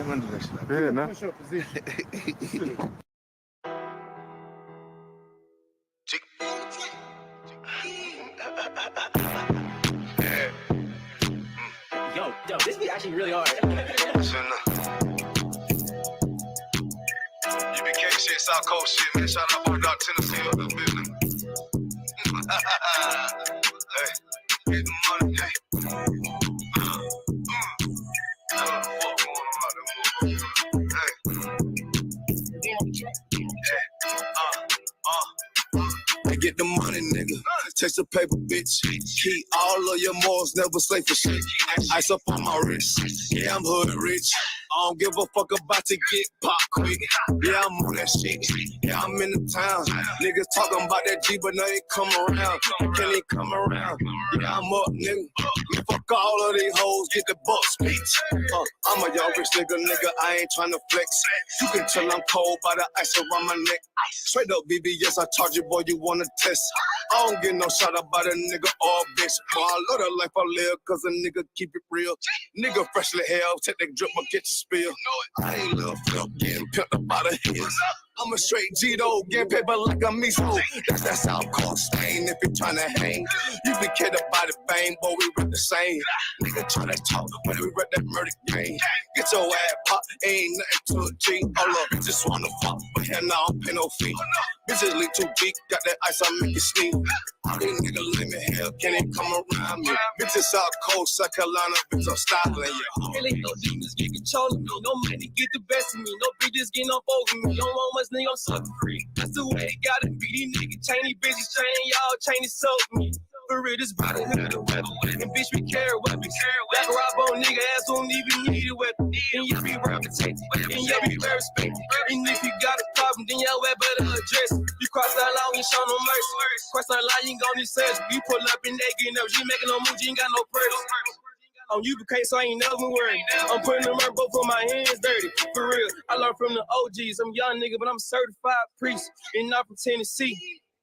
Fair enough. Push up position. Yo, this be actually really hard. UBK shit, South Coast shit, man. Shout out to Dr. Tennessee up the building. Hey, get the money, hey. Get the money, nigga. Take the paper, bitch. Keep all of your morals, never slave for shit. Ice up on my wrist. Yeah, I'm hood rich. I don't give a fuck about to get pop quick. Yeah, I'm on that shit. Yeah, I'm in the town. Niggas talking about that G, but now they come around. Can they come around? Yeah, I'm up, nigga. Fuck all of these hoes, get the bucks, bitch. I'm a young rich nigga, I ain't tryna flex. You can tell I'm cold by the ice around my neck. Straight up, BBS, I charge you, boy, you wanna test. I don't get no shot about a nigga or a bitch. Boy, I love the life I live, cause a nigga keep it real. Nigga freshly hell, take that drip, but get the spill. I ain't little flip, getting pimped up by the hills. I'm a straight G-Do, getting paper like a miso. That's how cost stain if you tryna hang. You be catered by the fame, boy, we rep the same. Nigga tryna talk when we rep that murder game. Get your ass pop, ain't nothing to a G. All up, just wanna fuck, but hell no, I don't pay no fee. Bitches leak too deep, got that ice, I make it sneeze. All these niggas live in hell, can't even come around me. Bitches South Coast, South Carolina, bitch, I'm styling, yeah. Really no demons get control of me. No money get the best of me. No bitches getting up over me. Don't want much nigga, I'm sucker free. That's the way it gotta be. These niggas chain these bitches, chain y'all, chain is soak me. For real, this body hood the weather. And bitch, we carry weapons. Like a rob on nigga ass don't even need a weapon. And you be reputated. And you be very respected. And if you got a problem, then your way better address it. You cross that line, we ain't show no mercy. Cross that line, you ain't gon' need search. You pull up and they get nervous. You ain't making no move, you ain't got no purse. On UBK, so I ain't never worried. I'm putting them right both of my hands dirty. For real, I learned from the OGs. I'm a young nigga, but I'm a certified priest. And not from Tennessee.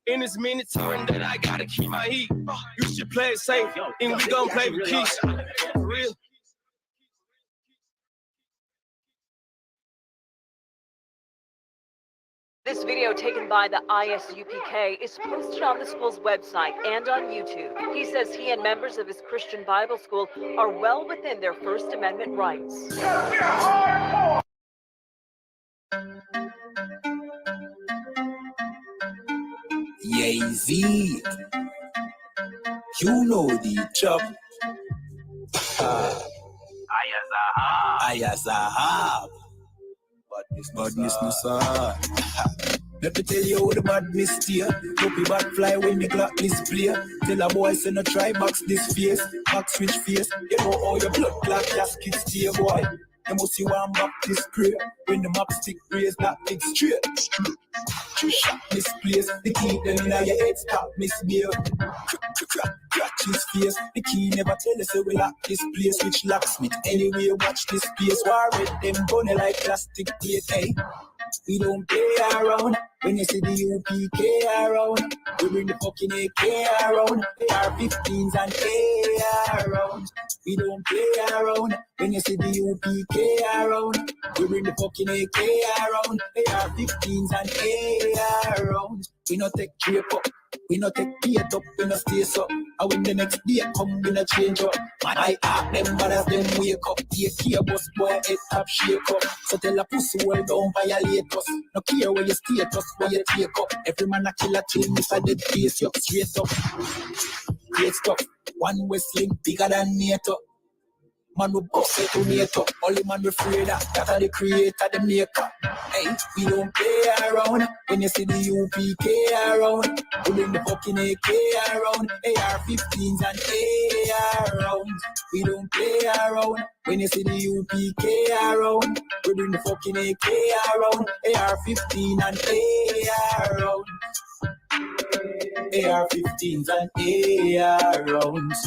In this minatory that I gotta keep my heat. You should play it safe, and we gon' play with Keisha. For real. This video taken by the ISUPK is posted on the school's website and on YouTube. He says he and members of his Christian Bible school are well within their First Amendment rights. Yay-Z, you know the job. Ayazahab. Badness no sir. Let me tell you how the badness steer. Copy bad fly when the clock display. Tell a boy say no try box this face. Box switch face. You know how your blood clot casket steer, boy. You must see one back this prayer. When the map stick raise that big straight. You shot this place. The key them in your head stop misbehavior. Crack his face. The key never tell us we lock this place. Which locksmith anyway watch this place. War red them bunny like plastic plate. Hey. We don't play around. When you see the UPK around, we bring the fucking AK around. AR-15s and AR rounds. We don't play around. When you see the UPK around, we bring the fucking AK around. AR-15s and AR rounds. We no take drape up. We no take beat up. We no stay up. And when the next day come, we no change up. Man, I ask them brothers, them wake up. AK bus boy, head top shake up. So tell a pussy well don't violate us. No care where you status, where you take up. Every man a killer till me for dead face you. Straight up. Great stuff. One Westling bigger than NATO. Man we boss it to NATO. Only man we afraid of. That are the creator, the maker. Hey, we don't play around. When you see the UPK around, we bring the fucking AK around. AR-15s and AR rounds. We don't play around. When you see the UPK around, we bring the fucking AK around. AR-15 and AR rounds. AR-15s and AR rounds.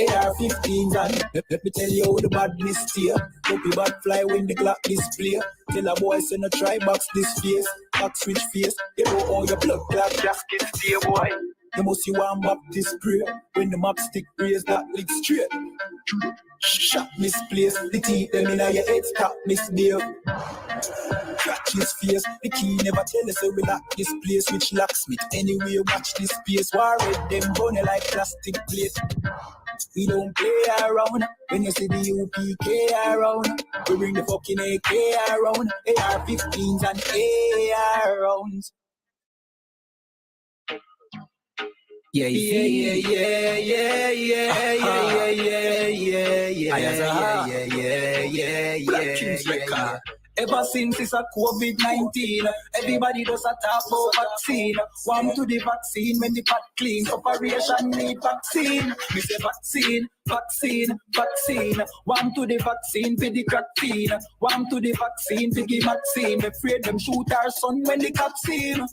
AR-15s and let me tell you how the badness steer. Copy bad fly when the clock display. Tell a boy say no try box this face. Box switch face. You know how your blood clot gasket steer, boy. You must see one Baptist prayer. When the map stick raise that lick straight. Shot misplaced, the teeth them in your head stop misbehave. Catch his face, the key never tell us so we lock this place. Which locksmith anyway watch this space. War red them bunny like plastic plate. We don't play around. When you see the UPK around, we bring the fucking AK around. AR-15s and AR rounds. Yeah, yeah, yeah, yeah, yeah, yeah, yeah, yeah, yeah, yeah, yeah. Ever since it's a COVID-19, everybody does a talk about vaccine. One to the vaccine when the pot clean. Operation need vaccine. We say vaccine, vaccine, vaccine. One to the vaccine for the vaccine. One to the vaccine for the vaccine. Afraid them shoot our son when the vaccine.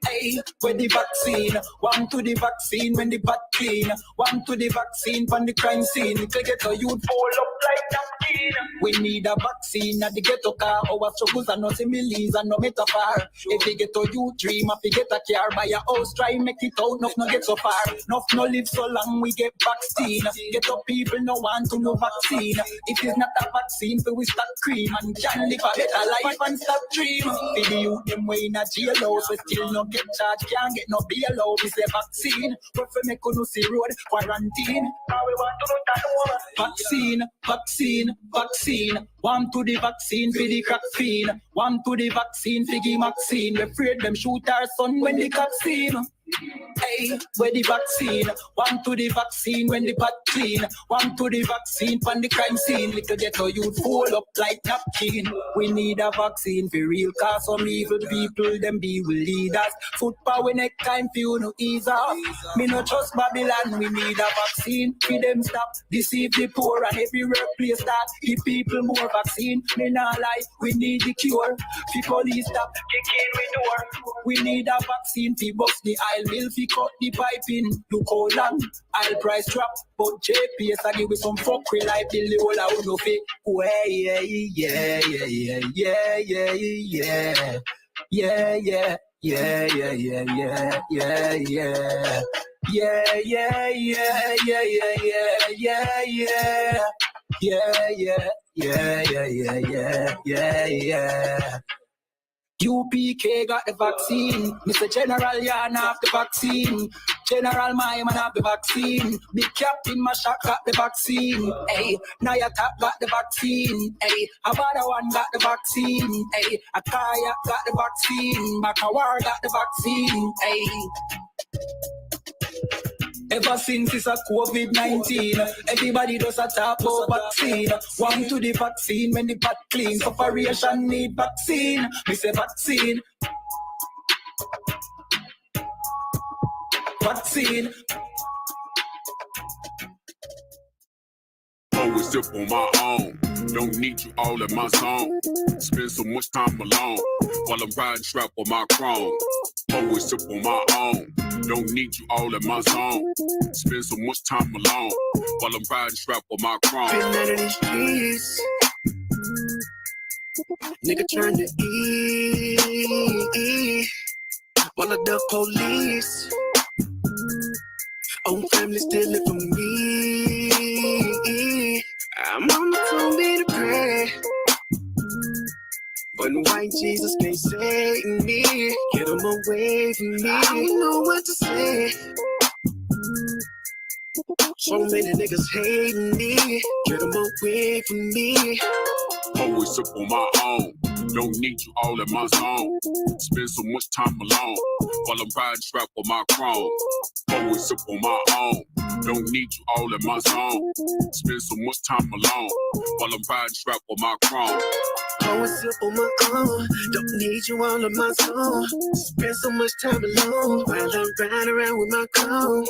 Hey, where the vaccine? One to the vaccine when the pot clean. One to the vaccine from the crime scene. If you get a youth fall up like napkin. We need a vaccine at the ghetto car. Our struggles are no similes and no metaphor. If you get a youth dream, if you get a car, buy a house, try make it out, enough no get so far. Enough no live so long, we get vaccine. Get up people no want to know vaccine. If it's not a vaccine, we start cream and can live a better life and stop dream. For the youth, them way in a jail house, we still no get charged, can't get no bail out. We say vaccine, but we make no see road quarantine. Now we want to do that. Vaccine, vaccine, vaccine. One to the vaccine for the crack fiend. One to the vaccine for the vaccine. We afraid them shoot our son when the vaccine. Hey, where the vaccine? One to the vaccine when the pot clean. One to the vaccine from the crime scene. Little ghetto youth fall up like napkin. We need a vaccine for real, cause some evil people them be will lead us. Foot power next time for you no ease off. Me no trust Babylon, we need a vaccine. For them stop deceive the poor and every workplace that give people more vaccine. Me not lie, we need the cure. For police stop kicking we door. We need a vaccine to bust the aisle mill fi cut the pipe in. Look how long I'll price drop. But JPS I give you some fuckery like the whole I would no fake. Yeah, yeah, yeah, yeah, yeah, yeah, yeah, yeah, yeah. Yeah, yeah, yeah, yeah, yeah, yeah. Yeah, yeah, yeah, yeah, yeah, yeah, yeah, yeah. Yeah, yeah, yeah, yeah, yeah, yeah, yeah, yeah. UPK got the vaccine. Mr. General Yan have the vaccine. General my man have the vaccine. Big Captain Mashak got the vaccine. Hey, Nayatak got the vaccine. Hey, Abada one got the vaccine. Hey, Akaya got the vaccine. Makawar got the vaccine. Hey. Ever since it's a COVID-19, everybody does a talk about vaccine. One to the vaccine when the pot clean. Operation need vaccine. We say vaccine. Vaccine. Always sip on my own. Don't need you all in my zone. Spend so much time alone while I'm riding strap on my chrome. Always sip on my own. Don't need you all in my zone. Spend so much time alone while I'm riding strap on my chrome. Been out of these streets. Nigga trying to eat while I duck police. Own family stealing from me. I'm on the phone to pray, but white Jesus can't save me. Get him away from me. I don't know what to say. So many niggas hating me. Get him away from me. Always sip on my own. Don't need you all in my zone. Spend so much time alone while I'm riding strap on my chrome. Always sip on my own. Don't need you all in my zone. Spend so much time alone while I'm riding strap on my chrome. Always sip on my own. Don't need you all in my zone. Spend so much time alone while I'm riding around with my cone.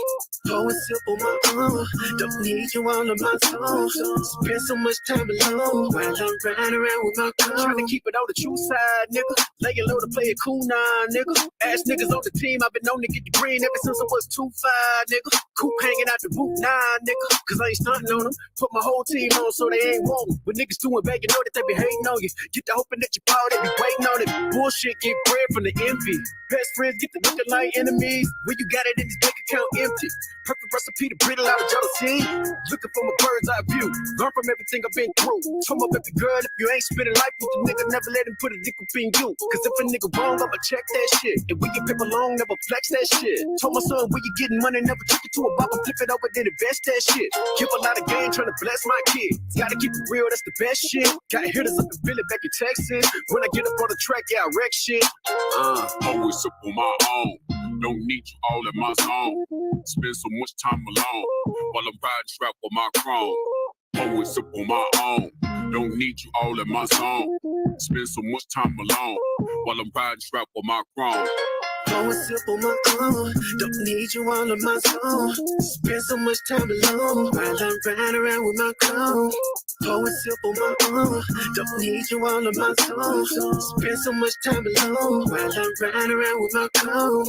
Always sip on my own. Don't need you all in my zone. Spend so much time alone while I'm riding around with my cone. Trying to keep it on the true side, nigga. Laying low to play it cool, nah, nigga. Ass niggas on the team, I've been known to get the green ever since I was 2'5", nigga. Coop hanging out the boot, nah, nigga. Cause I ain't stunting on them. Put my whole team on so they ain't want me. When niggas doing bad, you know that they be hating on you. Get to hoping that you ball, they be waiting on it. Bullshit get bread from the envy. Best friends get to looking like enemies. When you got it in this bank account empty. Perfect recipe to brittle out of jealousy. Looking from a bird's eye view. Learn from everything I've been through. From a baby girl, if you ain't spending life with the nigga, never let him put a dick up in you. Cause if a nigga wrong, I'ma check that shit. If we get paper long, never flex that shit. Told my son, where you getting money, never took it to a bopper, flip it over, then invest that shit. Give a lot of game, trying to bless my kids. Gotta keep it real, that's the best shit. Got hitters up in Philly, back in Texas. When I get up on the track, yeah, I wreck shit. Always up on my own. Don't need you all in my zone. Spend so much time alone while I'm riding strap with my chrome. Always up on my own. Don't need you all in my zone. Spend so much time alone while I'm riding strap with my chrome. Go and sip on my own. Don't need you all on my zone. Spend so much time alone while I'm riding around with my chrome. Go and sip on my own. Don't need you all on my zone. Spend so much time alone while I'm riding around with my chrome.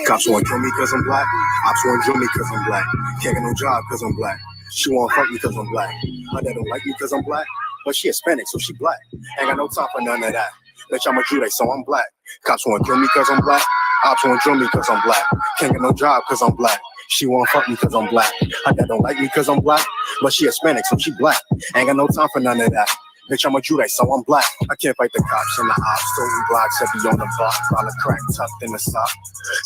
Cops wanna kill me cause I'm black. Ops wanna drill me cause I'm black. Can't get no job cause I'm black. She wanna fuck me cause I'm black. Her dad don't like me cause I'm black. But she Hispanic, so she black. Ain't got no time for none of that. Bitch, I'm a Jude, so I'm black. Cops wanna kill me cause I'm black. Ops wanna drill me cause I'm black. Can't get no job cause I'm black. She wanna fuck me cause I'm black. Her dad don't like me cause I'm black. But she Hispanic, so she black. Ain't got no time for none of that. Bitch, I'm a Jude, so I'm black. I can't fight the cops and the ops. Stolen blocks, heavy on the block. While the crack tucked in the sock.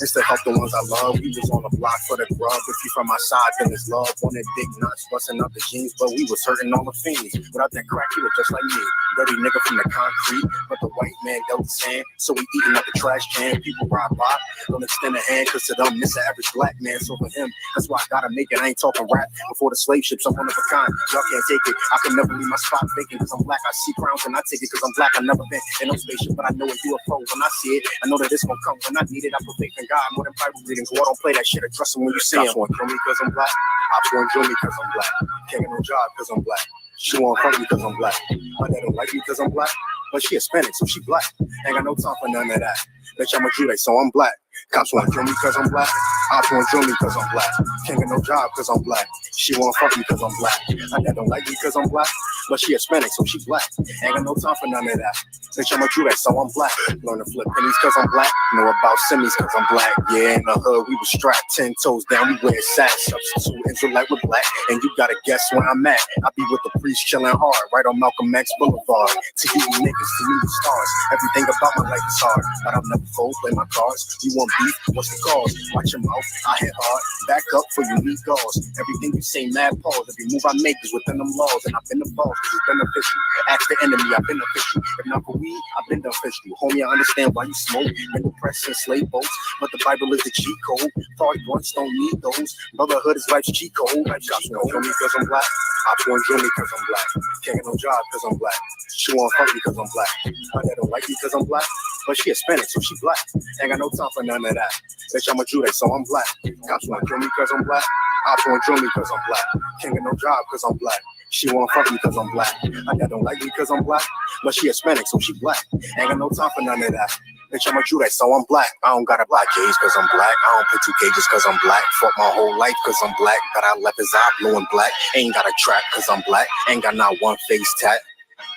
Instead help the ones I love. We was on the block for the grub. If you from my side, then it's love. Wanted big nuts, busting up the jeans. But we was hurting all the fiends. Without that crack, he was just like me. Dirty nigga from the concrete. But the white man dealt the sand. So we eating up the trash can. People ride by. Don't extend a hand, cause to them, it's the average black man. So for him, that's why I gotta make it. I ain't talking rap. Before the slave ships, I'm one of a kind. Y'all can't take it. I can never leave my spot vacant. Cause I'm black, I see crowns and I take it. Cause I'm black, I never been in no spaceship. But I know a UFO when I see it. I know that it's gonna come when I need it. I put faith in God more than Bible readings. War don't play that shit. I trust him when you see him. Cops wanna kill me cause I'm black. Ops wanna drill me cause I'm black. Can't get no job cause I'm black. She wanna fuck me cause I'm black. My dad don't like me cause I'm black. But she Hispanic, so she black. Ain't got no time for none of that. Bitch, I'm a Jude, so I'm black. Cops wanna kill me cause I'm black. Ops wanna drill me cause I'm black. Can't get no job cause I'm black. She wanna fuck me cause I'm black. My dad don't like me cause I'm black. But she Hispanic, so she black. Ain't got no time for none of that. Bitch, I'm a Jude, so I'm black. Learn to flip pennies cause I'm black. Know about semis cause I'm black. Yeah, in the hood, we was strapped 10 toes down, we wear sacks. Substitute Israelite with black. And you gotta guess where I'm at. I be with the priest chilling hard, right on Malcolm X Boulevard. To you niggas, to me the stars. Everything about my life is hard. But I'll never fold, play my cards. You want beef? What's the cause? Watch your mouth, I hit hard. Back up for you need gauze. Everything you say, mad pause. Every move I make is within them laws. And I've been the boss, cause it's beneficial. Ask the enemy, I've been official. If not for weed, I've been the official. Homie, I understand why you smoke. Been depressed and slave boats. But the Bible is the cheat code. Party blunts don't need those. Brotherhood is life's cheat code. Cops won't kill me cause I'm black. Ops won't drill me cause I'm black. Can't get no job cause I'm black. She won't fuck me cause I'm black. My dad don't like me cause I'm black. But she Hispanic, so she black. Ain't got no time for none of that. Bitch, I'm a Jude, so I'm black. Cops wanna kill me cause I'm black. Ops wanna drill me cause I'm black. Can't get no job cause I'm black. She wanna fuck me cause I'm black. My dad don't like me cause I'm black. But she Hispanic, so she black. Ain't got no time for none of that. Bitch, I'm a Jude, so I'm black. I don't got a black cage cause I'm black. I don't put 2 cages cause I'm black. Fought my whole life cause I'm black. But I left his eye blue and black. Ain't got a track cause I'm black. Ain't got not one face tat.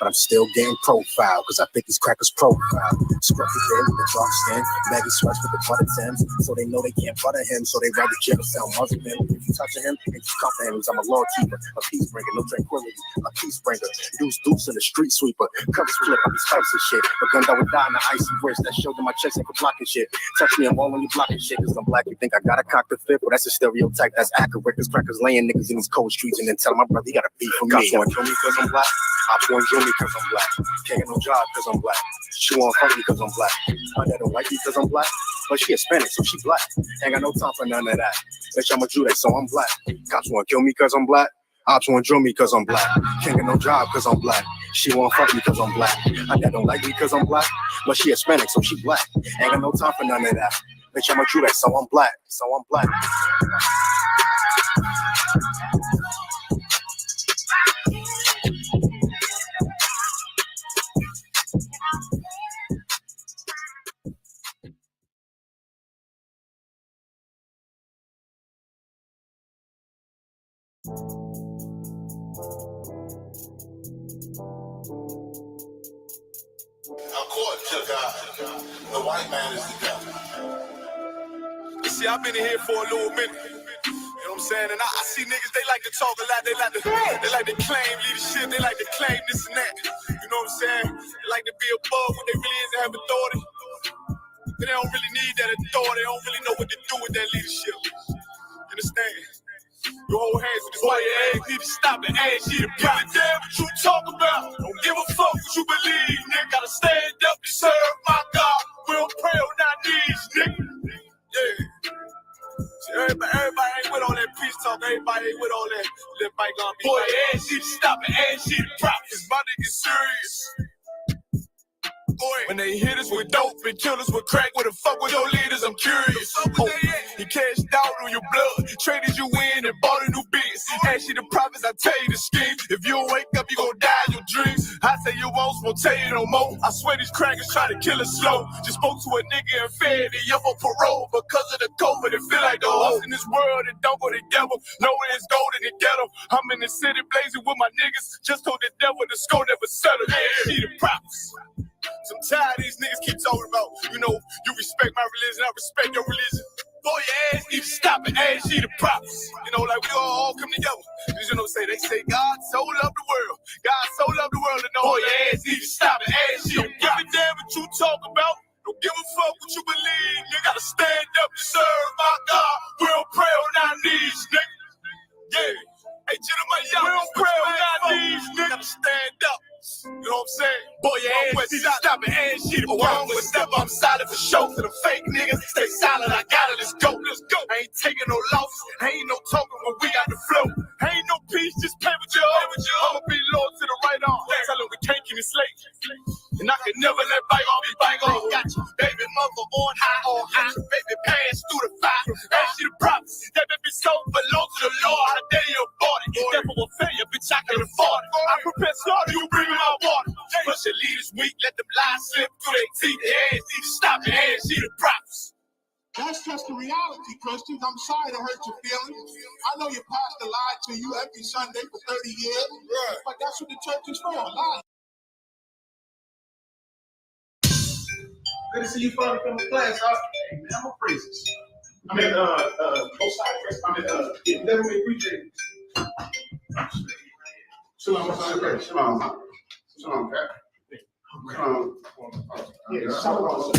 But I'm still getting profile, cause I think these crackers profile. Scruffy kid with the dark skin, baggy sweats with the butter Timbs. So they know they can't butter him, so they rather jail cell muzzle him. If you touch him, and you come for him, I'm a law keeper, a peace bringer, no tranquility, a peace bringer. Deuce in the street sweeper, covers flip, I be spicy shit. But gunned I would die in the icy wrist, that showed in my chest ain't for blocking shit. Touch me, I'm all on you blocking shit, cause I'm black, you think I gotta cock the fifth? Well, that's a stereotype, that's accurate, cause crackers laying niggas in these cold streets and then tell my brother he gotta beef for me. Cops wanna kill me cause I'm black. Ops wanna drill me cause I'm black. Can't get no job cause I'm black. She wanna fuck me cause I'm black. My dad don't like me cause I'm black. But she Hispanic, so she black. Ain't got no time for none of that. Bitch, I'm a Jude, so I'm black. Cops wanna kill me cause I'm black. Ops wanna drill me cause I'm black. Can't get no job cause I'm black. She wanna fuck me cause I'm black. My dad don't like me cause I'm black. But she Hispanic, so she black. Ain't got no time for none of that. Bitch, I'm a Jude, so I'm black. So I'm black. According to God, the white man is the devil. See, I've been in here for a little minute. You know what I'm saying? And I see niggas, they like to talk a lot. They like to claim leadership. They like to claim this and that. You know what I'm saying? They like to be above what they really is and have authority. But they don't really need that authority. They don't really know what to do with that leadership. You understand? You hold hands with this white ass, need to stop and ask you to give a damn what you talk about. Don't give a fuck what you believe, nigga. Gotta stand up to serve my God. We don't pray on our knees, nigga. Yeah. See, everybody ain't with all that peace talk. Everybody ain't with all that bygone. Boy, ask you to stop and ask you to prop. Cause my nigga's serious. Boy, when they hit us with dope and kill us with crack, where the fuck with your leaders? I'm curious. Oh, he cashed out on your blood, traded you in and bought a new biz. Ask you the prophets, I tell you the scheme. If you don't wake up, you gon' die in your dreams. I say you won't tell you no more. I swear these crackers try to kill us slow. Just spoke to a nigga and fed he up on parole because of the COVID. It feel like the hoes in this world that don't go together. Nowhere is gold in the ghetto. I'm in the city blazing with my niggas. Just told the devil the score never settled. Yeah, see the prophets. So I'm tired of these niggas keep talking about, you know, you respect my religion, I respect your religion. Boy, your ass need to stop and ask you the props. You know, like we all come together. You know what I'm saying? They say God so loved the world. God so loved the world to know your ass need to stop and ask you. Don't give a damn what you talk about. Don't give a fuck what you believe. You gotta stand up to serve my God. We don't pray on our knees, nigga. Yeah. Hey, gentlemen, y'all, we don't pray on our knees, nigga. Gotta stand up. You know what I'm saying? Boy, your ass need to stop and ask shit. Oh, I'm with step, I'm solid for show. To the fake niggas, stay silent, I got it, let's go. I ain't taking no loss, ain't no talking when we got the flow. Ain't no peace, just pay with your own. I'ma be loyal to the right arm. Tell them we can't keep it slave. And I can never let bygone be bygone. Got you, baby mother on high. Baby pass through the fire. Ask you the props. That baby soul belong to the Lord. I dare you abort it. Devil will fail you, bitch, I can afford it. I prepare slaughter, you bring my water. Push your leaders weak, let them lies slip through their teeth. Their ass need to stop and ask you the props. That's just the reality, Christians. I'm sorry to hurt your feelings. I know your pastor lied to you every Sunday for 30 years, but that's what the church is for, lie. Good to see you finally come to class, huh? Hey, man, I'm a praises. I mean, both sides. I mean, definitely appreciate it. Shalom, shalom, shalom. Shalom, Pat. Yeah, shalom.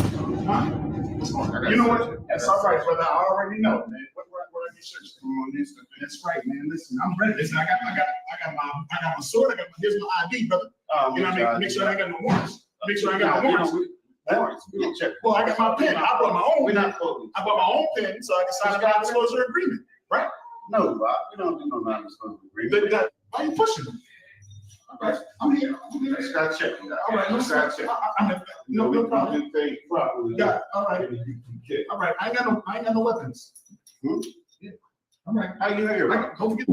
You know what? That's all right, brother. I already know, man. What I get church from on this? That's right, man. Listen, I'm ready. Listen, I got my sword. Here's my ID, brother. You know what I mean? Make sure I ain't got no warrants. Make sure I ain't got no warrants. Well, I got my pen. I brought my own. I brought my own pen so I can sign a non-disclosure agreement, right? No, Rob, we don't do no non-disclosure agreement. Why are you pushing me? All right, I'm here. Let's start checking. All right, let's start checking. No problem. Got it. All right. All right. I ain't got no weapons. Yeah. All right. How you here? Don't forget.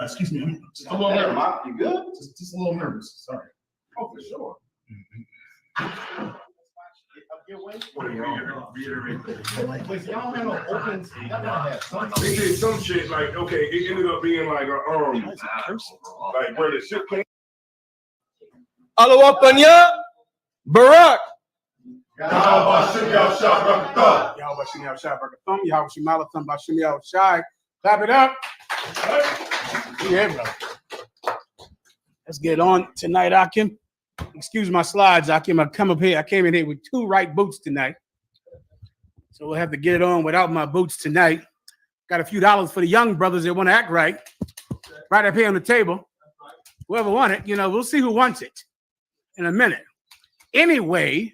Excuse me. Just a little nervous. You good? Just a little nervous. Sorry. Oh, for sure. They did some shit like, okay, it ended up being like like where the shit came. Allah Akbar, Barak. Clap it up. Yeah, bro. Let's get on tonight, Akim. Excuse my slides, Akim. I came in here with 2 right boots tonight. So we'll have to get it on without my boots tonight. Got a few dollars for the young brothers that want to act right. Right up here on the table. Whoever wants it, we'll see who wants it in a minute. Anyway,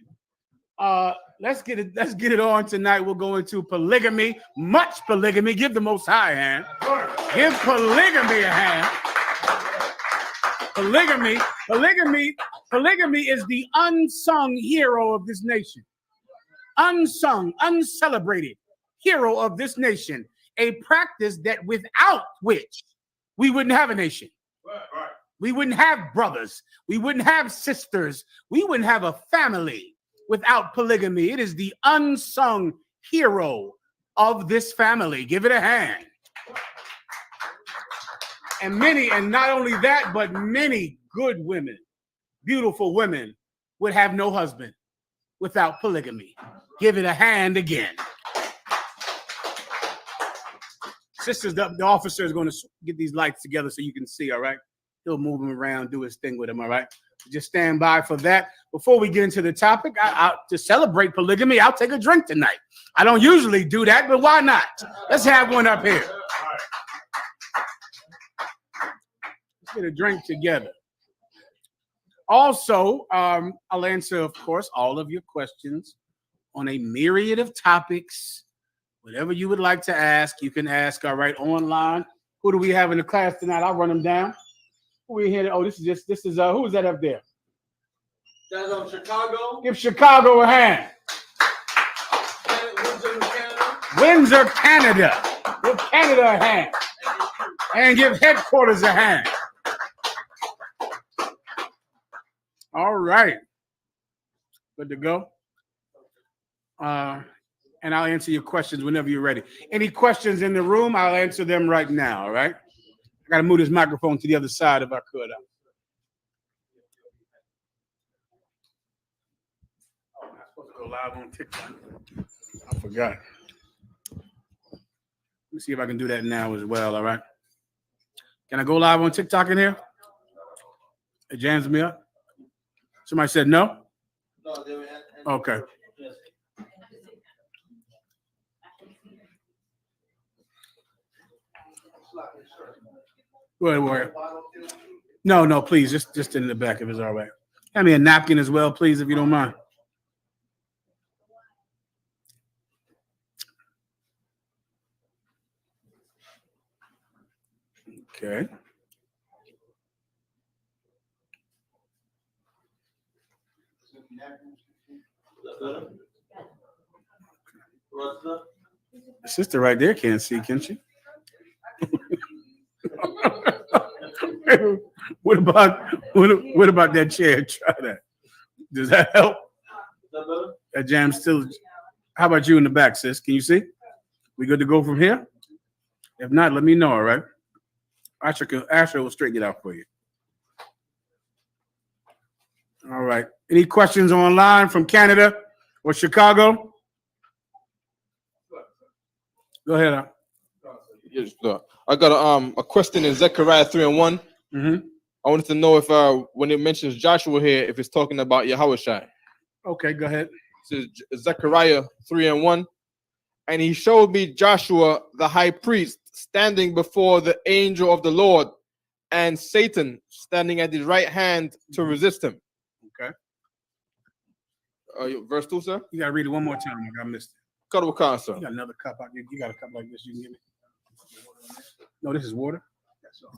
let's get it on tonight. We'll go into polygamy, much polygamy. Give the Most High a hand. Give polygamy a hand. Polygamy is the unsung hero of this nation. Unsung, uncelebrated hero of this nation. A practice that without which we wouldn't have a nation. Right. We wouldn't have brothers. We wouldn't have sisters. We wouldn't have a family without polygamy. It is the unsung hero of this family. Give it a hand. and not only that, but many good women, beautiful women, would have no husband without polygamy. Give it a hand again. Sisters, the officer is going to get these lights together so you can see, all right? He'll move them around, do his thing with them, all right? Just stand by for that. Before we get into the topic, to celebrate polygamy, I'll take a drink tonight. I don't usually do that, but why not? Let's have one up here. Let's get a drink together. Also, I'll answer, of course, all of your questions on a myriad of topics. Whatever you would like to ask, you can ask, all right, online. Who do we have in the class tonight? I'll run them down. Who we here? Oh, this is who is that up there? That's Chicago. Give Chicago a hand. Windsor, Canada. Give Canada a hand. And give headquarters a hand. All right. Good to go. And I'll answer your questions whenever you're ready. Any questions in the room, I'll answer them right now, all right? I got to move this microphone to the other side if I could. Oh, I'm supposed to go live on TikTok. I forgot. Let me see if I can do that now as well, all right? Can I go live on TikTok in here? It jams me up. Somebody said no? Okay. Go ahead, Warrior. No, please, just in the back if it's all right. Hand me a napkin as well, please, if you don't mind. Okay. The sister right there can't see, can she? What about that chair? Try that. Does that help? That jam still. How about you in the back, sis? Can you see? We good to go from here? If not, let me know, all right? Asher will straighten it out for you. All right. Any questions online from Canada or Chicago? Go ahead. Yes, sir. I got a question in Zechariah 3:1. Mm-hmm. I wanted to know if when it mentions Joshua here, if it's talking about Yahushua. Okay, go ahead. It says Zechariah 3:1. And he showed me Joshua, the high priest, standing before the angel of the Lord, and Satan standing at his right hand to resist him. Okay. Verse 2, sir? You got to read it one more time. I missed it. Cut, sir. You got another cup out. You got a cup like this you can give me? No, this is water.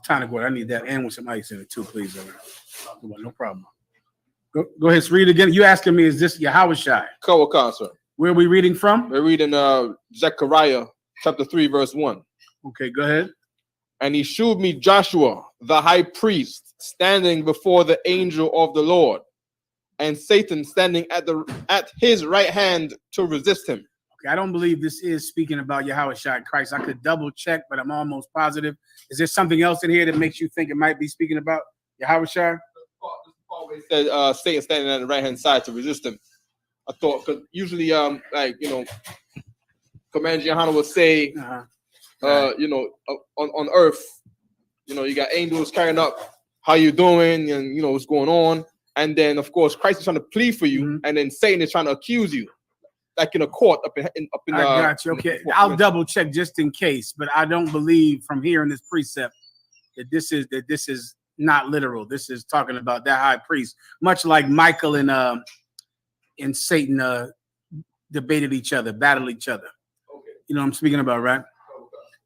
Tonic water. I need that and with some ice in it too, please. No problem. Go ahead. Read it again. You asking me, is this Yahushua? Cut, sir. Where are we reading from? We're reading Zechariah chapter 3, verse 1. Okay, go ahead. And he showed me Joshua, the high priest, standing before the angel of the Lord, and Satan standing at his right hand to resist him. Okay, I don't believe this is speaking about Yahushua Christ. I could double check, but I'm almost positive. Is there something else in here that makes you think it might be speaking about Yahushua? It said Satan standing at the right hand side to resist him. I thought, because usually, Commander Johanna would say, on earth, you got angels carrying up, how you doing, and what's going on, and then of course Christ is trying to plead for you, and then Satan is trying to accuse you, like in a court up in. I got you. Okay, I'll double check just in case, but I don't believe from hearing this precept that this is not literal. This is talking about that high priest, much like Michael and Satan debated each other, battled each other. Okay. You know what I'm speaking about, right? Okay.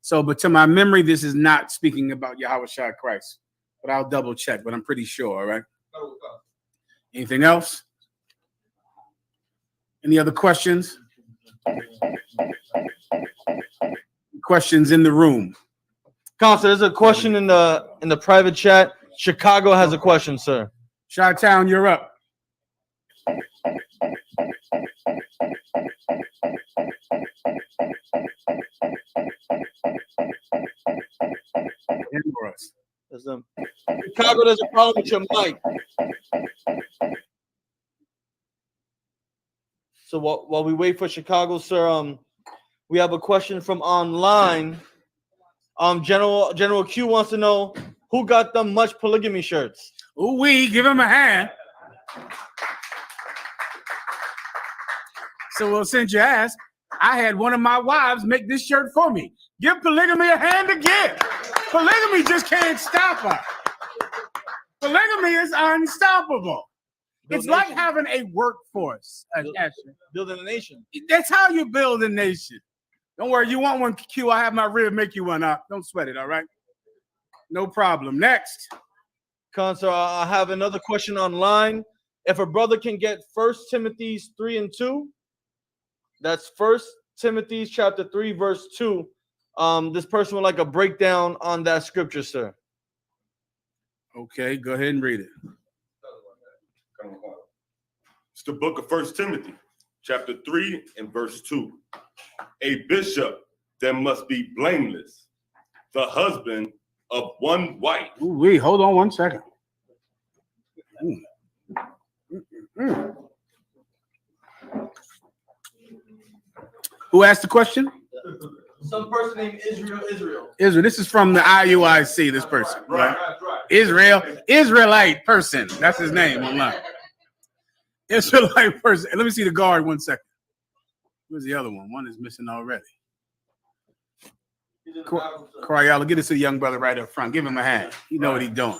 So, but to my memory, this is not speaking about Yahushua Christ. But I'll double check, but I'm pretty sure, all right? Okay. Anything else? Any other questions? Questions in the room? Counselor, there's a question in the private chat. Chicago has a question, sir. Chi-Town, you're up. them. Chicago, there's a problem with your mic. So while we wait for Chicago, sir, we have a question from online. General Q wants to know who got them Much Polygamy shirts. Ooh, give him a hand. So, well, since you asked, I had one of my wives make this shirt for me. Give polygamy a hand again. Polygamy just can't stop her. Polygamy is unstoppable. It's like having a workforce. Building a nation. That's how you build a nation. Don't worry, you want one, Q, I have my rib make you one up. Don't sweat it, all right? No problem. Next. Sir, I have another question online. If a brother can get 1 Timothy 3:2, that's 1 Timothy chapter 3, verse 2. This person would like a breakdown on that scripture, sir. Okay, go ahead and read it. It's the book of 1 Timothy, chapter 3 and verse 2. A bishop that must be blameless, the husband of one wife. Ooh, hold on one second. Who asked the question? Some person named Israel. Israel. This is from the IUIC, this person. Right. Israelite person. That's his name online. Israelite person. Let me see the guard 1 second. Where's the other one? One is missing already. Coriella, get this to the young brother right up front. Give him a hand. You know what he's doing.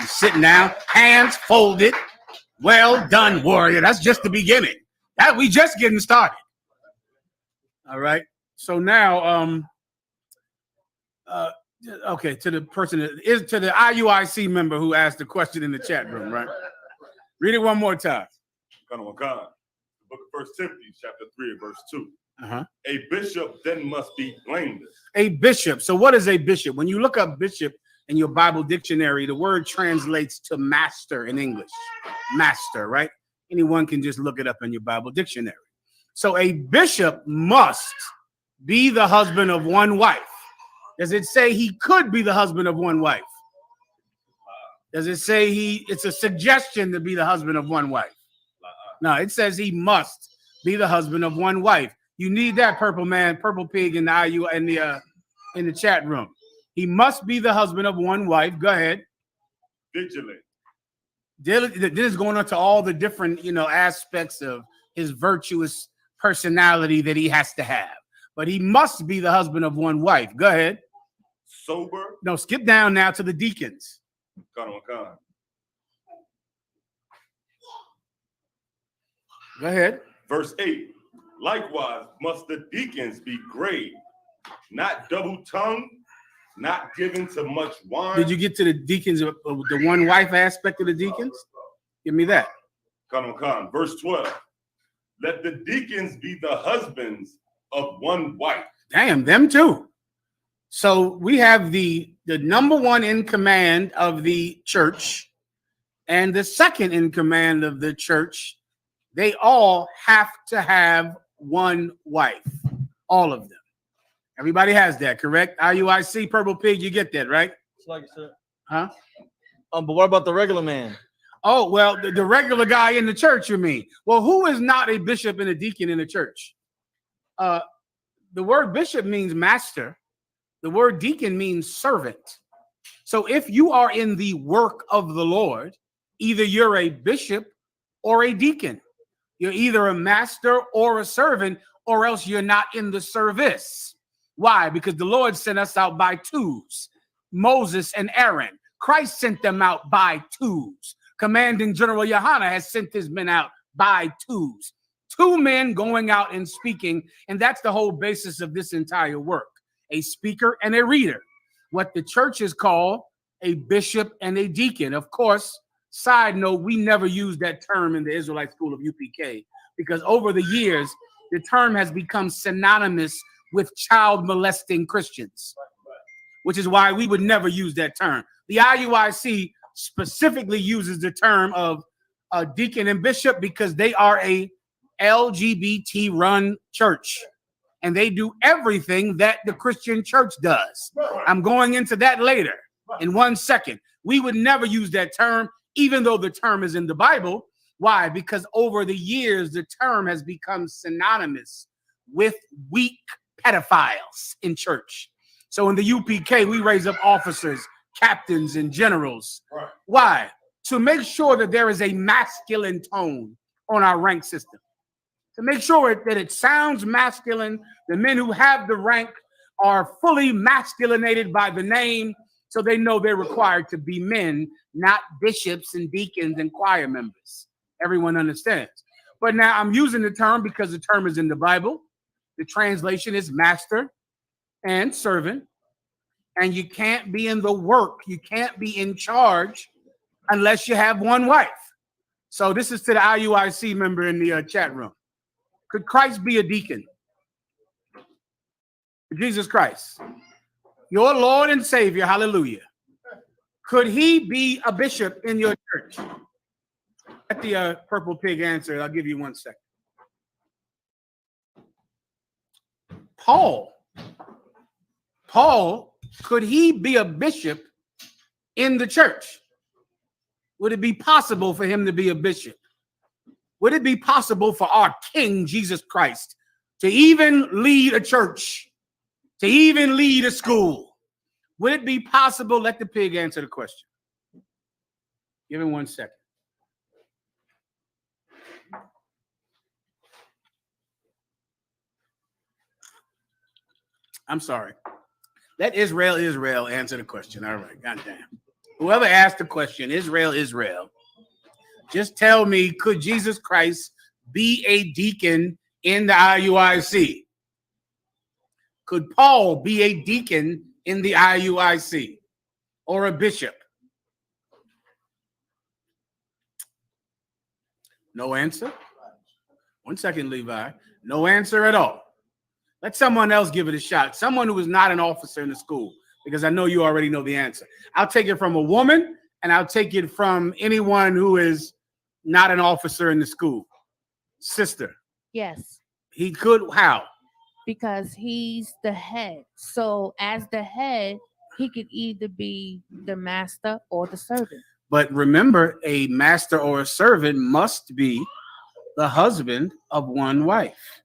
He's sitting down, hands folded. Well done, warrior. That's just the beginning. We just getting started. All right. So now, okay, to the person to the IUIC member who asked the question in the chat room, right? Read it one more time. The book of 1 Timothy, chapter 3, verse 2. Uh-huh. A bishop then must be blameless. A bishop. So what is a bishop? When you look up bishop in your Bible dictionary, the word translates to master in English. Master, right? Anyone can just look it up in your Bible dictionary. So a bishop must be the husband of one wife. Does it say he could be the husband of one wife? Does it say it's a suggestion to be the husband of one wife? No, it says he must be the husband of one wife. You need that, purple man, purple pig in the IU in the chat room. He must be the husband of one wife. Go ahead. Vigilant. This is going on to all the different, aspects of his virtuous personality that he has to have. But he must be the husband of one wife. Go ahead. Sober. No, skip down now to the deacons. Go ahead. Verse 8. Likewise must the deacons be grave, not double-tongued, not given to much wine. Did you get to the deacons, the one wife aspect of the deacons? Give me that. Verse 12. Let the deacons be the husbands of one wife. Damn, them too. So we have the number one in command of the church and the second in command of the church. They all have to have one wife. All of them. Everybody has that, correct? IUIC, Purple Pig, you get that, right? It's like it, sir. Huh? But what about the regular man? Oh, well, the regular guy in the church, you mean? Well, who is not a bishop and a deacon in the church? The word bishop means master. The word deacon means servant. So if you are in the work of the Lord, either you're a bishop or a deacon. You're either a master or a servant, or else you're not in the service. Why? Because the Lord sent us out by twos. Moses and Aaron. Christ sent them out by twos. Commanding General Yohana has sent his men out by twos. Two men going out and speaking, and that's the whole basis of this entire work. A speaker and a reader. What the church is called a bishop and a deacon. Of course, side note, we never used that term in the Israelite School of UPK because over the years, the term has become synonymous with child molesting Christians, which is why we would never use that term. The IUIC specifically uses the term of deacon and bishop because they are a LGBT run church and they do everything that the Christian church does. I'm going into that later. in 1 second. We would never use that term, even though the term is in the Bible. Why? Because over the years, the term has become synonymous with weak pedophiles in church. So in the UPK, we raise up officers, captains, and generals. Right. Why? To make sure that there is a masculine tone on our rank system. To make sure that it sounds masculine, the men who have the rank are fully masculinated by the name, so they know they're required to be men, not bishops and deacons and choir members. Everyone understands. But now I'm using the term because the term is in the Bible. The translation is master and servant. And you can't be in the work, you can't be in charge unless you have one wife. So this is to the IUIC member in the chat room. Could Christ be a deacon? Jesus Christ, your Lord and Savior, hallelujah. Could he be a bishop in your church? Let the purple pig answer. I'll give you 1 second. Paul, could he be a bishop in the church? Would it be possible for him to be a bishop? Would it be possible for our King Jesus Christ to even lead a church, to even lead a school? Would it be possible? Let the pig answer the question. Give him 1 second. I'm sorry. Let Israel answer the question. All right, goddamn. Whoever asked the question, Israel, just tell me, could Jesus Christ be a deacon in the IUIC? Could Paul be a deacon in the IUIC or a bishop? No answer? 1 second, Levi. No answer at all. Let someone else give it a shot. Someone who is not an officer in the school, because I know you already know the answer. I'll take it from a woman, and I'll take it from anyone who is not an officer in the school. Sister. Yes. He could, how? Because he's the head. So as the head, he could either be the master or the servant. But remember, a master or a servant must be the husband of one wife.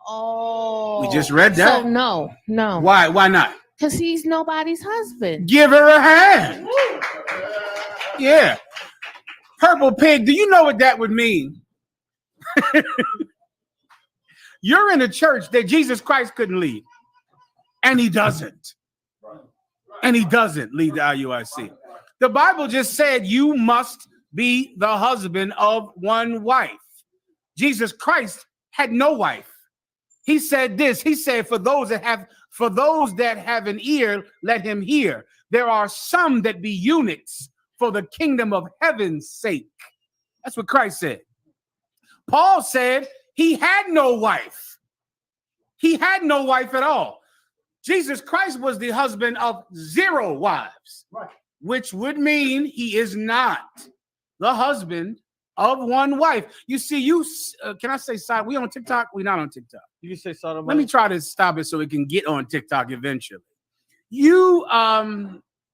Oh. We just read that. So no. Why? Why not? Because he's nobody's husband. Give her a hand. Yeah. Purple pig, do you know what that would mean? You're in a church that Jesus Christ couldn't lead. And he doesn't. And he doesn't lead the IUIC. The Bible just said you must be the husband of one wife. Jesus Christ had no wife. He said this. He said, for those that have an ear, let him hear. There are some that be eunuchs for the kingdom of heaven's sake. That's what Christ said. Paul said he had no wife. He had no wife at all. Jesus Christ was the husband of 0 wives, right, which would mean he is not the husband of one wife. You see, can I say side? We on TikTok? We not on TikTok. You can say sodomite. Let me try to stop it so it can get on TikTok eventually. You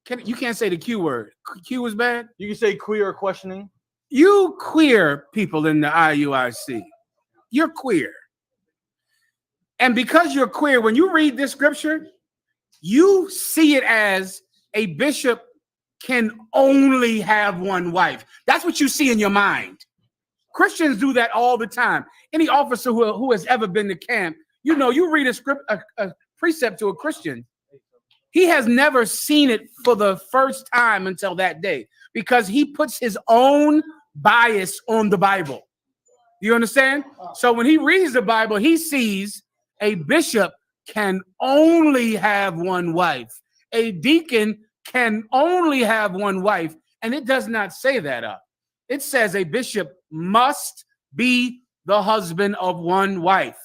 can't say the Q word. Q is bad. You can say queer questioning. You queer people in the IUIC, you're queer. And because you're queer, when you read this scripture, you see it as a bishop can only have one wife. That's what you see in your mind. Christians do that all the time. Any officer who has ever been to camp, you know, you read a precept to a Christian, he has never seen it for the first time until that day, because he puts his own bias on the Bible. You understand? So when he reads the Bible, he sees a bishop can only have one wife. A deacon can only have one wife. And it does not say that up. It says a bishop must be the husband of one wife,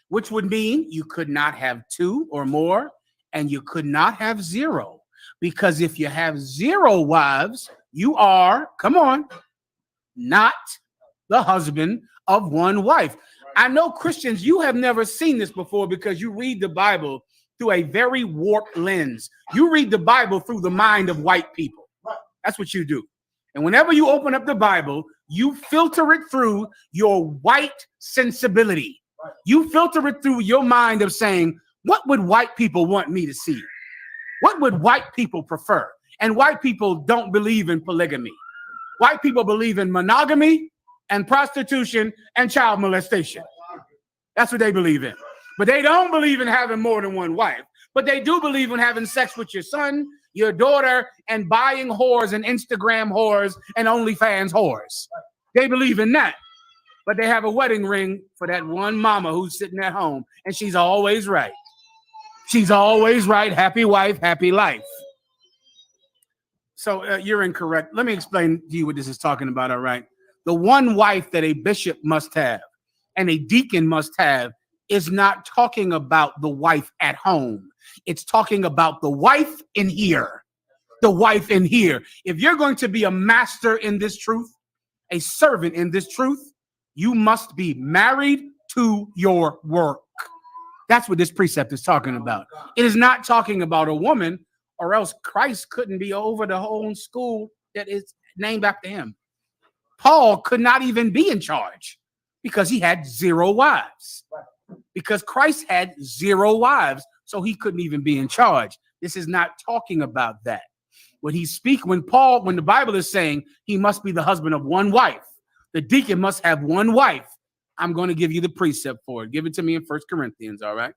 which would mean you could not have 2 or more, and you could not have 0. Because if you have 0 wives, you are, come on, not the husband of one wife. I know Christians, you have never seen this before because you read the Bible through a very warped lens. You read the Bible through the mind of white people. That's what you do. And whenever you open up the Bible, you filter it through your white sensibility. You filter it through your mind of saying, what would white people want me to see? What would white people prefer? And white people don't believe in polygamy. White people believe in monogamy and prostitution and child molestation. That's what they believe in. But they don't believe in having more than one wife. But they do believe in having sex with your son, your daughter, and buying whores and Instagram whores and OnlyFans whores. They believe in that. But they have a wedding ring for that one mama who's sitting at home, and she's always right. She's always right. Happy wife, happy life. So you're incorrect. Let me explain to you what this is talking about, all right? The one wife that a bishop must have and a deacon must have is not talking about the wife at home. It's talking about the wife in here. The wife in here. If you're going to be a master in this truth, a servant in this truth, you must be married to your work. That's what this precept is talking about. It is not talking about a woman, or else Christ couldn't be over the whole school that is named after him. Paul could not even be in charge because he had 0 wives. Because Christ had 0 wives, so he couldn't even be in charge. This is not talking about that. When the Bible is saying he must be the husband of one wife, the deacon must have one wife. I'm going to give you the precept for it. Give it to me in 1 Corinthians, all right?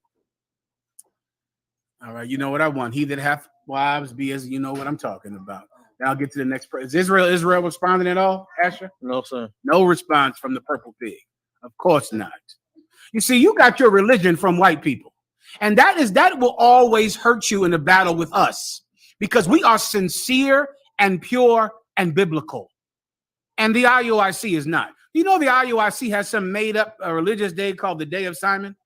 All right, you know what I want. He that hath wives be as you know what I'm talking about. Now I'll get to the next. Is Israel responding at all, Asher? No, sir. No response from the purple pig. Of course not. You see, you got your religion from white people. And that will always hurt you in the battle with us because we are sincere and pure and biblical. And the IUIC is not. You know, the IUIC has some made up religious day called the Day of Simon.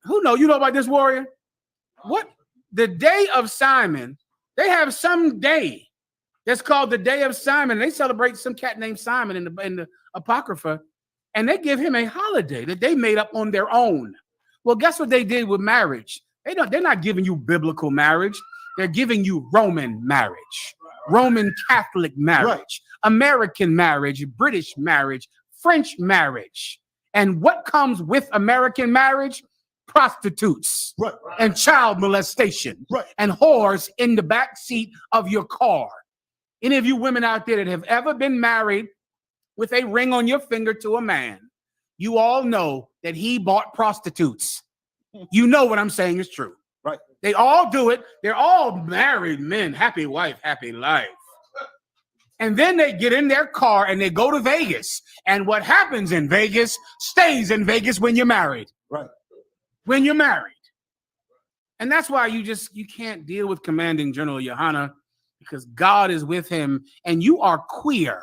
You know about this, warrior? What? The Day of Simon, they have some day that's called the Day of Simon. They celebrate some cat named Simon in the Apocrypha, and they give him a holiday that they made up on their own. Well, guess what they did with marriage? They're not giving you biblical marriage. They're giving you Roman marriage, Roman Catholic marriage, American marriage, British marriage, French marriage. And what comes with American marriage? Prostitutes and child molestation and whores in the back seat of your car. Any of you women out there that have ever been married with a ring on your finger to a man, you all know that he bought prostitutes. You know what I'm saying is true. Right. They all do it. They're all married men. Happy wife, happy life. And then they get in their car and they go to Vegas. And what happens in Vegas stays in Vegas when you're married. Right. When you're married. And that's why you can't deal with Commanding General Yohana, because God is with him and you are queer,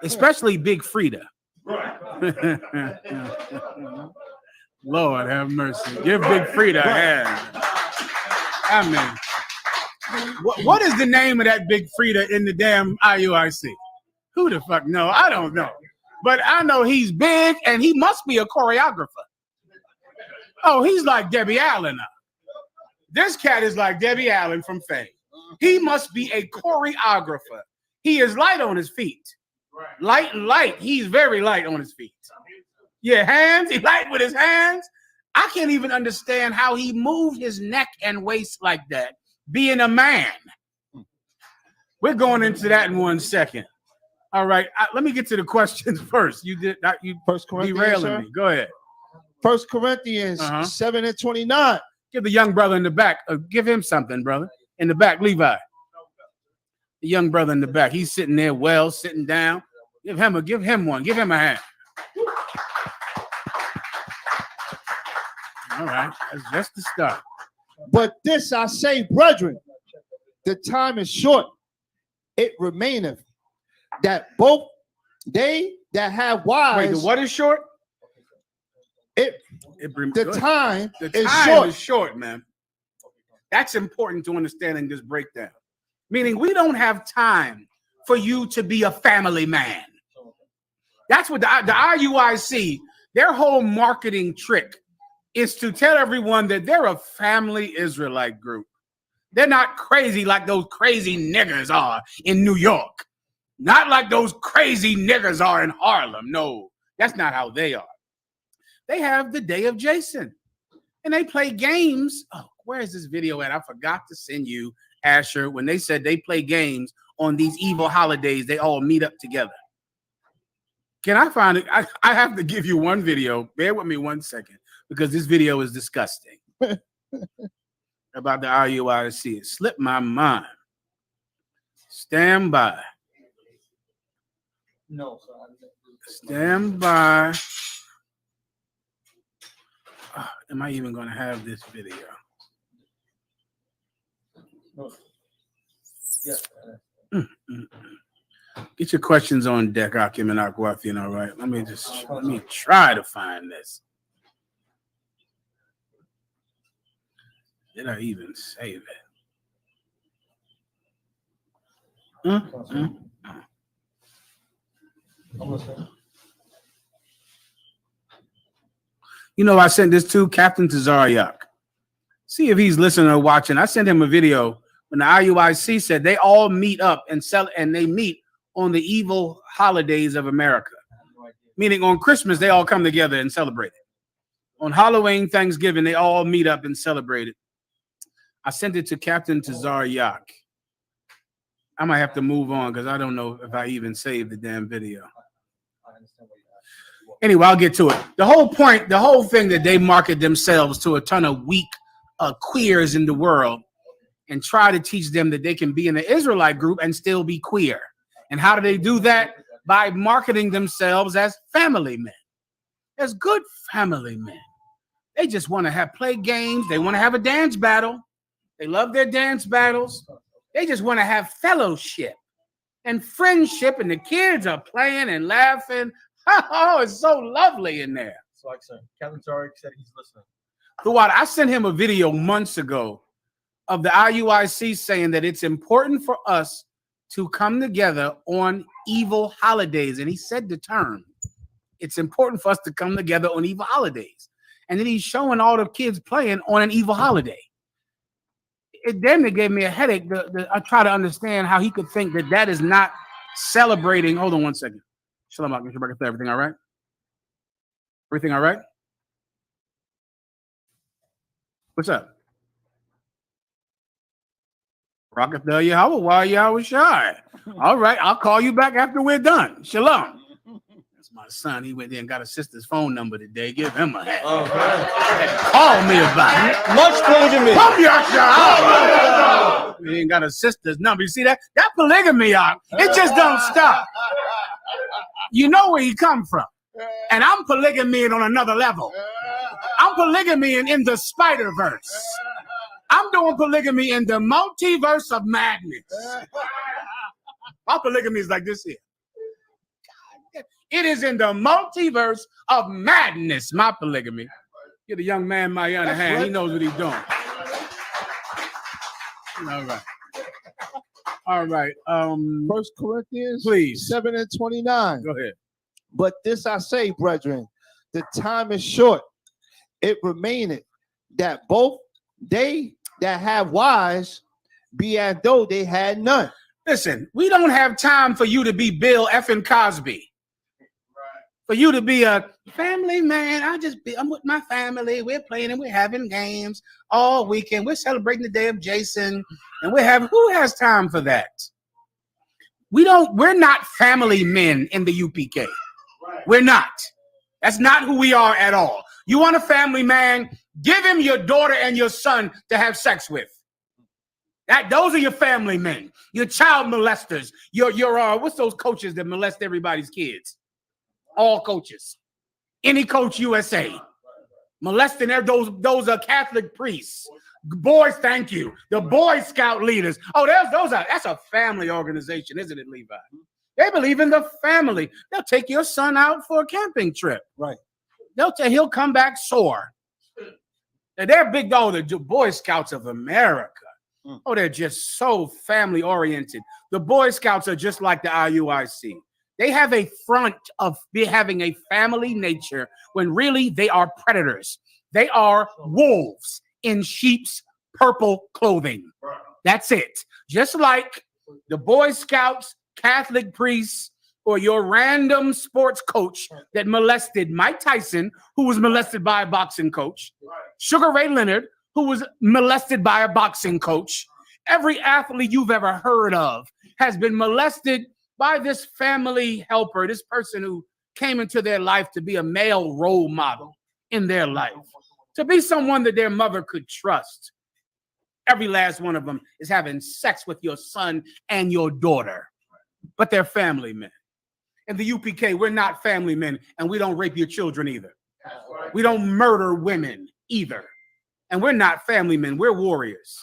especially Big Frida. Right. Lord have mercy. Give Big Frida a hand. I mean, what is the name of that Big Frida in the damn IUIC? Who the fuck know? I don't know. But I know he's big and he must be a choreographer. Oh, he's like Debbie Allen. This cat is like Debbie Allen from Faye. He must be a choreographer. He is light on his feet. Light. He's very light on his feet. Yeah, hands. He's light with his hands. I can't even understand how he moved his neck and waist like that, being a man. We're going into that in 1 second. All right, let me get to the questions first. You First Corinthians, derailing me. Go ahead. 1 Corinthians 7:29. Give the young brother in the back. Give him something, brother. In the back, Levi. The young brother in the back. He's sitting there, sitting down. Give him one. Give him a hand. All right, that's just the start. But this I say, brethren, the time is short. It remaineth that both they that have wives. Wait, the what is short? The time is short, man. That's important to understanding this breakdown. Meaning we don't have time for you to be a family man. That's what the IUIC, their whole marketing trick is to tell everyone that they're a family Israelite group. They're not crazy like those crazy niggers are in New York. Not like those crazy niggers are in Harlem. No, that's not how they are. They have the Day of Jason. And they play games. Oh, where is this video at? I forgot to send you, Asher, when they said they play games on these evil holidays. They all meet up together. Can I find it? I have to give you one video. Bear with me 1 second, because this video is disgusting. About the IUIC. It slipped my mind. Stand by. No. Stand by. Am I even going to have this video? No. Yeah. Get your questions on deck, Akim and Akwafian, all right? Let me try to find this. Did I even save it? You know, I sent this to Captain Tazariak. See if he's listening or watching. I sent him a video when the IUIC said they all meet up and they meet on the evil holidays of America. Meaning on Christmas, they all come together and celebrate it. On Halloween, Thanksgiving, they all meet up and celebrate it. I sent it to Captain Tazariak. I might have to move on because I don't know if I even saved the damn video. Anyway, I'll get to it. The whole point, the whole thing that they market themselves to a ton of weak queers in the world and try to teach them that they can be in the Israelite group and still be queer. And how do they do that? By marketing themselves as family men, as good family men. They just want to play games. They want to have a dance battle. They love their dance battles. They just want to have fellowship and friendship, and the kids are playing and laughing. Oh, it's so lovely in there. So, like, sir, Captain Tarek said he's listening. Fuad, I sent him a video months ago of the IUIC saying that it's important for us to come together on evil holidays. And he said the term, it's important for us to come together on evil holidays. And then he's showing all the kids playing on an evil holiday. It damn near gave me a headache. I try to understand how he could think that that is not celebrating. Hold on 1 second. Shalom, everything all right? Everything all right? What's up? Rockefeller Yahweh, why Yahweh shy? All right, I'll call you back after we're done. Shalom. That's my son. He went there and got his sister's phone number today. Give him a hand. Oh, call me about it. Much polygamy. Pump your shot. He ain't got a sister's number. You see that? That polygamy, it just don't stop. You know where he come from. And I'm polygamying on another level. I'm polygamying in the Spider-Verse. I'm doing polygamy in the multiverse of madness. My polygamy is like this here. It is in the multiverse of madness, my polygamy. Get a young man my other hand. He knows what he's doing. All right. All right. 1 Corinthians please. 7:29. Go ahead. But this I say, brethren, the time is short. It remaineth that both they that have wives be as though they had none. Listen, we don't have time for you to be Bill effing Cosby. For you to be a family man. I'm with my family. We're playing and we're having games all weekend. We're celebrating the Day of Jason. And who has time for that? We're not family men in the UPK. We're not. That's not who we are at all. You want a family man? Give him your daughter and your son to have sex with. Those are your family men. Your child molesters. Your what's those coaches that molest everybody's kids? All coaches. Any coach USA. Molesting those are Catholic priests. Boys, thank you. The Boy Scout leaders. Oh, that's a family organization, isn't it, Levi? They believe in the family. They'll take your son out for a camping trip. Right. He'll come back sore. They're big, the Boy Scouts of America. Oh, they're just so family oriented. The Boy Scouts are just like the IUIC. They have a front of having a family nature when really they are predators. They are wolves in sheep's purple clothing. That's it. Just like the Boy Scouts, Catholic priests, or your random sports coach that molested Mike Tyson, who was molested by a boxing coach, Sugar Ray Leonard, who was molested by a boxing coach. Every athlete you've ever heard of has been molested by this family helper, this person who came into their life to be a male role model in their life, to be someone that their mother could trust. Every last one of them is having sex with your son and your daughter, but they're family men. In the UPK, we're not family men, and we don't rape your children either. We don't murder women either. And we're not family men, we're warriors.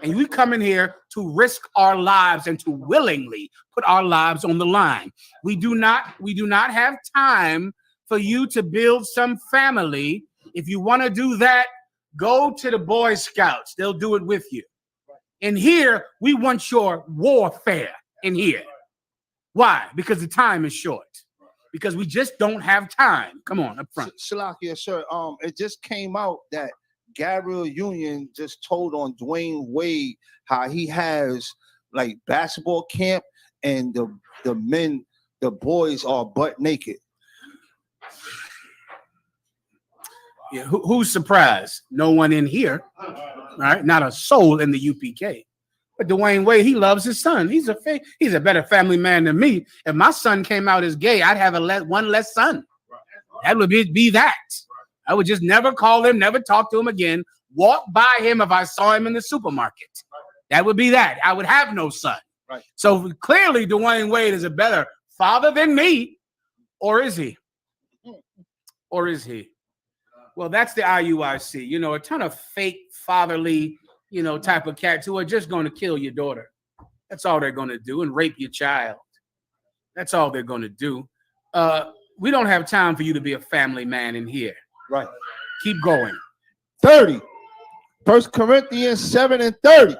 And we come in here to risk our lives and to willingly put our lives on the line. We do not have time for you to build some family. If you want to do that, go to the Boy Scouts. They'll do it with you. In here, we want your warfare in here. Why? Because the time is short. Because we just don't have time. Come on, up front. Shalakia, sir. It just came out that Gabriel Union just told on Dwayne Wade how he has like basketball camp and the boys are butt naked. Yeah, who's surprised? No one in here, right? Not a soul in the UPK. But Dwayne Wade, he loves his son. He's a better family man than me. If my son came out as gay, I'd have one less son. That would be that. I would just never call him, never talk to him again, walk by him if I saw him in the supermarket. That would be that. I would have no son. Right. So clearly Dwayne Wade is a better father than me. Or is he? Or is he? Well, that's the IUIC. You know, a ton of fake fatherly, type of cats who are just going to kill your daughter. That's all they're going to do, and rape your child. That's all they're going to do. We don't have time for you to be a family man in here. Right. Keep going. 30. 1 Corinthians 7 and 30.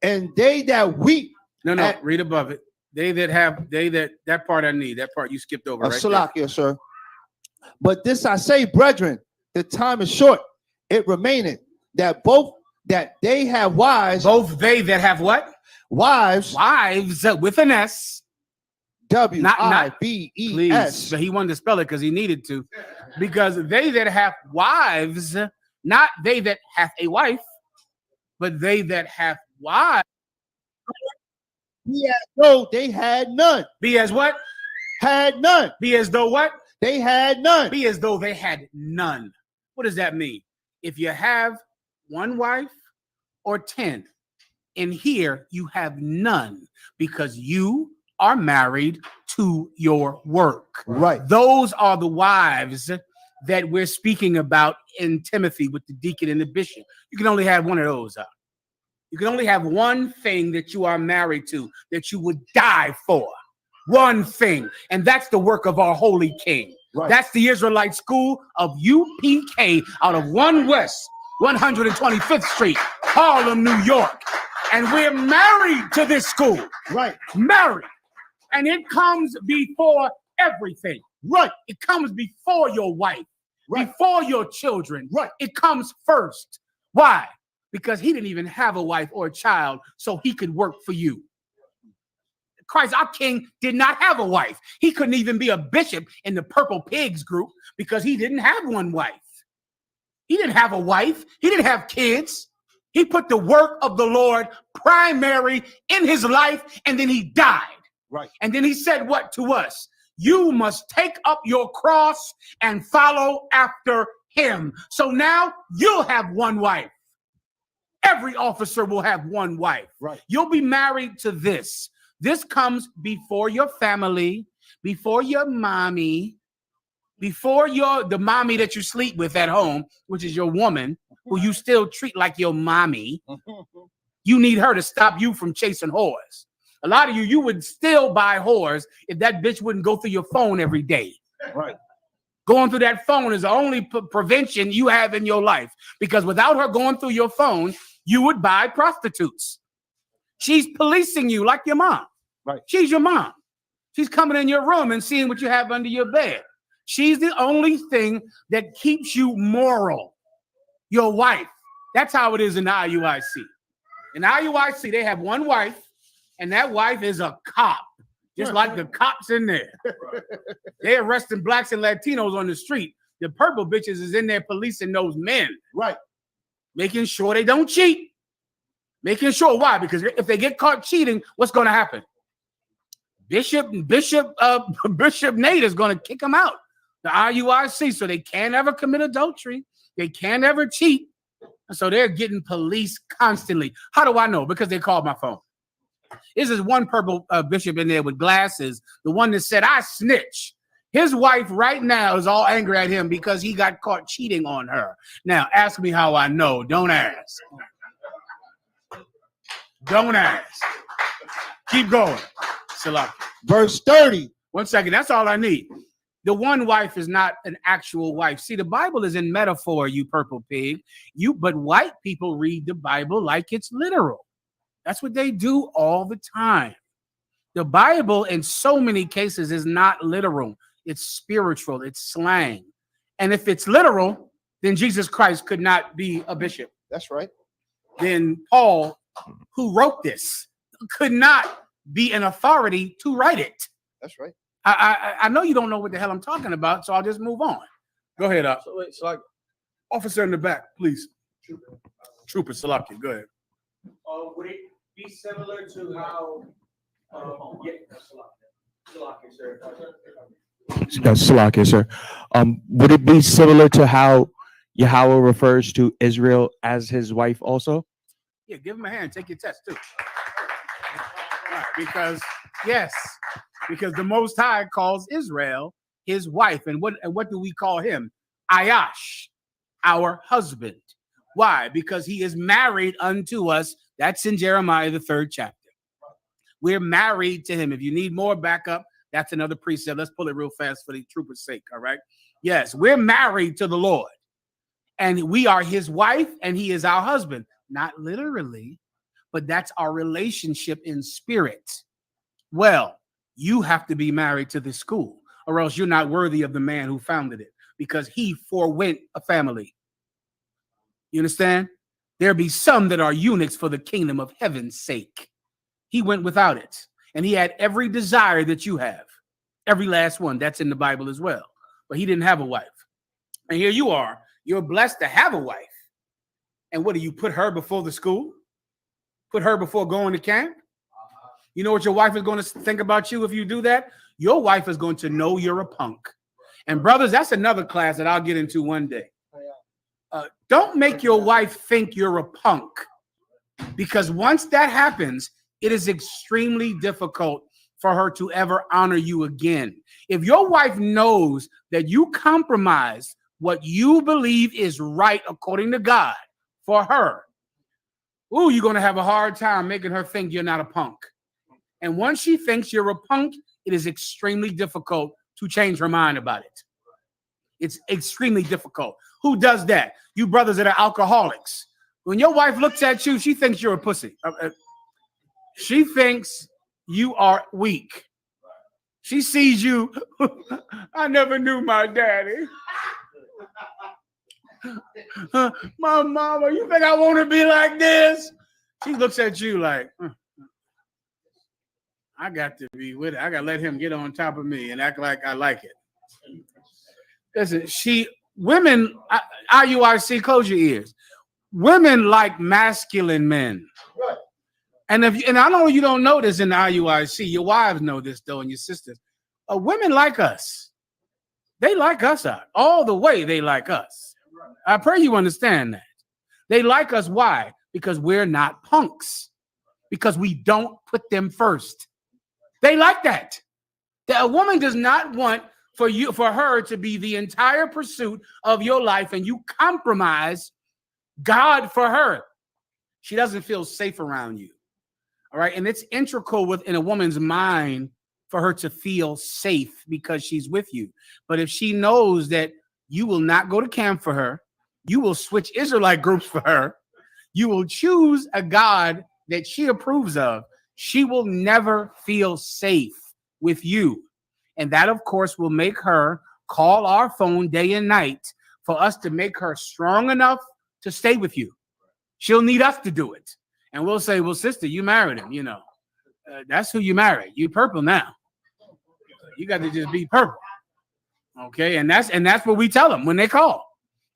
And they that weep. No, read above it. That part I need. That part you skipped over. Right Salakia, there. Sir. But this I say, brethren, the time is short. It remaineth that they have wives. Both they that have what? Wives. Wives with an S. W-I-V-E-S. But he wanted to spell it because he needed to. Because they that have wives, not they that have a wife, but they that have wives. Be as though they had none. Be as what? Had none. Be as though what? They had none. Be as though they had none. What does that mean? If you have one wife or 10, in here you have none because you are married to your work. Right. Those are the wives that we're speaking about in Timothy with the deacon and the bishop. You can only have one of those out. You can only have one thing that you are married to, that you would die for. One thing, and that's the work of our holy king. Right. That's the Israelite school of UPK out of 1 West 125th Street, Harlem, New York. And we're married to this school. Right. Married. And it comes before everything. Right. It comes before your wife. Right. Before your children. Right. It comes first. Why? Because he didn't even have a wife or a child, so he could work for you. Christ, our king, did not have a wife. He couldn't even be a bishop in the Purple Pigs group because he didn't have one wife. He didn't have a wife. He didn't have kids. He put the work of the Lord primary in his life, and then he died. Right. And then he said what to us? You must take up your cross and follow after him. So now you'll have one wife. Every officer will have one wife. Right. You'll be married to this. This comes before your family, before your mommy, before the mommy that you sleep with at home, which is your woman, who you still treat like your mommy. You need her to stop you from chasing whores. A lot of you would still buy whores if that bitch wouldn't go through your phone every day. Right. Going through that phone is the only prevention you have in your life, because without her going through your phone, you would buy prostitutes. She's policing you like your mom. Right. She's your mom. She's coming in your room and seeing what you have under your bed. She's the only thing that keeps you moral. Your wife. That's how it is in the IUIC. In the IUIC, they have one wife, and that wife is a cop, just like the cops in there. They're arresting blacks and Latinos on the street. The purple bitches is in there policing those men. Right. Making sure they don't cheat. Making sure. Why? Because if they get caught cheating, what's going to happen? Bishop Nate is going to kick them out. The IUIC, so they can't ever commit adultery. They can't ever cheat. And so they're getting police constantly. How do I know? Because they called my phone. This is one purple bishop in there with glasses, the one that said, I snitch. His wife right now is all angry at him because he got caught cheating on her. Now, ask me how I know. Don't ask. Don't ask. Keep going. Salaki. Verse 30. 1 second. That's all I need. The one wife is not an actual wife. See, the Bible is in metaphor, you purple pig. But white people read the Bible like it's literal. That's what they do all the time. The Bible, in so many cases, is not literal. It's spiritual. It's slang. And if it's literal, then Jesus Christ could not be a bishop. That's right. Then Paul, who wrote this, could not be an authority to write it. That's right. I know you don't know what the hell I'm talking about, so I'll just move on. Go ahead, officer in the back, please. Trooper Salaki, go ahead. Would it be similar to how? Salaki, sir. Salakia, sir. Would it be similar to how Yahweh refers to Israel as his wife also? Yeah, give him a hand. Take your test too. Right, because the Most High calls Israel his wife, and what do we call him? Ayash, our husband. Why? Because he is married unto us. That's in Jeremiah the 3rd chapter. We're married to him. If you need more backup, that's another precept. Let's pull it real fast for the trooper's sake. All right. Yes, we're married to the Lord, and we are his wife, and he is our husband. Not literally, but that's our relationship in spirit. Well, you have to be married to this school, or else you're not worthy of the man who founded it, because he forewent a family. You understand? There be some that are eunuchs for the kingdom of heaven's sake. He went without it, and he had every desire that you have, every last one. That's in the Bible as well. But he didn't have a wife. And here you are. You're blessed to have a wife. And what do you put her before the school? Put her before going to camp? You know what your wife is going to think about you if you do that? Your wife is going to know you're a punk. And brothers, that's another class that I'll get into one day. Don't make your wife think you're a punk, because once that happens, it is extremely difficult for her to ever honor you again. If your wife knows that you compromise what you believe is right according to God for her, you're going to have a hard time making her think you're not a punk. And once she thinks you're a punk, it is extremely difficult to change her mind about it. It's extremely difficult. Who does that? You brothers that are alcoholics. When your wife looks at you, she thinks you're a pussy. She thinks you are weak. She sees you. I never knew my daddy. My mama, you think I want to be like this? She looks at you like, I got to be with it. I got to let him get on top of me and act like I like it. Listen, women, IUIC, close your ears. Women like masculine men. Right. And I know you don't know this in the IUIC. Your wives know this, though, and your sisters. Women like us. They like us out. All the way they like us. I pray you understand that. They like us. Why? Because we're not punks. Because we don't put them first. They like that. That a woman does not want for her to be the entire pursuit of your life, and you compromise God for her. She doesn't feel safe around you. All right. And it's integral within a woman's mind for her to feel safe because she's with you. But if she knows that you will not go to camp for her, you will switch Israelite groups for her, you will choose a God that she approves of, she will never feel safe with you. And that, of course, will make her call our phone day and night for us to make her strong enough to stay with you. She'll need us to do it. And we'll say, well, sister, you married him, that's who you married. You purple now. You got to just be purple. Okay, and that's what we tell them when they call.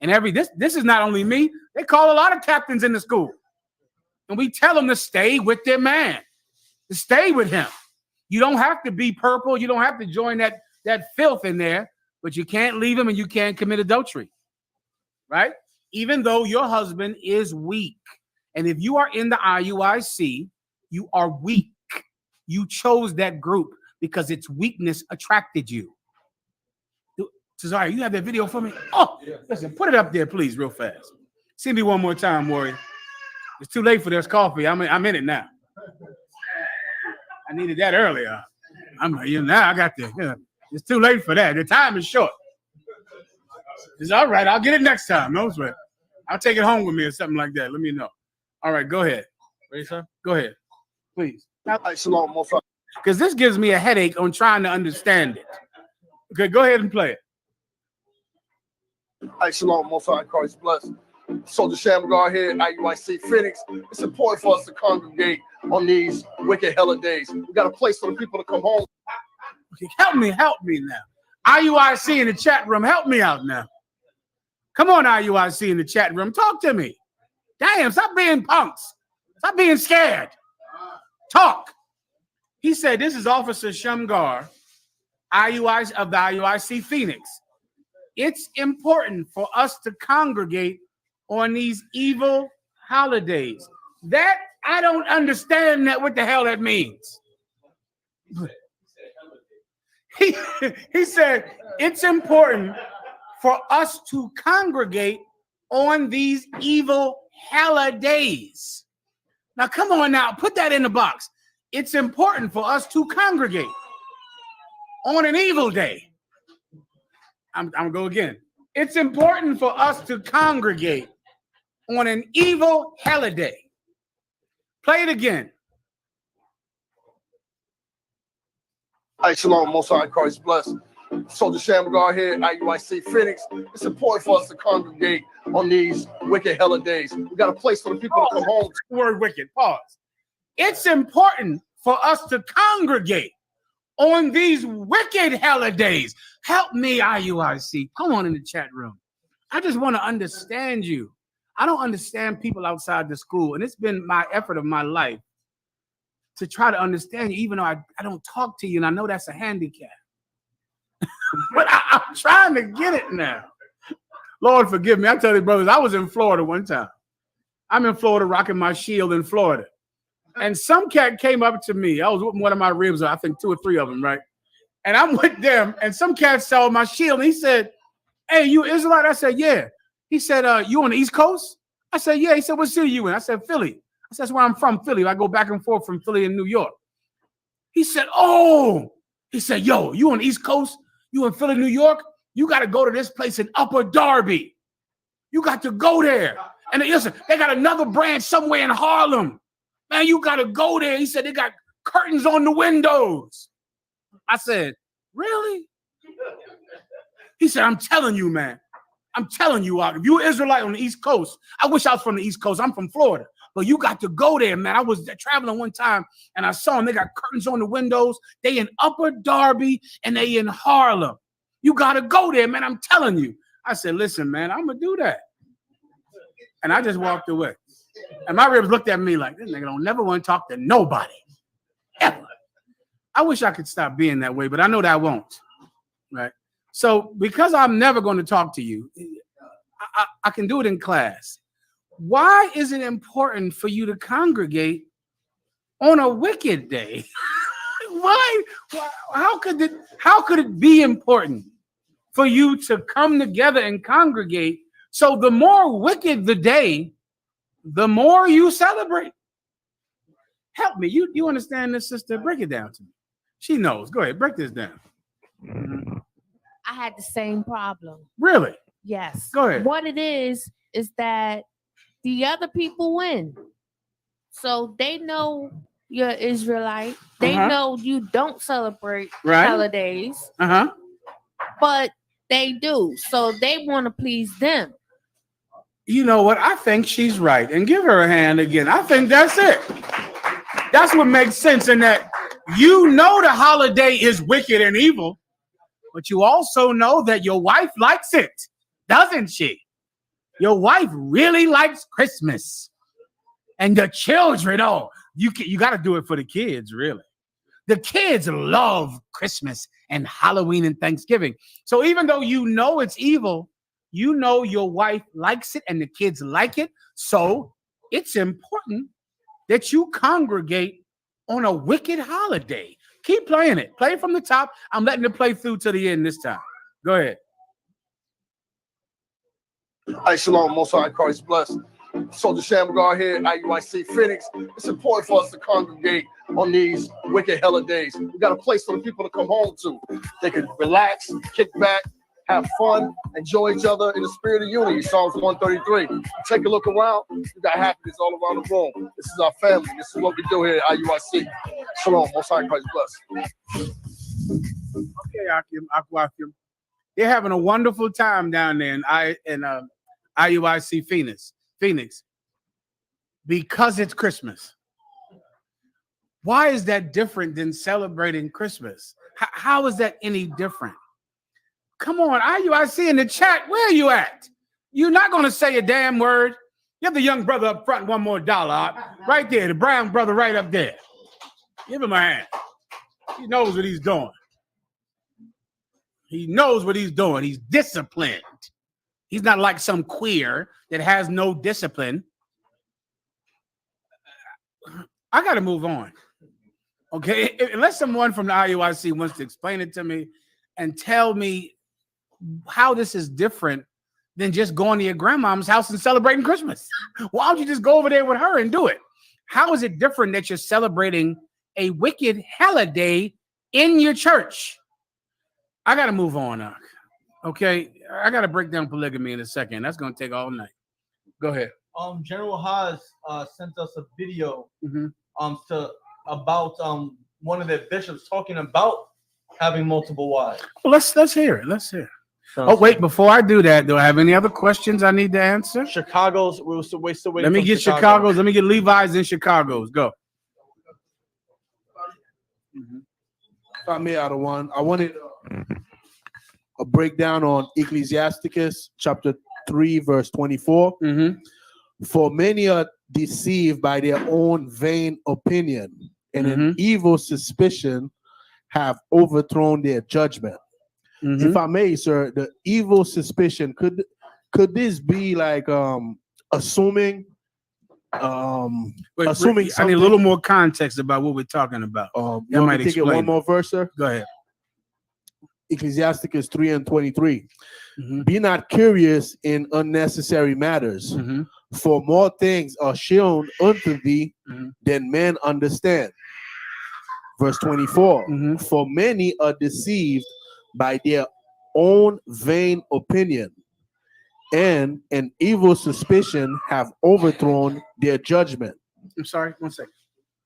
And this is not only me, they call a lot of captains in the school. And we tell them to stay with their man, to stay with him. You don't have to be purple, you don't have to join that filth in there, but you can't leave him and you can't commit adultery. Right? Even though your husband is weak. And if you are in the IUIC, you are weak. You chose that group because its weakness attracted you. Cesare, you have that video for me? Oh, listen, put it up there, please, real fast. See me one more time, Warrior. It's too late for this coffee. I'm in it now. I needed that earlier. Now I got the. It's too late for that. The time is short. It's all right. I'll get it next time. No sweat. I'll take it home with me or something like that. Let me know. All right, go ahead. Ready, sir? Go ahead, please. Shalom, because this gives me a headache on trying to understand it. Okay, go ahead and play it. Shalom, Most High Christ bless. Soldier Shamgar here at IUIC Phoenix. It's important for us to congregate on these wicked hella days. We got a place for the people to come home. Okay, help me now. IUIC in the chat room, help me out now. Come on, IUIC in the chat room, talk to me. Damn, stop being punks. Stop being scared. Talk. He said, this is Officer Shamgar, IUIC of the IUIC Phoenix. It's important for us to congregate on these evil holidays. That I don't understand what the hell that means. He said it's important for us to congregate on these evil holidays. Now, come on now, put that in the box. It's important for us to congregate on an evil day. I'm gonna go again. It's important for us to congregate on an evil holiday. Play it again. Shalom, Most High Christ bless. Soldier Shamgar here at IUIC Phoenix. It's important for us to congregate on these wicked hella days. We got a place for the people to come home. Word wicked. Pause. It's important for us to congregate on these wicked holidays. Help me, IUIC. Come on in the chat room. I just want to understand you. I don't understand people outside the school, and it's been my effort of my life to try to understand you, even though I don't talk to you, and I know that's a handicap. But I'm trying to get it now. Lord, forgive me. I tell you, brothers, I was in Florida one time. I'm in Florida rocking my shield in Florida. And some cat came up to me. I was with one of my ribs, I think 2 or 3 of them, right? And I'm with them, and some cat saw my shield, and he said, hey, you Israelite? I said, yeah. He said, you on the East Coast? I said, yeah. He said, what city you in? I said, Philly. I said, that's where I'm from, Philly. I go back and forth from Philly and New York. He said, oh. He said, yo, you on the East Coast? You in Philly, New York? You got to go to this place in Upper Darby. You got to go there. And listen, they got another branch somewhere in Harlem. Man, you got to go there. He said, they got curtains on the windows. I said, really? He said, I'm telling you, man. I'm telling you, if you're Israelite on the East Coast, I wish I was from the East Coast. I'm from Florida. But you got to go there, man. I was traveling one time, and I saw them. They got curtains on the windows. They in Upper Darby, and they in Harlem. You got to go there, man. I'm telling you. I said, listen, man, I'm going to do that. And I just walked away. And my ribs looked at me like, this nigga don't never want to talk to nobody. Ever. I wish I could stop being that way, but I know that I won't. Right? So because I'm never going to talk to you, I can do it in class. Why is it important for you to congregate on a wicked day? Why? How could it be important for you to come together and congregate? So the more wicked the day, the more you celebrate. Help me. You understand this, sister? Break it down to me. She knows. Go ahead. Break this down. I had the same problem. Really? Yes. Go ahead. What it is that the other people win. So they know you're Israelite. They know you don't celebrate holidays. Uh-huh. But They do. So they want to please them. You know what? I think she's right. And give her a hand again. I think that's it. That's what makes sense in that you know the holiday is wicked and evil, but you also know that your wife likes it, doesn't she? Your wife really likes Christmas. And the children, you got to do it for the kids, really. The kids love Christmas and Halloween and Thanksgiving. So even though you know it's evil, you know your wife likes it and the kids like it. So it's important that you congregate on a wicked holiday. Keep playing it. Play from the top. I'm letting it play through to the end this time. Go ahead. Hey, shalom, Most High Christ bless. Soldier Shamgar here, IUIC Phoenix. It's important for us to congregate on these wicked holidays. We got a place for the people to come home to. They can relax, kick back, have fun, enjoy each other in the spirit of unity. Psalms 133. Take a look around. We got happiness all around the room. This is our family. This is what we do here at IUIC. Shalom, Most High Christ bless. Okay, Akim. They're having a wonderful time down there in IUIC Phoenix, because it's Christmas. Why is that different than celebrating Christmas? How is that any different? Come on, IUIC in the chat, where are you at? You're not going to say a damn word. Give the young brother up front $1 more. Right there, the brown brother right up there. Give him a hand. He knows what he's doing. He knows what he's doing. He's disciplined. He's not like some queer that has no discipline. I got to move on. Okay, unless someone from the IUIC wants to explain it to me and tell me how this is different than just going to your grandmom's house and celebrating Christmas. Why don't you just go over there with her and do it? How is it different that you're celebrating a wicked holiday in your church? I got to move on. Okay, I got to break down polygamy in a second. That's going to take all night. Go ahead. General Haas sent us a video about one of their bishops talking about having multiple wives. Well, let's hear it. Let's hear it. Oh, wait, before I do that, do I have any other questions I need to answer? Chicago's, we're still waiting. Let me get Chicago's. Let me get Levi's and Chicago's. Go. If I may add one, I wanted a breakdown on Ecclesiasticus chapter 3, verse 24. For many are deceived by their own vain opinion, and an evil suspicion have overthrown their judgment. If I may, sir, the evil suspicion, could this be like assuming Assuming I need a little more context about what we're talking about. You might take it one more verse, sir. Go ahead. Ecclesiasticus 3:23. Be not curious in unnecessary matters, for more things are shown unto thee than men understand. Verse 24. For many are deceived by their own vain opinion, and an evil suspicion have overthrown their judgment. I'm sorry, 1 second.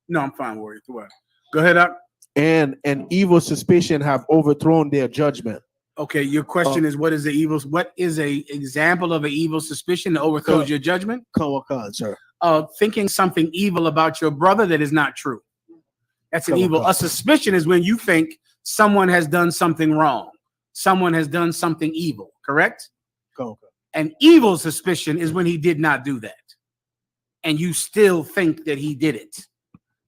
No, I'm fine, Warrior. Go ahead, up. And an evil suspicion have overthrown their judgment. Okay, your question is what is the evil? What is a example of an evil suspicion that overthrows your judgment? Sir. Thinking something evil about your brother that is not true. That's an evil. A suspicion is when you think someone has done something wrong. Someone has done something evil, correct? An evil suspicion is when he did not do that. And you still think that he did it.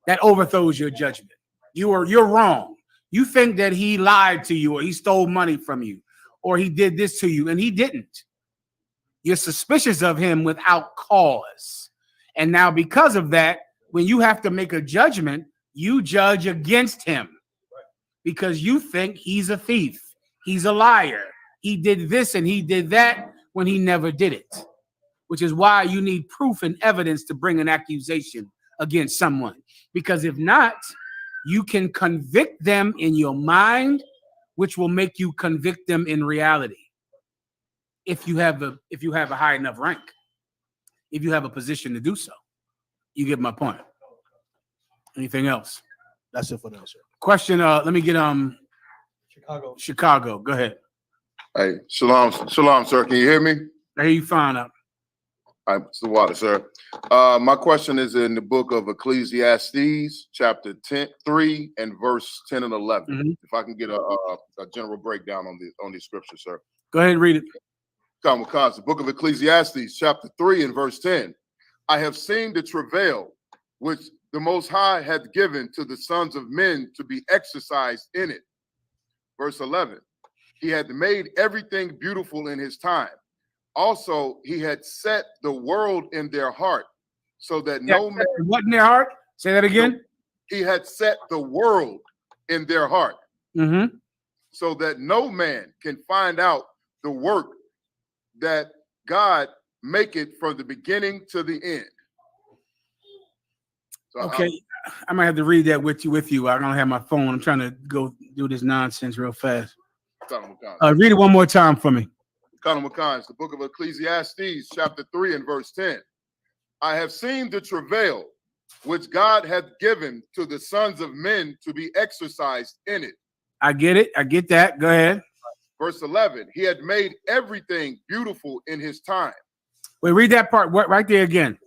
That overthrows your judgment. You're wrong. You think that he lied to you, or he stole money from you, or he did this to you, and he didn't. You're suspicious of him without cause. And now because of that, when you have to make a judgment, you judge against him because you think he's a thief. He's a liar. He did this and he did that when he never did it, which is why you need proof and evidence to bring an accusation against someone. Because if not, you can convict them in your mind, which will make you convict them in reality. If you have a high enough rank, if you have a position to do so, you get my point. Anything else? That's it for now, sir. Question. Let me get Chicago. Chicago. Go ahead. Hey, shalom, sir. Can you hear me? I hear you fine up. It's the water, sir. My question is in the book of Ecclesiastes, chapter 3 and verse 10 and 11. If I can get a general breakdown on these scriptures, sir. Go ahead and read it. Come, the book of Ecclesiastes, chapter 3 and verse 10. I have seen the travail which the Most High hath given to the sons of men to be exercised in it. Verse 11. He had made everything beautiful in his time. Also, he had set the world in their heart, so that no man. What in their heart? Say that again. He had set the world in their heart, so that no man can find out the work that God make it from the beginning to the end. So okay, I might have to read that with you. I don't have my phone. I'm trying to go do this nonsense real fast. Read it one more time for me. It's the book of Ecclesiastes, chapter 3 and verse 10. I have seen the travail which God hath given to the sons of men to be exercised in it. I get it. I get that. Go ahead. Verse 11. He had made everything beautiful in his time. Wait, read that part right there again.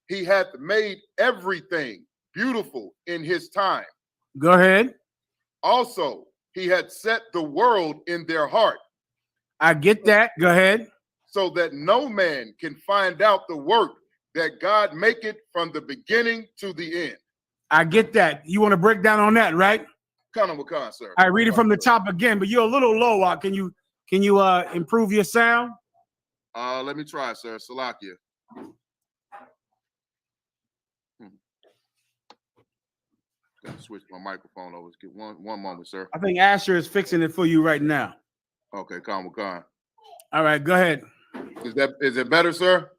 He hath made everything beautiful in his time. Go ahead. Also, he had set the world in their heart. I get that. Go ahead. So that no man can find out the work that God make it from the beginning to the end. I get that. You want to break down on that, right? Sir. I read it from the top again, but you're a little low. Can you improve your sound? Let me try, sir. Salakia. Gotta switch my microphone over. Get one moment, sir. I think Asher is fixing it for you right now. Okay, All right, go ahead. Is it better, sir?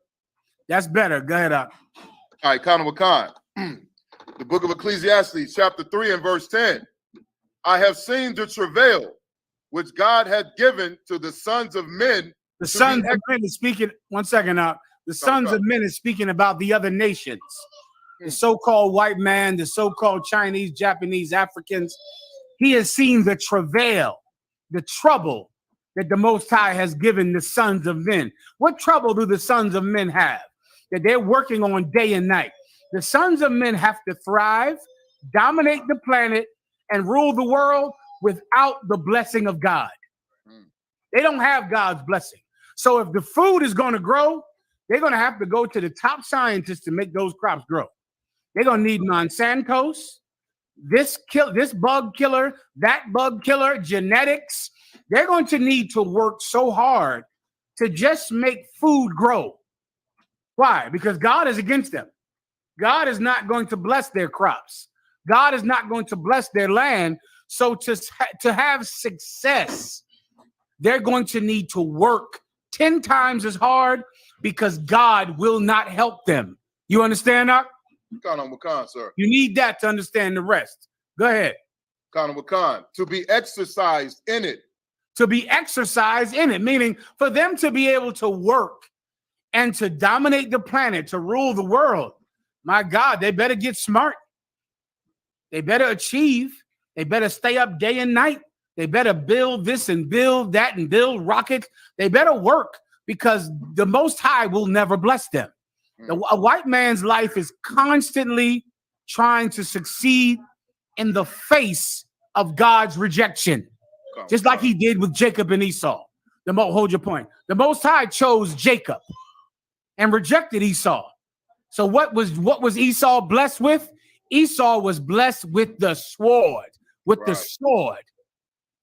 That's better. Go ahead up. All right, the book of Ecclesiastes, chapter 3 and verse 10. I have seen the travail which God had given to the sons of men. The sons of men is speaking. 1 second now. The sons of men is speaking about the other nations. The so-called white man, the so-called Chinese, Japanese, Africans. He has seen the travail, the trouble that the Most High has given the sons of men. What trouble do the sons of men have that they're working on day and night? The sons of men have to thrive, dominate the planet, and rule the world without the blessing of God. They don't have God's blessing. So if the food is going to grow, they're going to have to go to the top scientists to make those crops grow. They're going to need Monsanto's, this bug killer, that bug killer, genetics. They're going to need to work so hard to just make food grow. Why? Because God is against them. God is not going to bless their crops. God is not going to bless their land. So to have success, they're going to need to work 10 times as hard because God will not help them. You understand that? Sir. You need that to understand the rest. Go ahead. To be exercised in it. To be exercised in it, meaning for them to be able to work and to dominate the planet, to rule the world. My God, they better get smart. They better achieve. They better stay up day and night. They better build this and build that and build rockets. They better work because the Most High will never bless them. A white man's life is constantly trying to succeed in the face of God's rejection, just like he did with Jacob and Esau. Hold your point. The Most High chose Jacob and rejected Esau. So what was Esau blessed with? Esau was blessed with the sword, the sword.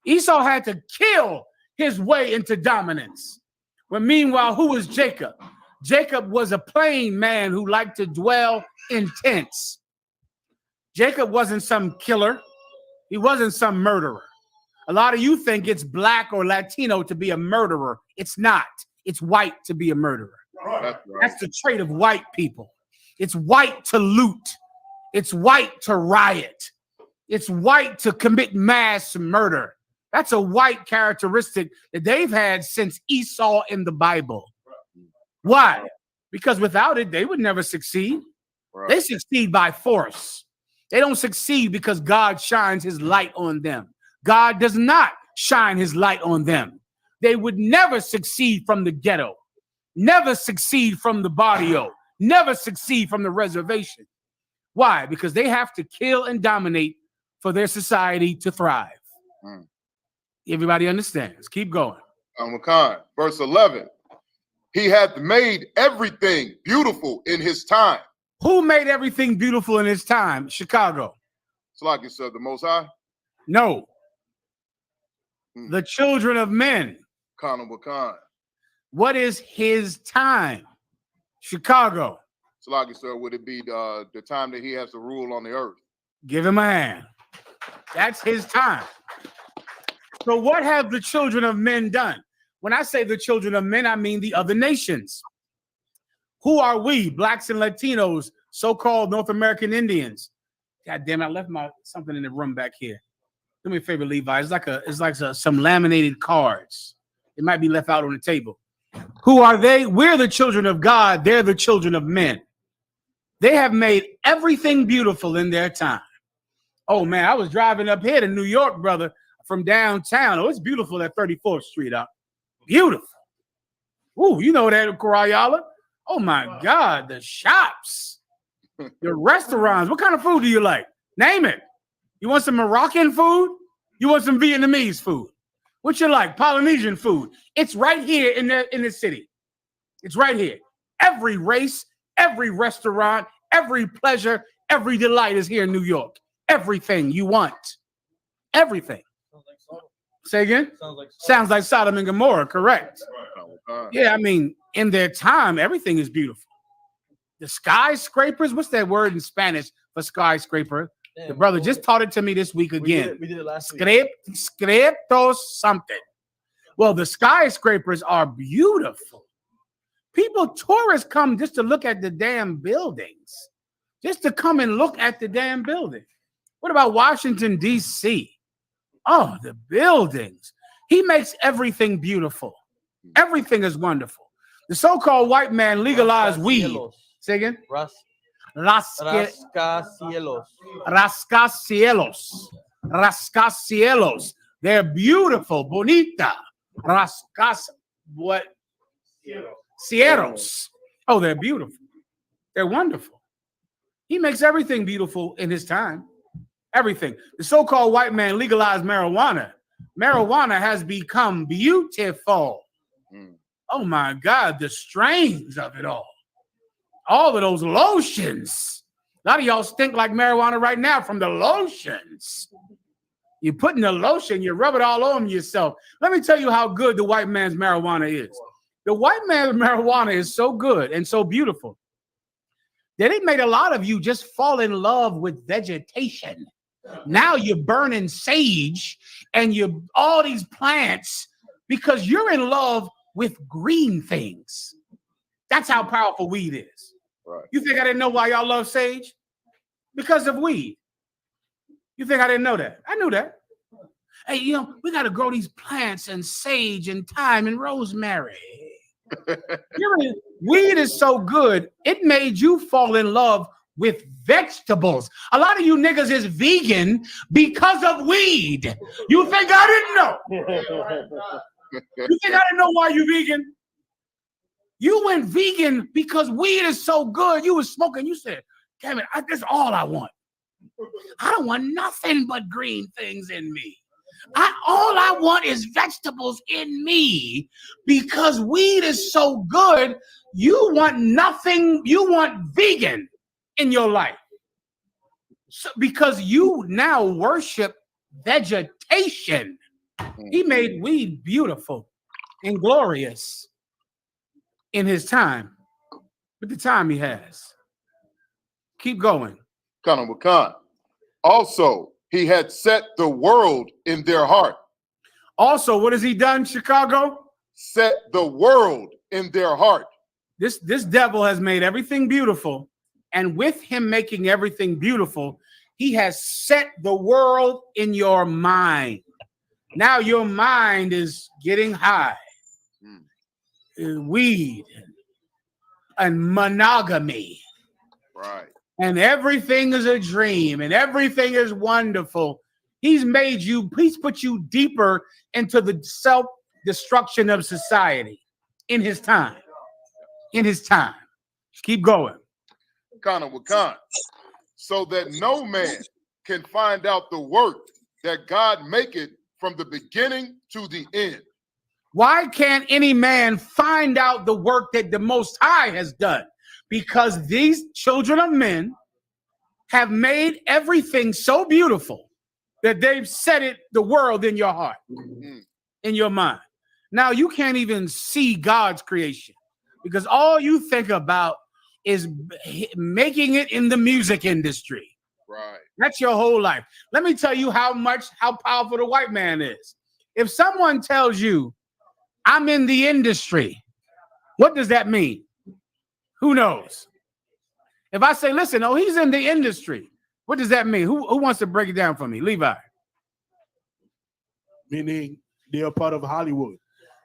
Esau had to kill his way into dominance. But meanwhile, who was Jacob? Jacob was a plain man who liked to dwell in tents. Jacob wasn't some killer. He wasn't some murderer. A lot of you think it's black or Latino to be a murderer. It's not. It's white to be a murderer. That's the trait of white people. It's white to loot. It's white to riot. It's white to commit mass murder. That's a white characteristic that they've had since Esau in the Bible. Why? Because without it, they would never succeed. They succeed by force. They don't succeed because God shines his light on them. God does not shine his light on them. They would never succeed from the ghetto, never succeed from the barrio, never succeed from the reservation. Why? Because they have to kill and dominate for their society to thrive. Everybody understands. Keep going. Verse 11. He hath made everything beautiful in his time. Who made everything beautiful in his time? Chicago. It's like you said, the Most High. No. The children of men. What is his time? Chicago. So like you said, would it be the time that he has to rule on the earth? Give him a hand. That's his time. So what have the children of men done? When I say the children of men, I mean the other nations. Who are we? Blacks and Latinos, so-called North American Indians. God damn it, I left something in the room back here. Do me a favor, Levi. It's like some laminated cards. It might be left out on the table. Who are they? We're the children of God. They're the children of men. They have made everything beautiful in their time. Oh, man, I was driving up here to New York, brother, from downtown. Oh, it's beautiful at 34th Street up. Beautiful. Ooh, you know that, Corayala. Oh, my God, the shops, the restaurants. What kind of food do you like? Name it. You want some Moroccan food? You want some Vietnamese food? What you like? Polynesian food. It's right here in the city. It's right here. Every race, every restaurant, every pleasure, every delight is here in New York. Everything you want. Everything. Say again? Sounds like Sodom and Gomorrah, correct. Yeah, I mean, in their time, everything is beautiful. The skyscrapers, what's that word in Spanish for skyscraper? The brother just taught it to me this week again. We did it last week. Scraptos something. Well, the skyscrapers are beautiful. Tourists come just to look at the damn buildings. Just to come and look at the damn building. What about Washington, D.C.? Oh, the buildings. He makes everything beautiful. Everything is wonderful. The so-called white man legalized weed. Say again? Rascacielos. Rascacielos. They're beautiful. Bonita. What? Cieros. Oh, they're beautiful. They're wonderful. He makes everything beautiful in his time. Everything. The so-called white man legalized marijuana. Marijuana has become beautiful. Oh my God, the strains of it all. All of those lotions. A lot of y'all stink like marijuana right now from the lotions. You put in the lotion, you rub it all on yourself. Let me tell you how good the white man's marijuana is. The white man's marijuana is so good and so beautiful that it made a lot of you just fall in love with vegetation. Now you're burning sage and all these plants because you're in love with green things. That's how powerful weed is. Right. You think I didn't know why y'all love sage? Because of weed. You think I didn't know that? I knew that. Hey, we got to grow these plants and sage and thyme and rosemary. Weed is so good, it made you fall in love with vegetables. A lot of you niggas is vegan because of weed. You think I didn't know? You think I didn't know why you vegan? You went vegan because weed is so good. You was smoking. You said, damn it, that's all I want. I don't want nothing but green things in me. All I want is vegetables in me because weed is so good. You want nothing. You want vegan in your life. So, because you now worship vegetation. He made weed beautiful and glorious in his time, with the time he has. Keep going. Also, he had set the world in their heart. Also, what has he done, Chicago? Set the world in their heart. This devil has made everything beautiful, and with him making everything beautiful, he has set the world in your mind. Now your mind is getting high. Weed and monogamy. Right. And everything is a dream and everything is wonderful. He's put you deeper into the destruction of society in his time. In his time. Keep going. Kana Wakan. So that no man can find out the work that God maketh from the beginning to the end. Why can't any man find out the work that the Most High has done? Because these children of men have made everything so beautiful that they've set it, the world, in your heart, in your mind. Now you can't even see God's creation because all you think about is making it in the music industry. Right. That's your whole life. Let me tell you how powerful the white man is. If someone tells you, I'm in the industry, what does that mean? Who knows? If I say, listen, oh, he's in the industry, what does that mean? Who wants to break it down for me? Levi. Meaning they are part of Hollywood.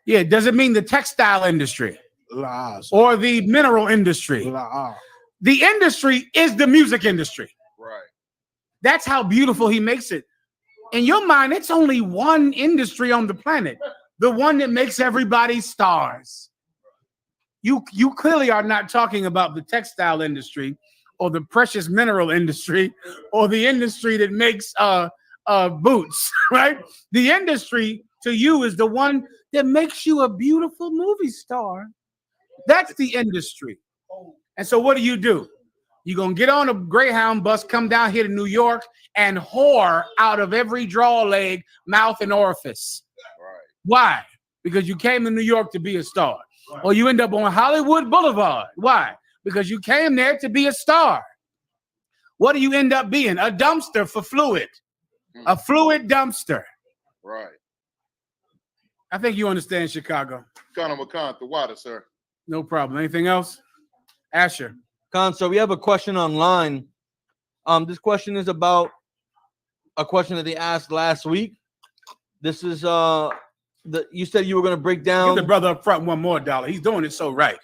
Yeah, does it mean the textile industry? Or the mineral industry? The industry is the music industry. Right. That's how beautiful he makes it. In your mind, it's only one industry on the planet, the one that makes everybody stars. You clearly are not talking about the textile industry or the precious mineral industry or the industry that makes boots, right? The industry to you is the one that makes you a beautiful movie star. That's the industry. And so what do? You're going to get on a Greyhound bus, come down here to New York, and whore out of every draw leg, mouth, and orifice. Right. Why? Because you came to New York to be a star. Or you end up on Hollywood Boulevard. Why? Because you came there to be a star. What do you end up being? A dumpster for fluid. A fluid dumpster. Right. I think you understand Chicago. Kana Wakan, the water, sir. No problem. Anything else? Asher. So we have a question online. This question is about a question that they asked last week. This is you said you were going to break down. Give the brother up front $1 more. He's doing it so right.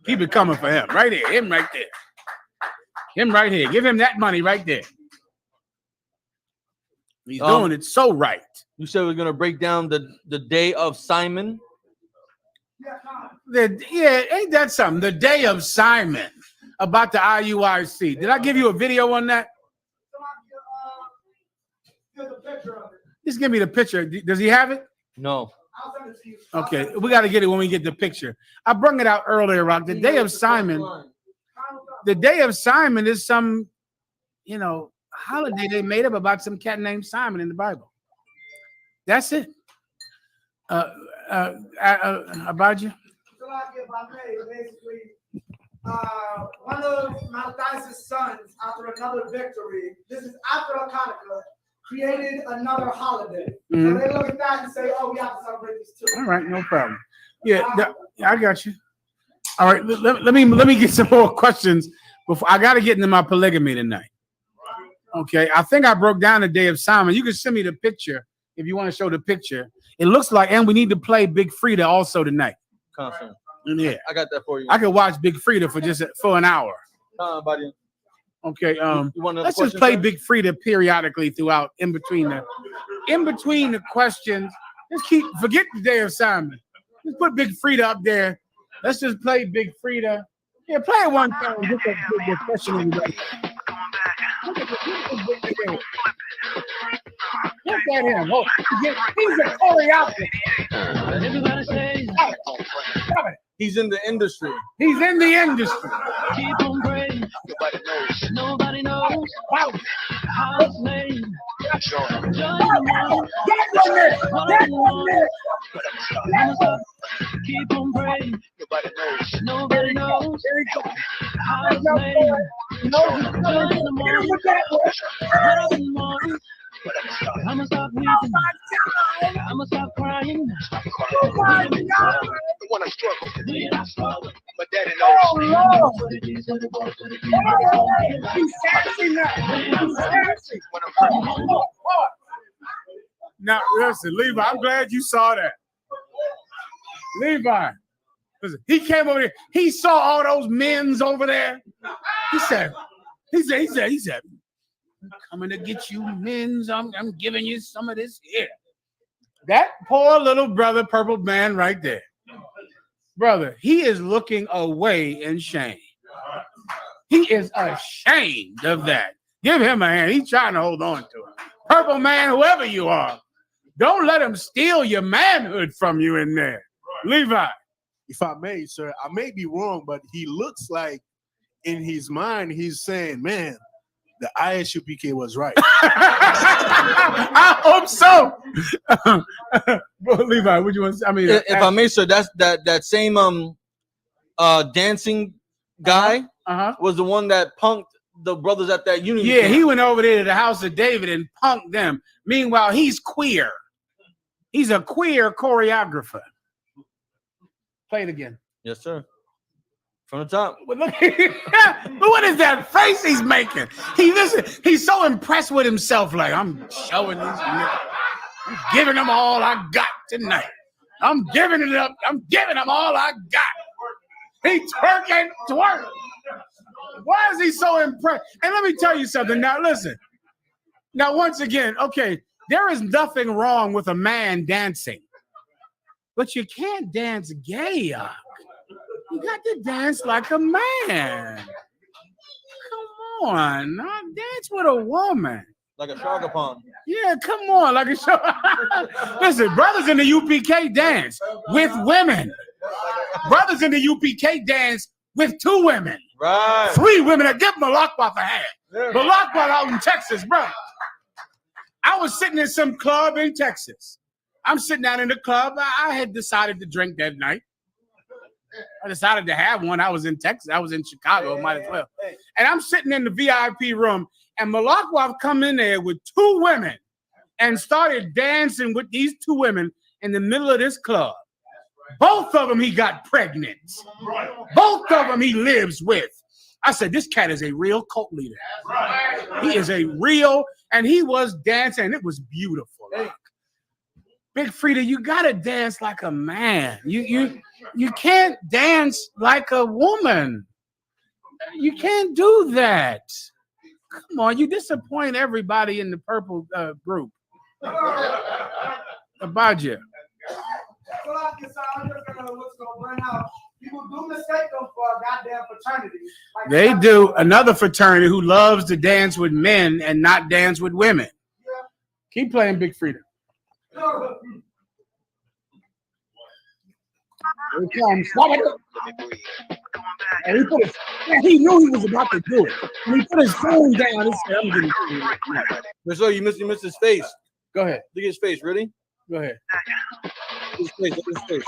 Keep it coming for him. Right here. Him right there. Him right here. Give him that money right there. He's doing it so right. You said we're going to break down the day of Simon. Yeah, ain't that something? The day of Simon about the IUIC. Did I give you a video on that? Just give me the picture. Does he have it? No. Okay, we got to get it when we get the picture. I brought it out earlier, Rock. The day of Simon. The day of Simon is some, holiday they made up about some cat named Simon in the Bible. That's it. About you? One of Malachi's sons, after another victory, this is after Hanukkah, created another holiday. Mm-hmm. So they look at that and say, oh, we have to celebrate this too. All right, no problem. Yeah, I got you. All right, let me get some more questions before I got to get into my polygamy tonight. Okay, I think I broke down the day of Simon. You can send me the picture if you want to show the picture. It looks like, and we need to play Big Frida also tonight. Constant. Yeah, I got that for you. I could watch Big Frida for an hour. Buddy. Okay, You want let's just play Big Frida periodically throughout in between the questions. Just forget the day of Simon. Just put Big Frida up there. Let's just play Big Frida. Yeah, play it one time. Get the question in the Look at him. Oh, he's a choreographer. Everybody says he's in the industry. He's in the industry. Keep on praying. Nobody knows how it's made. Keep on praying. Nobody knows how it's made. Joy in the morning. Get up in the morning. I'ma stop weeping. I'ma stop crying. Oh my God! When I struggle, my daddy knows. He's dancing now. He's dancing. Now, listen, Levi, I'm glad you saw that. Levi, listen, he came over there. He saw all those men's over there. He said, I'm coming to get you men's. I'm giving you some of this here. That poor little brother, purple man right there. Brother, he is looking away in shame. He is ashamed of that. Give him a hand. He's trying to hold on to it. Purple man, whoever you are, don't let him steal your manhood from you in there. Levi. If I may, sir, I may be wrong, but he looks like in his mind, he's saying, man, the ISUPK was right. I hope so. Well, Levi, what you want to say? I mean, if I may, sir, that's that same dancing guy was the one that punked the brothers at that union. Yeah, he went over there to the house of David and punked them. Meanwhile, he's queer. He's a queer choreographer. Play it again. Yes, sir. From the top. But look, but what is that face he's making? He's so impressed with himself. Like, I'm showing these niggas. I'm giving them all I got tonight. I'm giving it up. I'm giving them all I got. He twerking, twerk. Why is he so impressed? And let me tell you something. Now, listen. Now, once again, okay, there is nothing wrong with a man dancing. But you can't dance gay. You got to dance like a man. Come on. Not dance with a woman. Like a Shaka Pond. Yeah, come on. Like a show. Listen, brothers in the UPK dance with women. Brothers in the UPK dance with 2 women. Right. 3 women that give Malakwa a hand. Malakwa out in Texas, bro. I was sitting in some club in Texas. I'm sitting down in the club. I had decided to drink that night. I decided to have one. I was in Texas. I was in Chicago. Might as well. And I'm sitting in the VIP room, and Malakwa come in there with 2 women and started dancing with these 2 women in the middle of this club. Both of them he got pregnant. Both of them he lives with. I said, this cat is a real cult leader. He is a real, and he was dancing, and it was beautiful. Big Frida, you gotta dance like a man. You can't dance like a woman. You can't do that. Come on, you disappoint everybody in the purple group. About you. People do mistake them for a goddamn fraternity. Like, They do. Another fraternity who loves to dance with men and not dance with women. Yeah. Keep playing Big Frida. Here he comes. And he knew he was about to do it. When he put his phone down, he said, I'm getting So you missed his face. Go ahead. Look at his face. Ready? Go ahead. His face. Look at his face.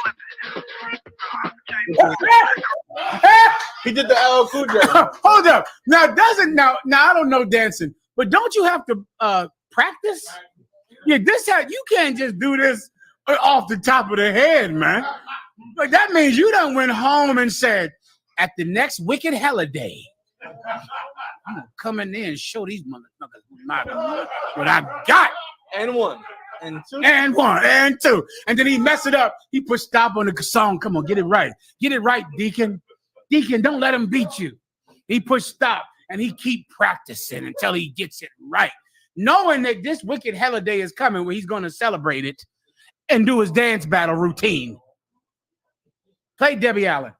He did the LL Cool J. Hold up. Now I don't know dancing, but don't you have to practice? Yeah, you can't just do this off the top of the head, man. Like that means you done went home and said, at the next wicked holiday, I'm gonna come in there and show these motherfuckers what I got. And 1. And 2. And 1. And 2. And then he messed it up. He put stop on the song. Come on, get it right. Get it right, Deacon. Deacon, don't let him beat you. He put stop and he keep practicing until he gets it right. Knowing that this wicked holiday is coming where he's going to celebrate it and do his dance battle routine. Play Debbie Allen.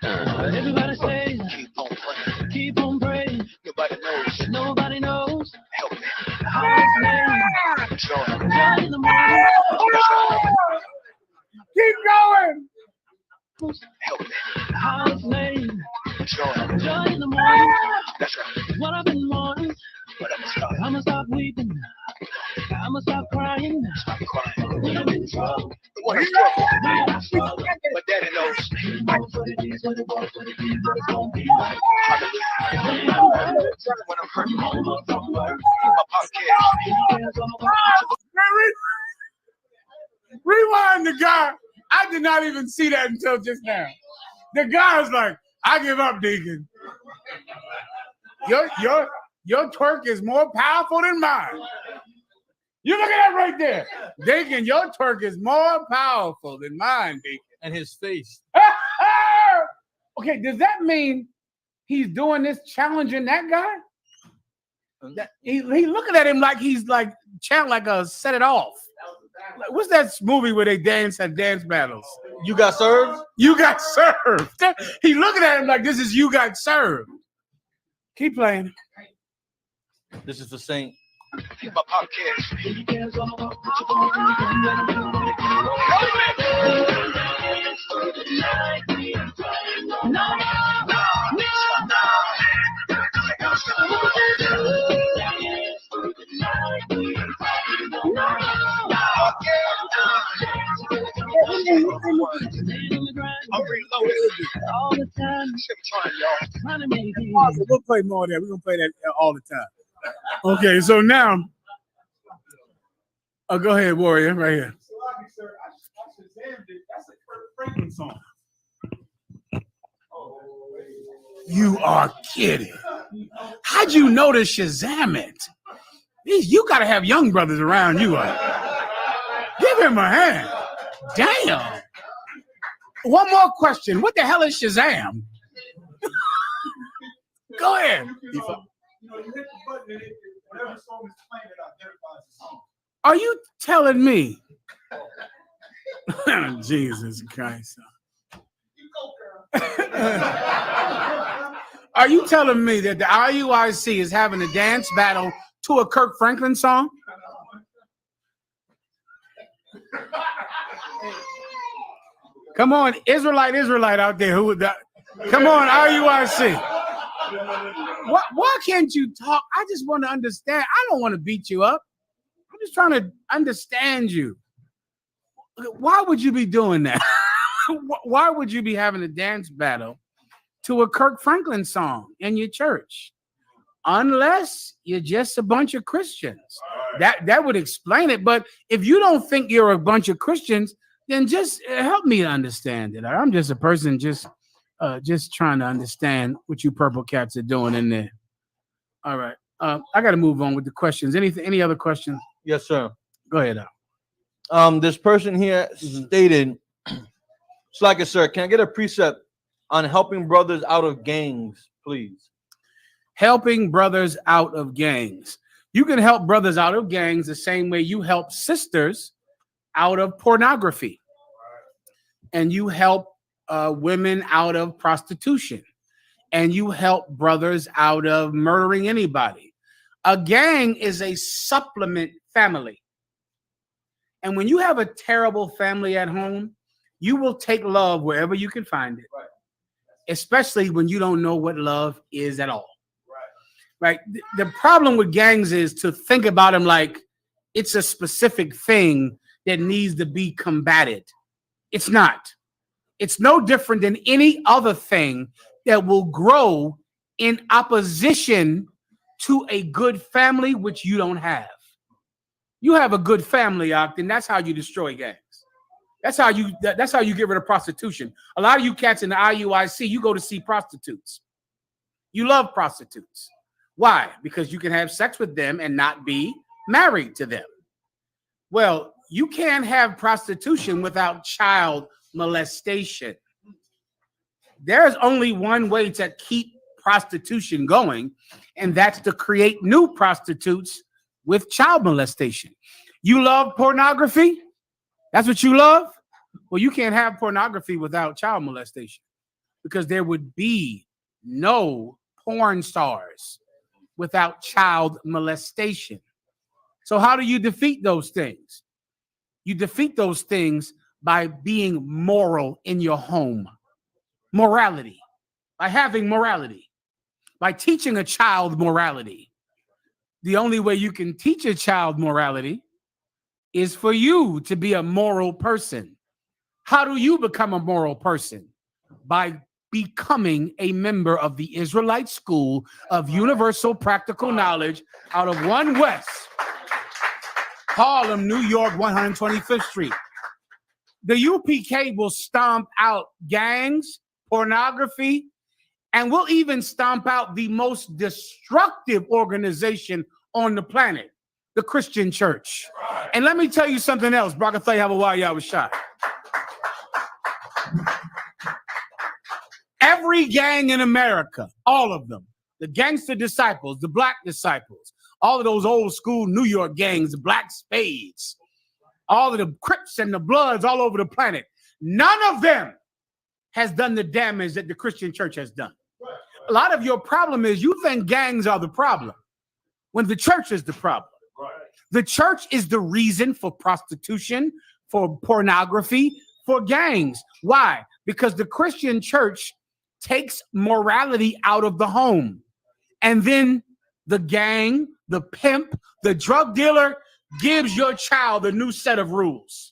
Everybody say, keep on praying. Nobody knows. Help me. How it's made. Joy in the morning. Keep going. Help me. How it's made. Joy in the morning. That's right. What I've been wanting. I'ma stop weeping. I'ma stop crying. Stop crying. When I'm in trouble. When I'm struggling. But daddy knows. When I'm hurting home from work. My podcast. Rewind the guy. I did not even see that until just now. The guy was like, I give up, Deacon. Your twerk is more powerful than mine. You look at that right there. Deacon, your twerk is more powerful than mine, Deacon. And his face. Okay, does that mean he's doing this, challenging that guy. He looking at him like he's like set it off. Like, what's that movie where they had dance battles? You Got Served? You Got Served. He looking at him like this is You Got Served. Keep playing. This is for Saint. We'll play more of that. We're gonna play that all the time. Okay, so now, go ahead, Warrior, right here. That's a Kurt Franklin song. You are kidding. How'd you know to Shazam it? You gotta have young brothers around you. Give him a hand. Damn. One more question. What the hell is Shazam? Go ahead. You hit the button and whatever song is playing, it identifies the song. Are you telling me? Jesus Christ. Are you telling me that the IUIC is having a dance battle to a Kirk Franklin song? Come on, Israelite out there. Come on, IUIC. Why can't you talk? I just want to understand. I don't want to beat you up. I'm just trying to understand you. Why would you be doing that? Why would you be having a dance battle to a Kirk Franklin song in your church? Unless you're just a bunch of Christians. That would explain it. But if you don't think you're a bunch of Christians, then just help me to understand it. I'm just a person just trying to understand what you purple cats are doing in there. All right. I got to move on with the questions. Any other questions? Yes, sir. Go ahead, Al. This person here stated, Slacker, sir, can I get a precept on helping brothers out of gangs, please? Helping brothers out of gangs. You can help brothers out of gangs the same way you help sisters out of pornography. And you help women out of prostitution. And you help brothers out of murdering anybody. A gang is a supplement family. And when you have a terrible family at home, you will take love wherever you can find it. Especially when you don't know what love is at all. Right? The problem with gangs is to think about them like it's a specific thing that needs to be combated. It's not. It's no different than any other thing that will grow in opposition to a good family, which you don't have. You have a good family, Ogden. That's how you destroy gangs. That's how you get rid of prostitution. A lot of you cats in the IUIC, you go to see prostitutes. You love prostitutes. Why? Because you can have sex with them and not be married to them. Well, you can't have prostitution without child molestation. There's only one way to keep prostitution going, and that's to create new prostitutes with child molestation. You love pornography? That's what you love? Well, you can't have pornography without child molestation because there would be no porn stars without child molestation. So how do you defeat those things? You defeat those things by being moral in your home. Morality. By having morality. By teaching a child morality. The only way you can teach a child morality is for you to be a moral person. How do you become a moral person? By becoming a member of the Israelite School of Universal Practical Knowledge out of 1 West, Harlem, New York, 125th Street. The UPK will stomp out gangs, pornography, and we'll even stomp out the most destructive organization on the planet, the Christian church. And let me tell you something else. Brakathay Havawah Yahweh Shai. Every Every gang in America, all of them, the gangster disciples, the black disciples, all of those old school New York gangs, the Black Spades, all of the Crips and the Bloods all over the planet, none of them has done the damage that the Christian church has done. A lot of your problem is you think gangs are the problem when the church is the problem. The church is the reason for prostitution, for pornography, for gangs. Why? Because the Christian church takes morality out of the home. And then the gang, the pimp, the drug dealer gives your child a new set of rules,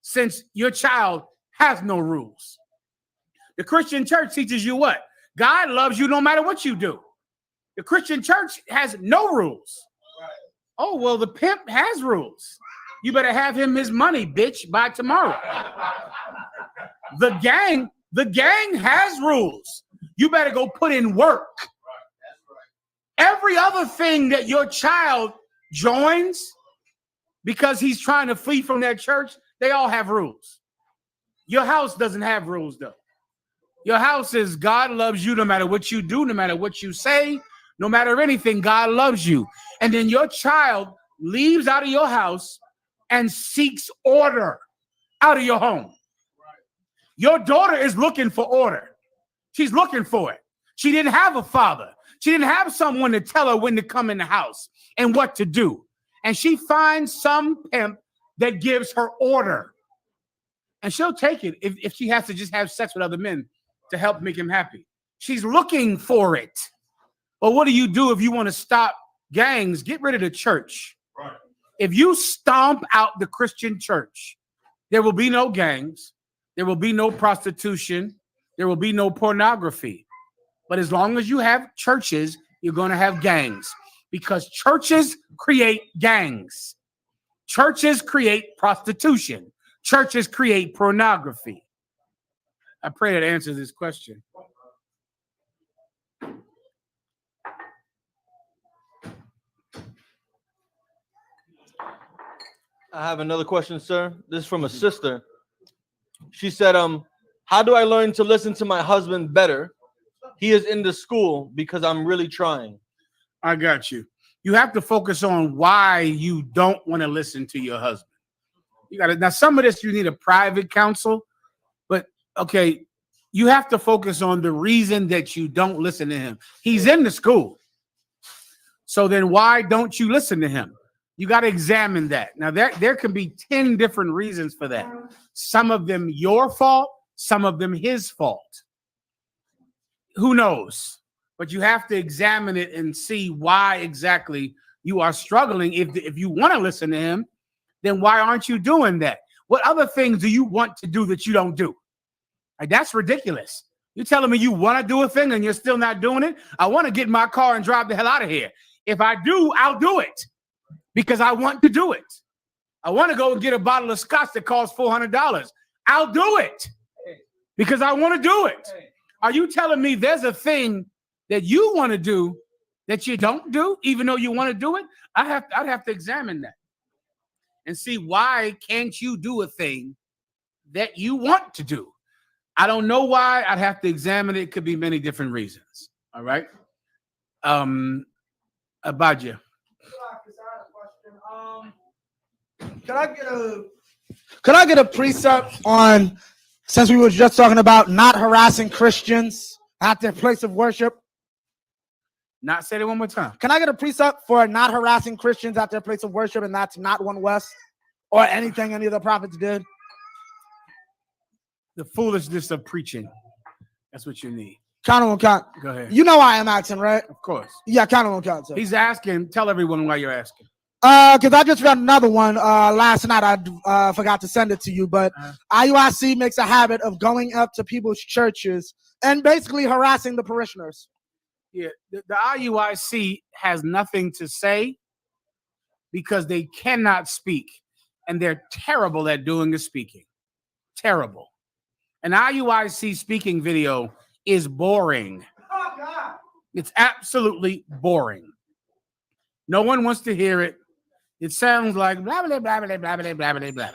since your child has no rules. The Christian church teaches you what? God loves you no matter what you do. The Christian church has no rules. Oh, well, the pimp has rules. You better have him his money, bitch, by tomorrow. The gang has rules. You better go put in work. Every other thing that your child joins because he's trying to flee from that church, they all have rules. Your house doesn't have rules, though. Your house is God loves you no matter what you do, no matter what you say, no matter anything, God loves you. And then your child leaves out of your house and seeks order out of your home. Your daughter is looking for order. She's looking for it. She didn't have a father. She didn't have someone to tell her when to come in the house and what to do. And she finds some pimp that gives her order. And she'll take it if she has to just have sex with other men to help make him happy. She's looking for it. But what do you do if you want to stop gangs? Get rid of the church. Right. If you stomp out the Christian church, there will be no gangs. There will be no prostitution. There will be no pornography. But as long as you have churches, you're going to have gangs, because churches create gangs. Churches create prostitution. Churches create pornography. I pray that answers this question. I have another question, sir. This is from a sister. She said, how do I learn to listen to my husband better? He is in the school because I'm really trying. I got you. You have to focus on why you don't want to listen to your husband. You got to, now some of this you need a private counsel, but okay, you have to focus on the reason that you don't listen to him. He's in the school. So then why don't you listen to him? You got to examine that. Now there can be 10 different reasons for that. Some of them your fault, some of them his fault. Who knows? But you have to examine it and see why exactly you are struggling. If you want to listen to him, then why aren't you doing that? What other things do you want to do that you don't do? Like, that's ridiculous. You're telling me you want to do a thing and you're still not doing it? I want to get in my car and drive the hell out of here. If I do, I'll do it because I want to do it. I want to go and get a bottle of scotch that costs $400. I'll do it because I want to do it. Are you telling me there's a thing that you want to do that you don't do, even though you want to do it? I'd have to examine that and see why can't you do a thing that you want to do. I don't know why. I'd have to examine it. It could be many different reasons. All right. Abadja. Could I get a precept on, since we were just talking about not harassing Christians at their place of worship? Not say it one more time. Can I get a precept for not harassing Christians at their place of worship, and that's not One West or anything any of the prophets did? The foolishness of preaching. That's what you need. Count on count. Go ahead. You know why I'm asking, right? Of course. Yeah, count on count. He's asking. Tell everyone why you're asking. Because I just read another one last night. I forgot to send it to you, but IUIC makes a habit of going up to people's churches and basically harassing the parishioners. Yeah, the IUIC has nothing to say because they cannot speak, and they're terrible at doing the speaking. Terrible. An IUIC speaking video is boring. It's absolutely boring. No one wants to hear it. It sounds like blah, blah, blah, blah, blah, blah, blah, blah, blah,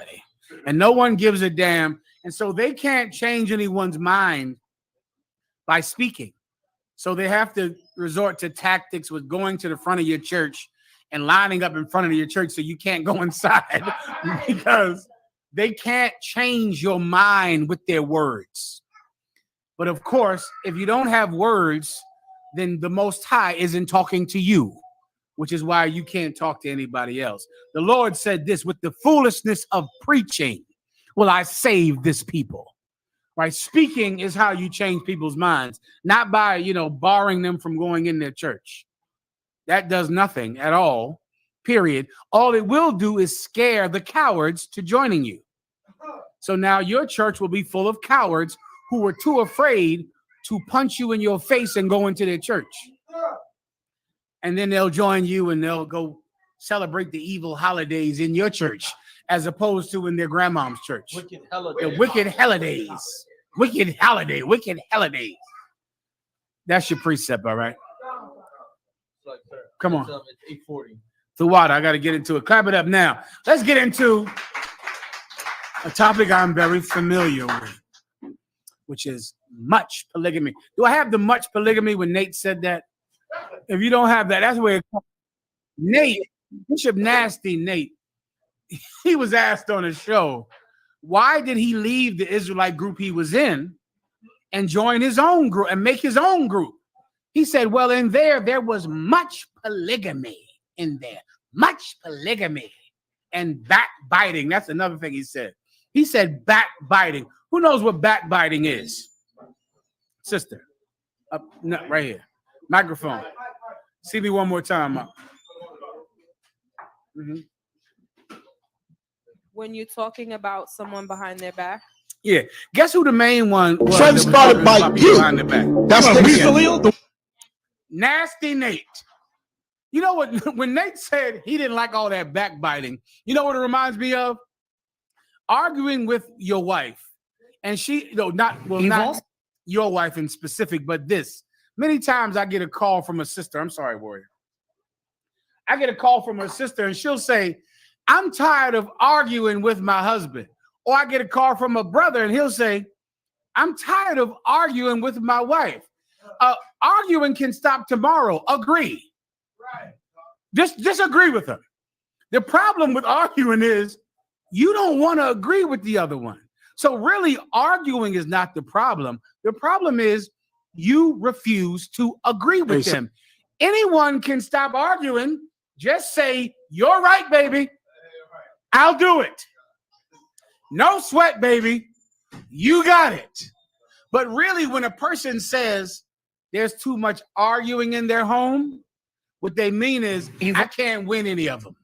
and no one gives a damn. And so they can't change anyone's mind by speaking. So they have to resort to tactics with going to the front of your church and lining up in front of your church so you can't go inside because they can't change your mind with their words. But of course, if you don't have words, then the Most High isn't talking to you, which is why you can't talk to anybody else. The Lord said this, with the foolishness of preaching will I save this people. Right? Speaking is how you change people's minds, not by, barring them from going in their church. That does nothing at all, period. All it will do is scare the cowards to joining you. So now your church will be full of cowards who were too afraid to punch you in your face and go into their church. And then they'll join you and they'll go celebrate the evil holidays in your church as opposed to in their grandmom's church. Wicked holidays. The wicked holidays. Wicked holidays. That's your precept, all right? Come on. It's 8:40. The water. I got to get into it. Clap it up now. Let's get into a topic I'm very familiar with, which is much polygamy. Do I have the much polygamy when Nate said that? If you don't have that, that's where it comes. Nate, Bishop Nasty Nate, he was asked on a show, why did he leave the Israelite group he was in and join his own group and make his own group? He said, well, in there was much polygamy in there. Much polygamy and backbiting. That's another thing he said. He said backbiting. Who knows what backbiting is? Sister. No, right here. Microphone. See me one more time. Mm-hmm. When you're talking about someone behind their back? Yeah. Guess who the main one was? Trend started by you. That's the Nasty Nate. You know what? When Nate said he didn't like all that backbiting, you know what it reminds me of? Arguing with your wife. And she, not your wife in specific, but this. Many times I get a call from a sister. I'm sorry, Warrior. I get a call from her sister and she'll say, I'm tired of arguing with my husband. Or I get a call from a brother and he'll say, I'm tired of arguing with my wife. Arguing can stop tomorrow. Agree. Right. Just agree with her. The problem with arguing is you don't want to agree with the other one. So really arguing is not the problem. The problem is you refuse to agree with them. Anyone can stop arguing. Just say, you're right, baby. I'll do it. No sweat, baby. You got it. But really, when a person says there's too much arguing in their home, what they mean is, I can't win any of them.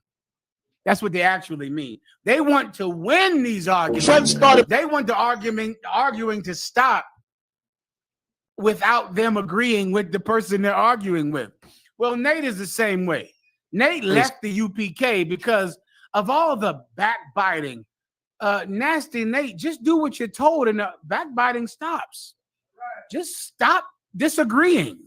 That's what they actually mean. They want to win these arguments. They want the arguing to stop without them agreeing with the person they're arguing with. Well, Nate is the same way. Nate left the UPK because of all the backbiting. Nasty Nate, just do what you're told and the backbiting stops. Just stop disagreeing.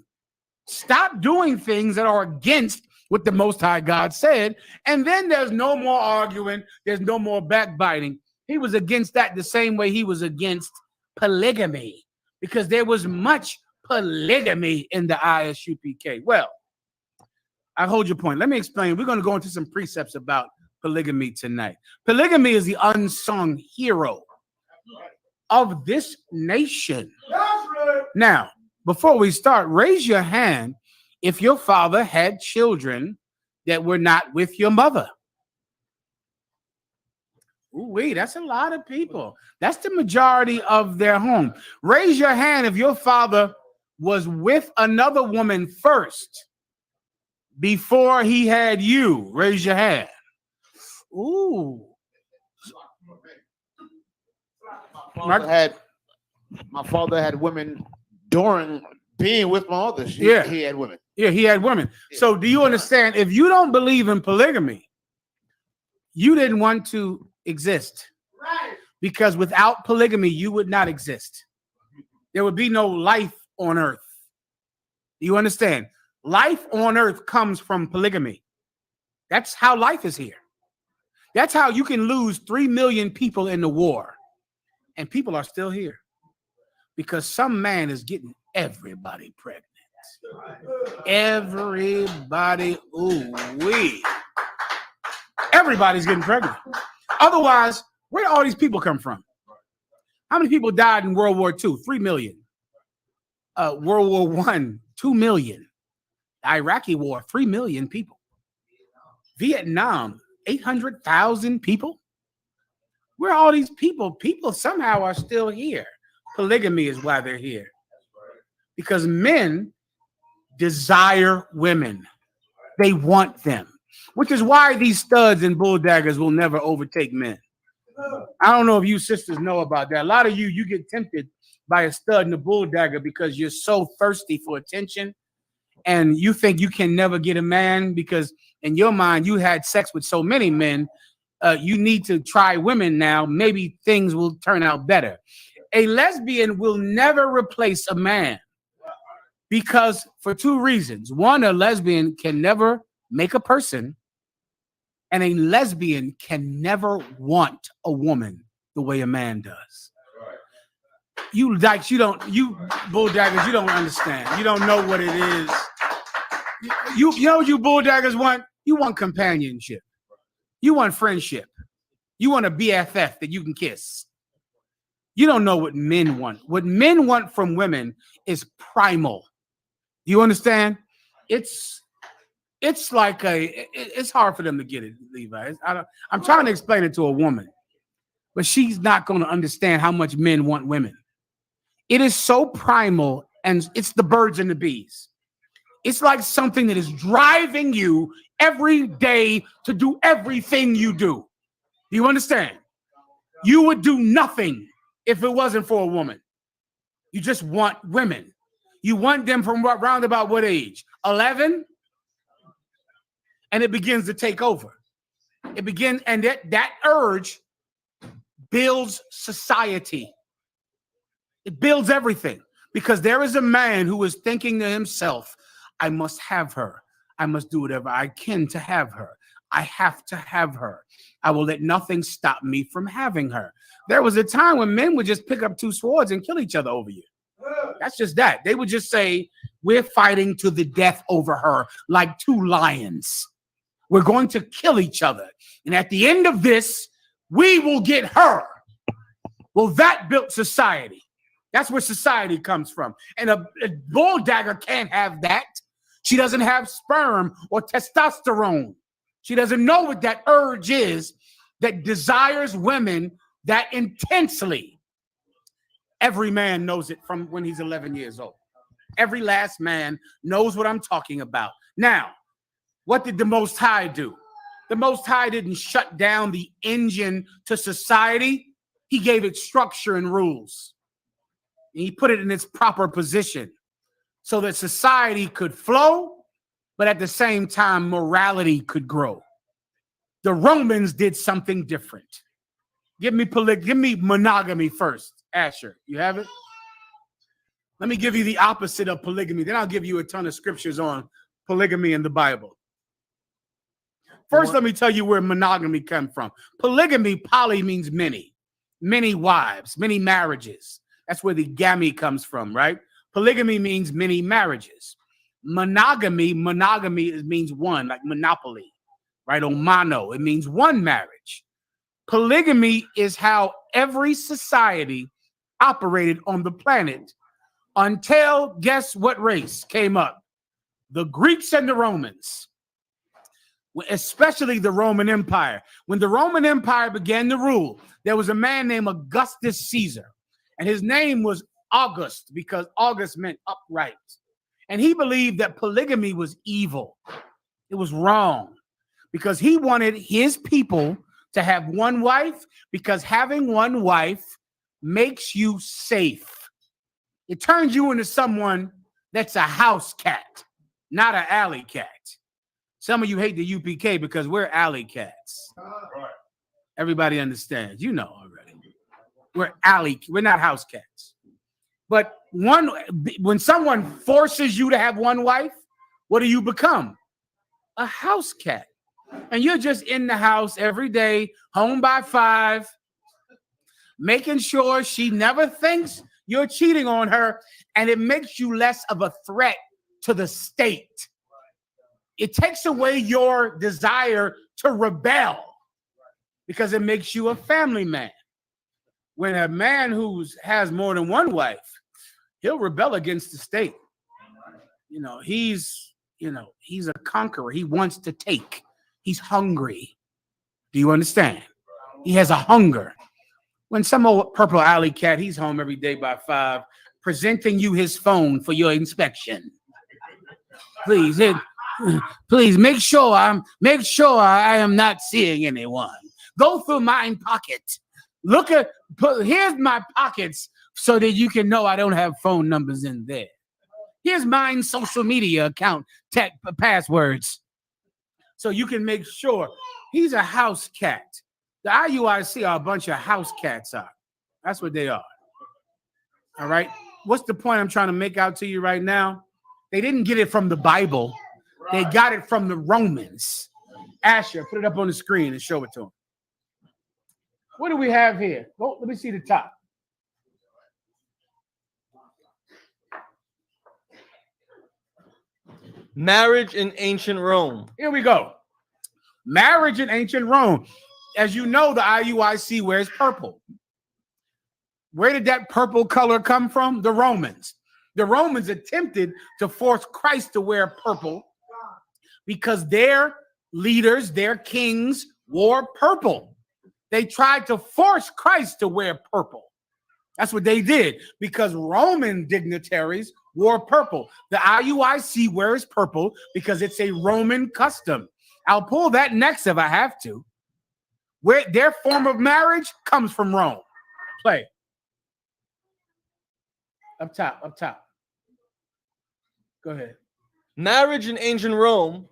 Stop doing things that are against what the Most High God said. And then there's no more arguing. There's no more backbiting. He was against that the same way he was against polygamy, because there was much polygamy in the ISUPK. Well, I hold your point. Let me explain. We're going to go into some precepts about polygamy tonight. Polygamy is the unsung hero of this nation. Now, before we start, raise your hand if your father had children that were not with your mother. Ooh, that's a lot of people. That's the majority of their home. Raise your hand if your father was with another woman first before he had you. Raise your hand. Ooh. My father had women during being with my mother. He had women. Yeah, he had women. So do you understand? If you don't believe in polygamy, you didn't want to exist. Right. Because without polygamy, you would not exist. There would be no life on earth. Do you understand? Life on earth comes from polygamy. That's how life is here. That's how you can lose 3 million people in the war, and people are still here because some man is getting Everybody pregnant. Everybody, ooh wee. Everybody's getting pregnant. Otherwise, where do all these people come from? How many people died in World War II? 3 million. World War I, 2 million. The Iraqi War, 3 million people. Vietnam, 800,000 people. Where are all these people? People somehow are still here. Polygamy is why they're here. Because men desire women. They want them. Which is why these studs and bulldaggers will never overtake men. I don't know if you sisters know about that. A lot of you get tempted by a stud and a bulldagger because you're so thirsty for attention and you think you can never get a man because in your mind you had sex with so many men. You need to try women now. Maybe things will turn out better. A lesbian will never replace a man because for two reasons. One, a lesbian can never make a person, and a lesbian can never want a woman the way a man does. You dykes, you bulldaggers, you don't understand. You don't know what it is. You know what you bulldaggers want? You want companionship. You want friendship. You want a BFF that you can kiss. You don't know what men want. What men want from women is primal. You understand? It's like it's hard for them to get it, Levi. I'm trying to explain it to a woman, but she's not going to understand how much men want women. It is so primal, and it's the birds and the bees. It's like something that is driving you every day to do everything you do. Do you understand? You would do nothing if it wasn't for a woman. You just want women. You want them from round about what age? 11? And it begins to take over. It begins, and that urge builds society. It builds everything because there is a man who is thinking to himself, I must have her. I must do whatever I can to have her. I have to have her. I will let nothing stop me from having her. There was a time when men would just pick up two swords and kill each other over you. That's just that. They would just say, we're fighting to the death over her like two lions. We're going to kill each other. And at the end of this, we will get her. Well, that built society. That's where society comes from. And a bulldagger can't have that. She doesn't have sperm or testosterone. She doesn't know what that urge is that desires women that intensely. Every man knows it from when he's 11 years old. Every last man knows what I'm talking about. Now, what did the Most High do? The Most High didn't shut down the engine to society. He gave it structure and rules. And he put it in its proper position so that society could flow, but at the same time, morality could grow. The Romans did something different. Give me monogamy first. Asher, you have it? Let me give you the opposite of polygamy. Then I'll give you a ton of scriptures on polygamy in the Bible. First, let me tell you where monogamy comes from. Polygamy, poly means many. Many wives, many marriages. That's where the gammy comes from, right? Polygamy means many marriages. Monogamy means one, like monopoly, right? Or mono, it means one marriage. Polygamy is how every society operated on the planet until, guess what race came up? The Greeks and the Romans, especially the Roman Empire. When the Roman Empire began to rule, there was a man named Augustus Caesar, and his name was August because August meant upright. And he believed that polygamy was evil. It was wrong because he wanted his people to have one wife because having one wife makes you safe. It turns you into someone that's a house cat, not an alley cat. Some of you hate the UPK because we're alley cats. Everybody understands. You know already. We're not house cats. But when someone forces you to have one wife, what do you become? A house cat. And you're just in the house every day, home by 5, making sure she never thinks You're cheating on her, and it makes you less of a threat to the state. It takes away your desire to rebel because it makes you a family man. When a man who has more than one wife, he'll rebel against the state. He's a conqueror. He wants to take. He's hungry. Do you understand? He has a hunger. When some old purple alley cat, he's home every day by 5, presenting you his phone for your inspection. Please make sure I am not seeing anyone. Go through my pocket. Here's my pockets so that you can know I don't have phone numbers in there. Here's my social media account passwords. So you can make sure. He's a house cat. The IUIC are a bunch of house cats. That's what they are. All right. What's the point I'm trying to make out to you right now? They didn't get it from the Bible. They got it from the Romans. Asher, put it up on the screen and show it to them. What do we have here? Oh, let me see the top. Marriage in ancient Rome. Here we go. Marriage in ancient Rome. As you know, the IUIC wears purple. Where did that purple color come from? The Romans. The Romans attempted to force Christ to wear purple because their leaders, their kings, wore purple. They tried to force Christ to wear purple. That's what they did because Roman dignitaries wore purple. The IUIC wears purple because it's a Roman custom. I'll pull that next if I have to. Where their form of marriage comes from Rome. Play. Up top. Go ahead. Marriage in ancient Rome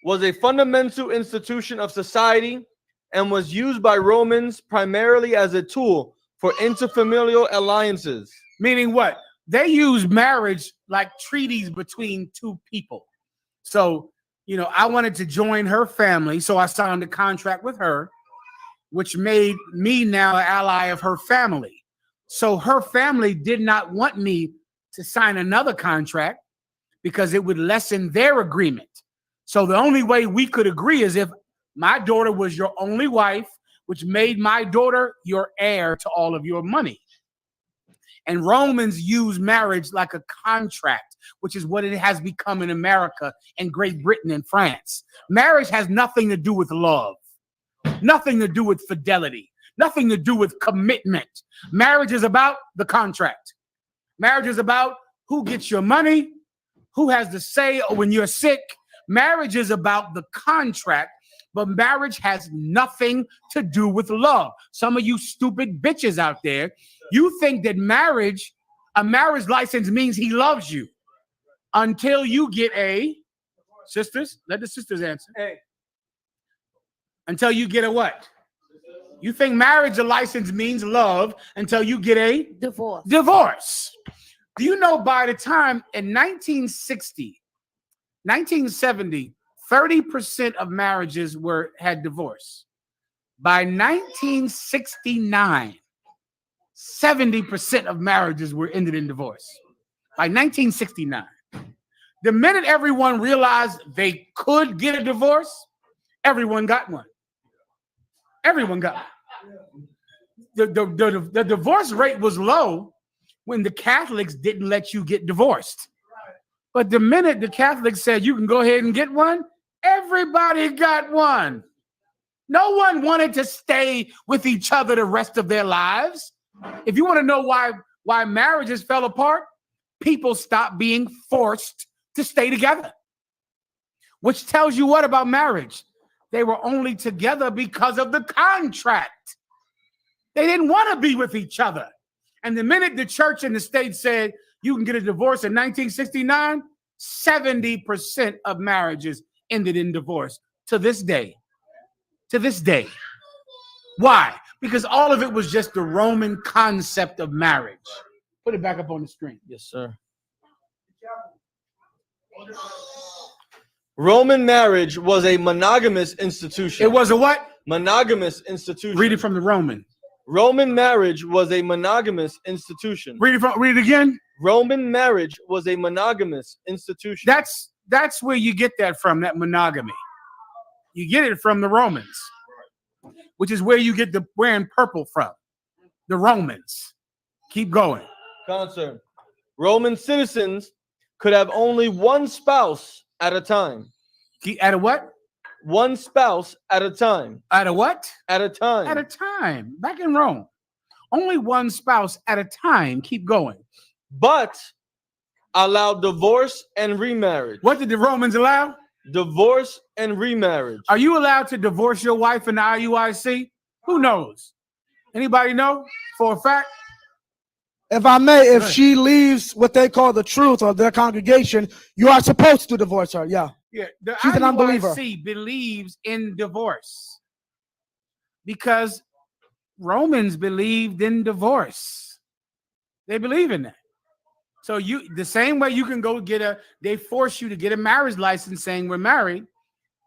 was a fundamental institution of society and was used by Romans primarily as a tool for interfamilial alliances. Meaning what? They use marriage like treaties between two people. So, I wanted to join her family, so I signed a contract with her, which made me now an ally of her family. So her family did not want me to sign another contract because it would lessen their agreement. So the only way we could agree is if my daughter was your only wife, which made my daughter your heir to all of your money. And Romans use marriage like a contract, which is what it has become in America and Great Britain and France. Marriage has nothing to do with love, nothing to do with fidelity, nothing to do with commitment. Marriage is about the contract. Marriage is about who gets your money, who has the say when you're sick. Marriage is about the contract, but marriage has nothing to do with love. Some of you stupid bitches out there, you think that a marriage license means he loves you until you get sisters, let the sisters answer. Hey. Until you get a what? You think marriage license means love until you get a divorce. Do you know by the time in 1960, 1970, 30% of marriages had divorce. By 1969, 70% of marriages were ended in divorce. By 1969. The minute everyone realized they could get a divorce, everyone got one. Everyone got one. The divorce rate was low when the Catholics didn't let you get divorced. But the minute the Catholics said you can go ahead and get one, everybody got one. No one wanted to stay with each other the rest of their lives. If you want to know why marriages fell apart, people stopped being forced to stay together. Which tells you what about marriage? They were only together because of the contract. They didn't want to be with each other. And the minute the church and the state said you can get a divorce in 1969, 70% of marriages ended in divorce to this day. To this day. Why? Because all of it was just the Roman concept of marriage. Put it back up on the screen. Yes, sir. Roman marriage was a monogamous institution. It was a what? Monogamous institution. Read it from the Roman. Roman marriage was a monogamous institution. Read it again. Roman marriage was a monogamous institution. That's where you get that from, that monogamy. You get it from the Romans, which is where you get the wearing purple from. The Romans. Keep going. Concern. Roman citizens could have only one spouse at a time. At a what? One spouse at a time. At a what? At a time. At a time. Back in Rome. Only one spouse at a time. Keep going. But allowed divorce and remarriage. What did the Romans allow? Divorce and remarriage. Are you allowed to divorce your wife in the IUIC? Who knows? Anybody know for a fact? If I may, if she leaves what they call the truth or their congregation, you are supposed to divorce her. Yeah. Yeah. The She's an unbeliever. IUIC believes in divorce because Romans believed in divorce. They believe in that. So the same way you can go they force you to get a marriage license saying we're married,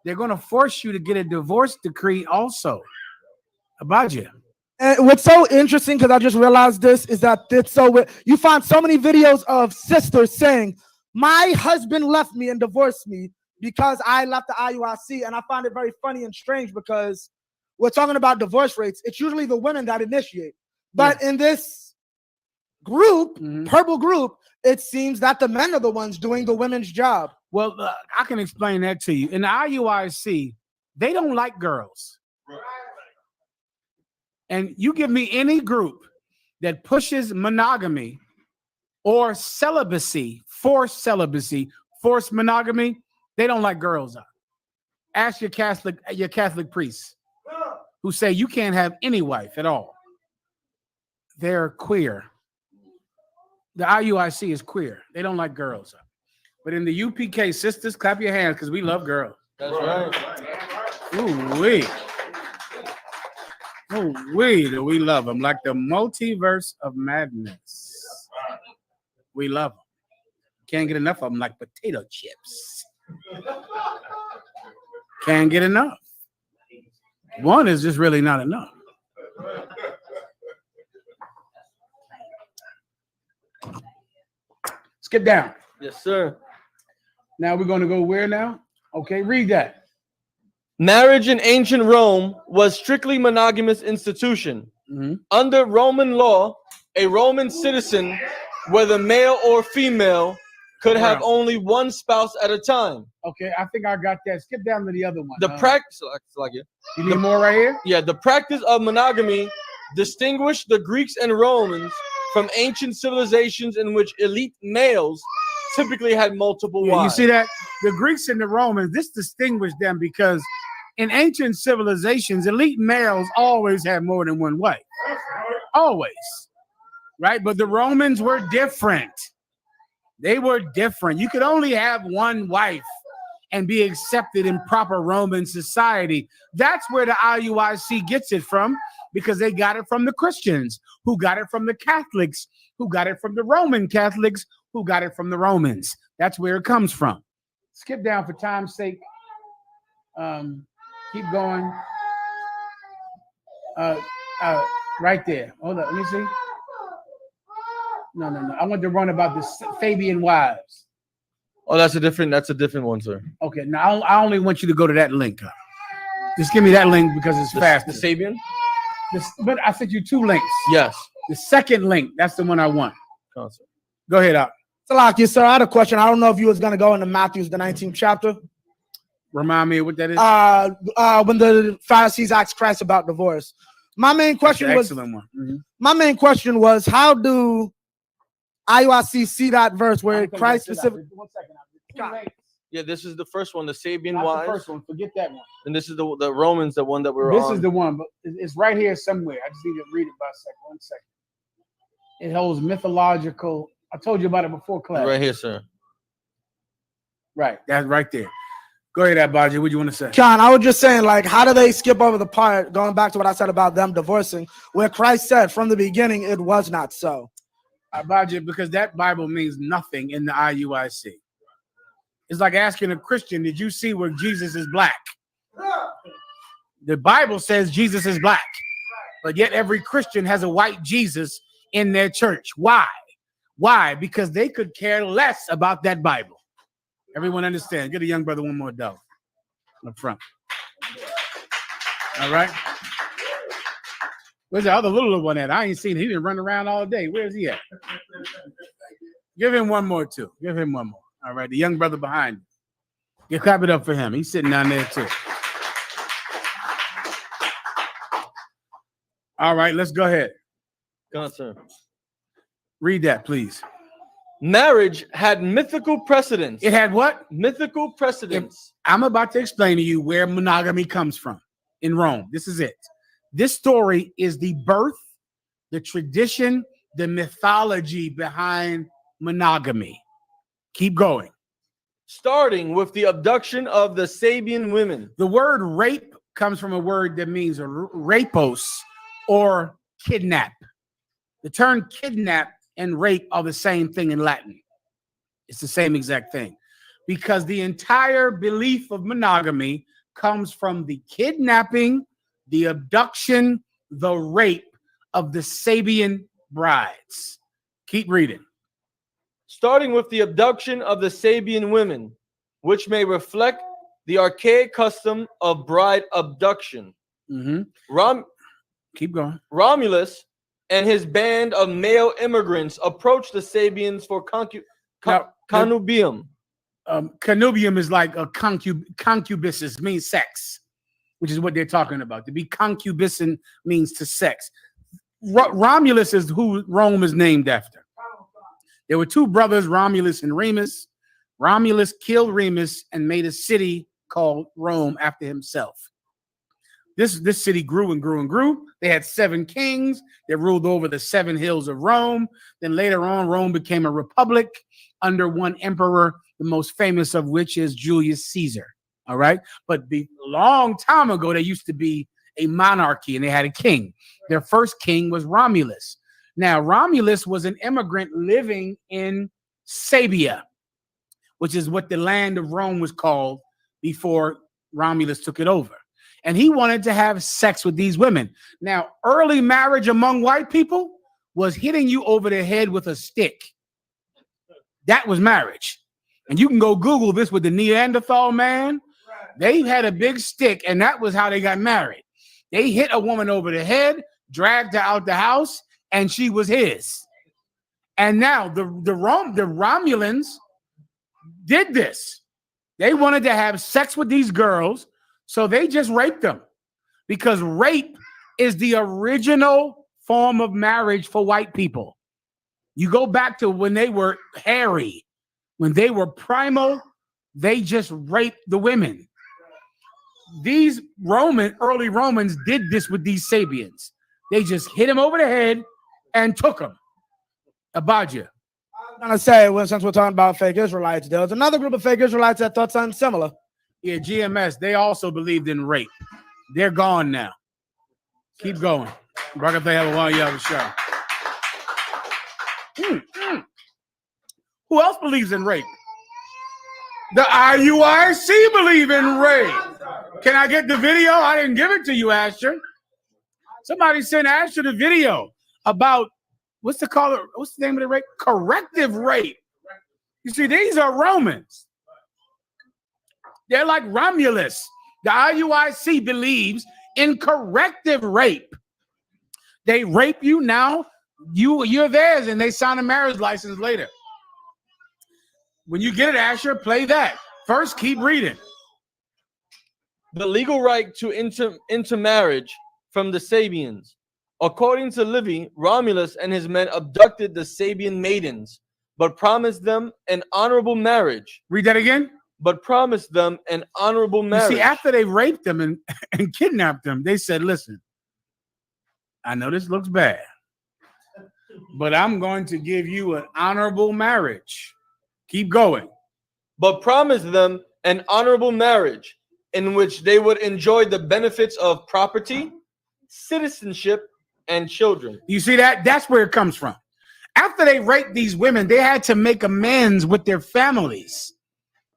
they're going to force you to get a divorce decree also about you. And what's so interesting, because I just realized this, is that you find so many videos of sisters saying, my husband left me and divorced me because I left the IUIC. And I find it very funny and strange because we're talking about divorce rates. It's usually the women that initiate. But in this group, purple group, it seems that the men are the ones doing the women's job. Well, I can explain that to you. In the IUIC, they don't like girls. And you give me any group that pushes monogamy or forced monogamy, they don't like girls. Ask your Catholic priests who say you can't have any wife at all. They're queer. The IUIC is queer. They don't like girls. But in the UPK, sisters, clap your hands because we love girls. That's right. Ooh-wee. Ooh-wee, do we love them. Like the multiverse of madness. We love them. Can't get enough of them like potato chips. Can't get enough. One is just really not enough. Skip down. Yes, sir. Now we're going to go where now? Okay, read that. Marriage in ancient Rome was strictly monogamous institution. Under Roman law, a Roman citizen, whether male or female, could have only one spouse at a time. Okay, I think I got that. Skip down to the other one. The practice, you need more right here? Yeah, the practice of monogamy distinguished the Greeks and Romans from ancient civilizations in which elite males typically had multiple wives. You see that? The Greeks and the Romans, this distinguished them because in ancient civilizations, elite males always had more than one wife. Always. Right? But the Romans were different. They were different. You could only have one wife and be accepted in proper Roman society. That's where the IUIC gets it from, because they got it from the Christians, who got it from the Catholics, who got it from the Roman Catholics, who got it from the Romans. That's where it comes from. Skip down for time's sake. Keep going. Right there. Hold on. Let me see. No. I want to run about the Fabian wives. Oh, that's a different one, sir. Okay. Now I only want you to go to that link. Just give me that link because it's fast. The Sabian? But I sent you two links. Yes. The second link, that's the one I want. Concert. Go ahead, Al. Salakia, sir, I had a question. I don't know if you was going to go into Matthew's, the 19th chapter. Remind me of what that is. When the Pharisees asked Christ about divorce. My main question was, excellent one. My main question was, how do IUIC see that verse where Christ specifically? 1 second. Yeah, this is the first one, the Sabian Not wives. the first one. Forget that one. And this is the Romans, the one that we're This on. is the one, but it's right here somewhere. I just need to read it by a second. 1 second. It holds mythological. I told you about it before class. Right here, sir. Right, that's right there. Go ahead, Abaji. What do you want to say? John, I was just saying, like, how do they skip over the part, going back to what I said about them divorcing, where Christ said from the beginning it was not so? Abaji, because that Bible means nothing in the IUIC. It's like asking a Christian, did you see where Jesus is black? The Bible says Jesus is black. But yet every Christian has a white Jesus in their church. Why? Why? Because they could care less about that Bible. Everyone understand. Get a young brother one more dollar up front. All right. Where's the other little one at? I ain't seen him. He didn't run around all day. Where's he at? Give him one more, too. Give him one more. All right. The young brother behind him. You clap it up for him. He's sitting down there, too. All right. Let's go ahead. Go on, sir. Read that, please. Marriage had mythical precedents. It had what? Mythical precedents. I'm about to explain to you where monogamy comes from in Rome. This is it. This story is the birth, the tradition, the mythology behind monogamy. Keep going. Starting with the abduction of the Sabian women. The word rape comes from a word that means rapos or kidnap. The term kidnap and rape are the same thing in Latin. It's the same exact thing. Because the entire belief of monogamy comes from the kidnapping, the abduction, the rape of the Sabian brides. Keep reading. Starting with the abduction of the Sabian women, which may reflect the archaic custom of bride abduction. Keep going. Romulus and his band of male immigrants approached the Sabians for connubium. Connubium is like a concupiscence, means sex, which is what they're talking about. To be concupiscent means to sex. Romulus is who Rome is named after. There were two brothers, Romulus and Remus. Romulus killed Remus and made a city called Rome after himself. This city grew and grew and grew. They had 7 kings that ruled over the 7 hills of Rome. Then later on, Rome became a republic under one emperor, the most famous of which is Julius Caesar. All right. But a long time ago, there used to be a monarchy and they had a king. Their first king was Romulus. Now, Romulus was an immigrant living in Sabia, which is what the land of Rome was called before Romulus took it over. And he wanted to have sex with these women. Now, early marriage among white people was hitting you over the head with a stick. That was marriage. And you can go Google this with the Neanderthal man. They had a big stick, and that was how they got married. They hit a woman over the head, dragged her out the house, and she was his. And now the Romulans did this. They wanted to have sex with these girls, so they just raped them, because rape is the original form of marriage for white people. You go back to when they were hairy, when they were primal, they just raped the women. These early Romans did this with these Sabians. They just hit him over the head and took him. Abadia. I'm gonna say, well, since we're talking about fake Israelites, there was another group of fake Israelites that thought something similar. Yeah, GMS, they also believed in rape. They're gone now. Keep going. Back if they have a while you have a show. Who else believes in rape? The IUIC believe in rape. Can I get the video? I didn't give it to you, Asher. Somebody sent Asher the video about what's the name of the rape? Corrective rape. You see, these are Romans. They're like Romulus. The IUIC believes in corrective rape. They rape you now, you're theirs, and they sign a marriage license later. When you get it, Asher, play that. First, keep reading. The legal right to intermarriage from the Sabians. According to Livy, Romulus and his men abducted the Sabian maidens, but promised them an honorable marriage. Read that again. But promised them an honorable marriage. You see, after they raped them and kidnapped them, they said, listen, I know this looks bad, but I'm going to give you an honorable marriage. Keep going. But promised them an honorable marriage in which they would enjoy the benefits of property, citizenship, and children. You see that? That's where it comes from. After they raped these women, they had to make amends with their families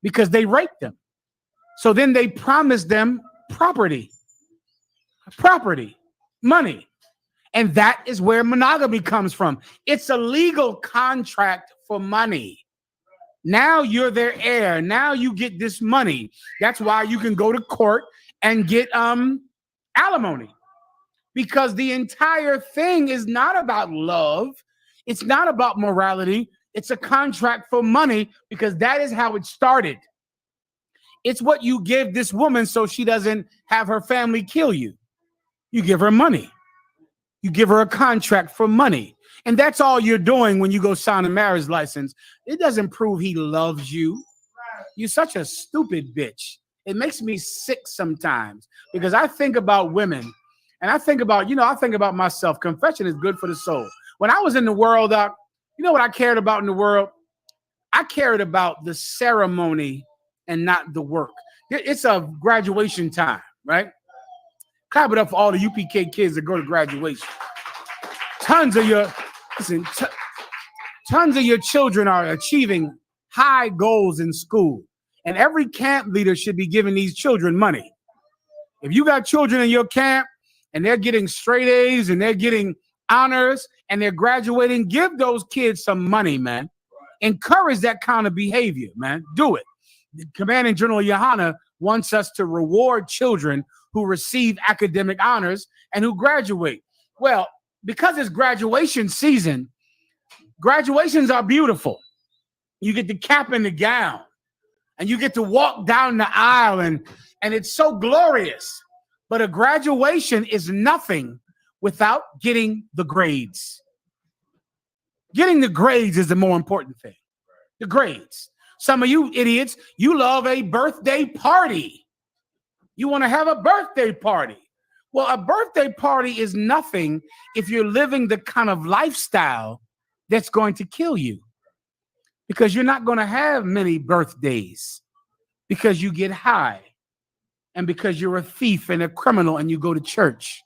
because they raped them. So then they promised them property, money. And that is where monogamy comes from. It's a legal contract for money. Now you're their heir. Now you get this money. That's why you can go to court and get alimony. Because the entire thing is not about love. It's not about morality. It's a contract for money because that is how it started. It's what you give this woman so she doesn't have her family kill you. You give her money. You give her a contract for money. And that's all you're doing when you go sign a marriage license. It doesn't prove he loves you. You're such a stupid bitch. It makes me sick sometimes because I think about women and I think about, I think about myself. Confession is good for the soul. When I was in the world, you know what I cared about in the world? I cared about the ceremony and not the work. It's a graduation time, right? Clap it up for all the UPK kids that go to graduation. Tons of your children are achieving high goals in school. And every camp leader should be giving these children money. If you got children in your camp and they're getting straight A's and they're getting honors and they're graduating, give those kids some money, man. Encourage that kind of behavior, man. Do it. Commanding General Yohana wants us to reward children who receive academic honors and who graduate. Well, because it's graduation season, graduations are beautiful. You get the cap and the gown, and you get to walk down the aisle, and it's so glorious. But a graduation is nothing without getting the grades. Getting the grades is the more important thing. The grades. Some of you idiots, you love a birthday party. You want to have a birthday party. Well, a birthday party is nothing if you're living the kind of lifestyle that's going to kill you. Because you're not going to have many birthdays because you get high and because you're a thief and a criminal and you go to church.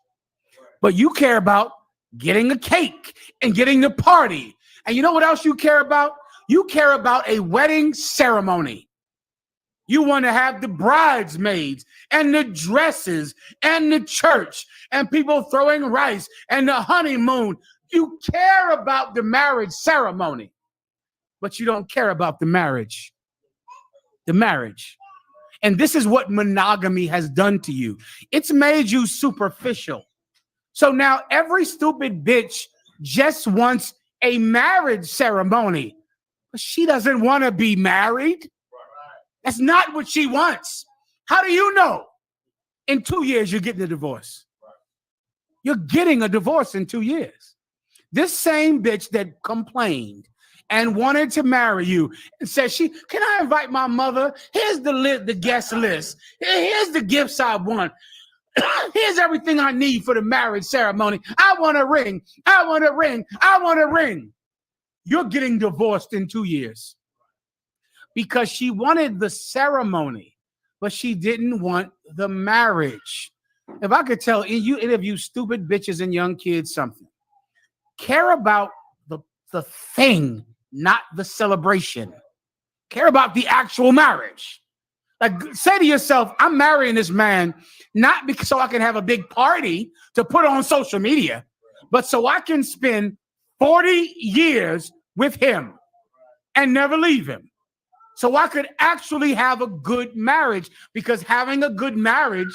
But you care about getting a cake and getting the party. And you know what else you care about? You care about a wedding ceremony. You want to have the bridesmaids and the dresses and the church and people throwing rice and the honeymoon. You care about the marriage ceremony, but you don't care about the marriage. The marriage. And this is what monogamy has done to you. It's made you superficial. So now every stupid bitch just wants a marriage ceremony, but she doesn't want to be married. That's not what she wants. How do you know? In 2 years, you're getting a divorce. You're getting a divorce in 2 years. This same bitch that complained and wanted to marry you and said, can I invite my mother? Here's the guest list. Here's the gifts I want. Here's everything I need for the marriage ceremony. I want a ring. I want a ring. I want a ring. You're getting divorced in 2 years because she wanted the ceremony, but she didn't want the marriage. If I could tell any of you stupid bitches and young kids something, care about the thing, not the celebration. Care about the actual marriage. Like, say to yourself, I'm marrying this man not because so I can have a big party to put on social media, but so I can spend 40 years with him and never leave him. So I could actually have a good marriage, because having a good marriage